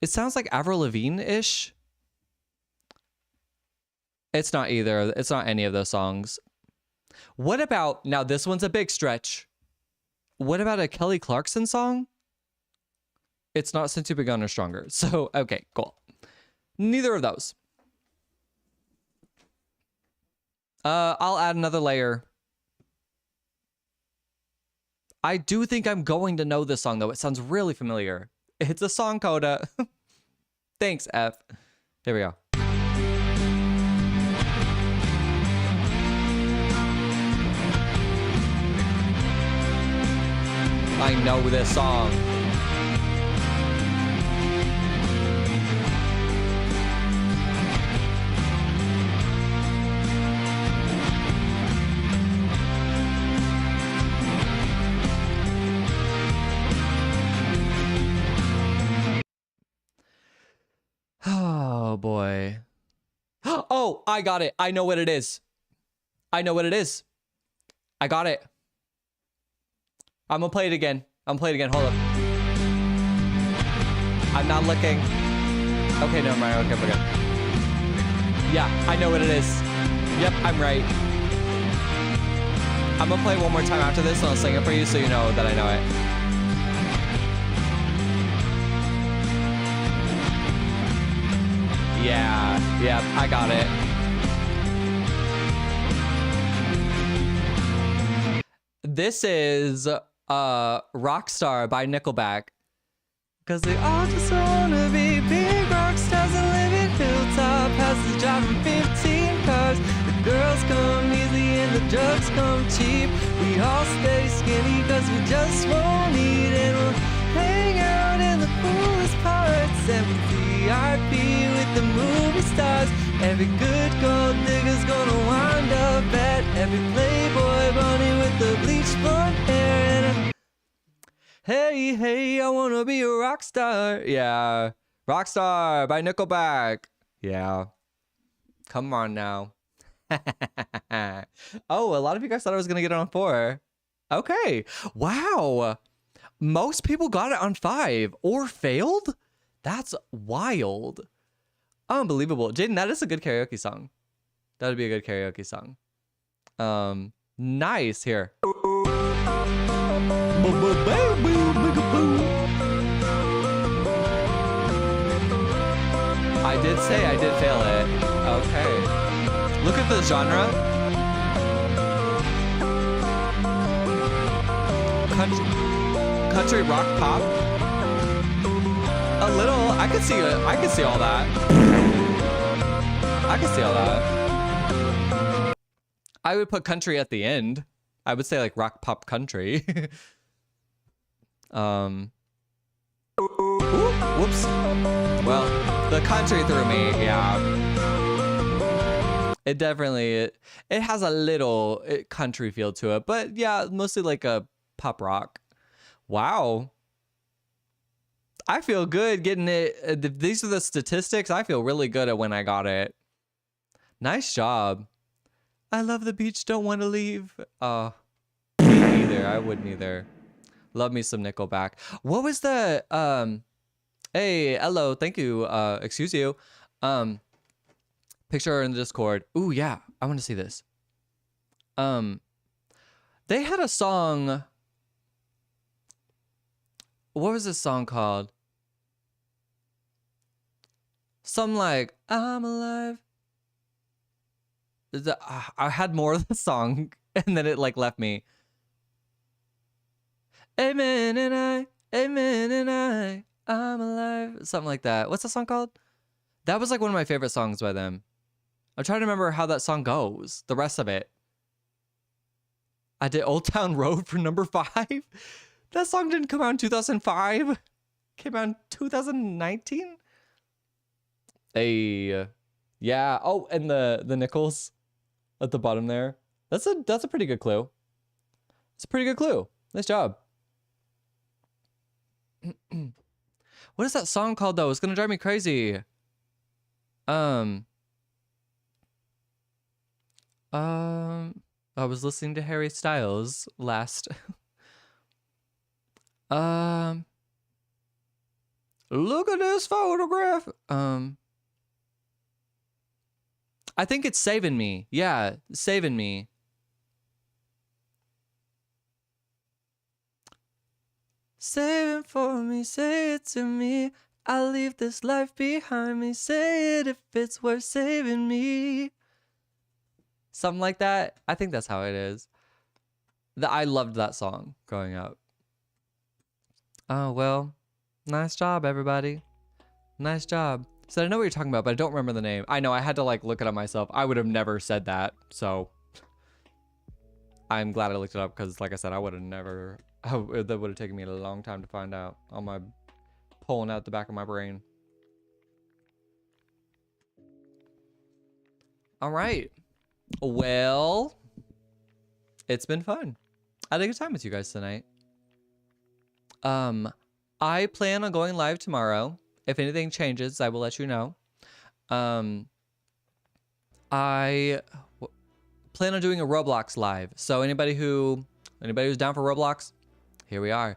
it sounds like Avril Lavigne-ish. It's not either. It's not any of those songs. What about, now this one's a big stretch. What about a Kelly Clarkson song? It's not Since You've Begun or Stronger. So, okay, cool. Neither of those. I'll add another layer. I do think I'm going to know this song, though. It sounds really familiar. It's a song, Kota. Thanks, F. Here we go. I know this song. Oh, boy. Oh, I got it. I know what it is. I got it. I'm gonna play it again. Hold up. I'm not looking. Okay, no, right. Okay, we're good. Yeah, I know what it is. Yep, I'm right. I'm gonna play it one more time after this and I'll sing it for you so you know that I know it. Yeah, yep, I got it. This is Rockstar by Nickelback. Cause they all just wanna be big rock stars and live in hilltop houses driving 15 cars. The girls come easy and the drugs come cheap. We all stay skinny cause we just won't eat. And we'll hang out in the coolest parts and VIP with the movie stars. Every good gold digger's gonna wind up at every Playboy bunny with the bleached blonde hair and a hey, hey, I wanna be a rock star. Yeah. Rockstar by Nickelback. Yeah. Come on now. Oh, a lot of you guys thought I was gonna get it on 4. Okay. Wow. Most people got it on 5 or failed? That's wild. Unbelievable. Jaden, that is a good karaoke song. That would be a good karaoke song. Nice. Here. I did say I did fail it. Okay. Look at the genre. Country rock pop. A little. I could see it. I could see all that. I would put country at the end. I would say like rock pop country. Ooh, whoops. Well, the country threw me. Yeah. It definitely it has a little country feel to it, but yeah, mostly like a Pop rock. Wow. I feel good getting it. These are the statistics. I feel really good at when I got it. Nice job. I love the beach. Don't want to leave. Me neither. I wouldn't either. Love me some Nickelback. What was the hey, hello, thank you. Excuse you. Picture in the Discord. Ooh, yeah. I want to see this. They had a song. What was this song called? Some like I'm alive. I had more of the song and then it like left me. Amen and I'm alive. Something like that. What's the song called? That was like one of my favorite songs by them. I'm trying to remember how that song goes. The rest of it. I did Old Town Road for number 5. That song didn't come out in 2005. Came out in 2019. Yeah. Oh, and the nickels at the bottom there. That's a pretty good clue. It's a pretty good clue. Nice job. What is that song called though? It's gonna drive me crazy. I was listening to Harry Styles last. Look at this photograph. I think it's Saving Me. Yeah, Saving Me. Saving for me, say it to me. I'll leave this life behind me. Say it if it's worth saving me. Something like that. I think that's how it is. I loved that song growing up. Oh, well. Nice job, everybody. Nice job. So I know what you're talking about, but I don't remember the name. I know, I had to like look it up myself. I would have never said that, so I'm glad I looked it up because, like I said, I would have never. That would have taken me a long time to find out. On my pulling out the back of my brain. All right. Well, it's been fun. I had a good time with you guys tonight. I plan on going live tomorrow. If anything changes, I will let you know. I plan on doing a Roblox live. So anybody who's down for Roblox, here we are.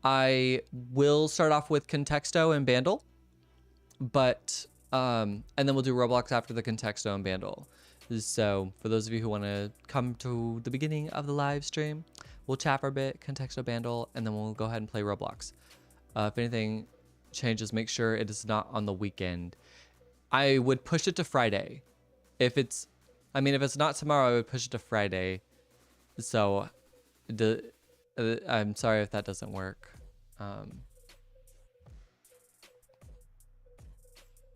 I will start off with Contexto and Bandle, but and then we'll do Roblox after the Contexto and Bandle. So for those of you who want to come to the beginning of the live stream, we'll chat for a bit, Contexto, Bandle, and then we'll go ahead and play Roblox. If anything changes, make sure it is not on the weekend. I would push it to Friday. If it's not tomorrow, I would push it to Friday. So I'm sorry if that doesn't work.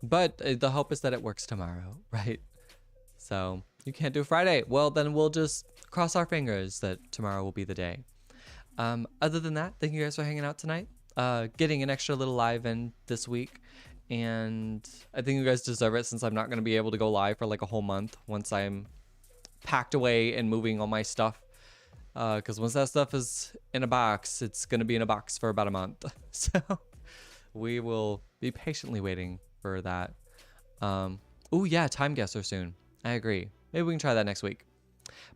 But the hope is that it works tomorrow, right? So you can't do Friday. Well, then we'll just cross our fingers that tomorrow will be the day. Other than that, thank you guys for hanging out tonight. Getting an extra little live in this week. And I think you guys deserve it since I'm not going to be able to go live for like a whole month once I'm packed away and moving all my stuff. Because once that stuff is in a box, it's going to be in a box for about a month. So we will be patiently waiting for that. Oh yeah, time guesser soon. I agree. Maybe we can try that next week.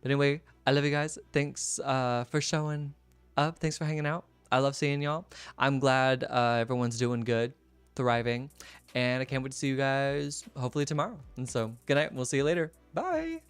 But anyway, I love you guys. Thanks for showing up. Thanks for hanging out. I love seeing y'all. I'm glad everyone's doing good, thriving. And I can't wait to see you guys hopefully tomorrow. And so good night. We'll see you later. Bye.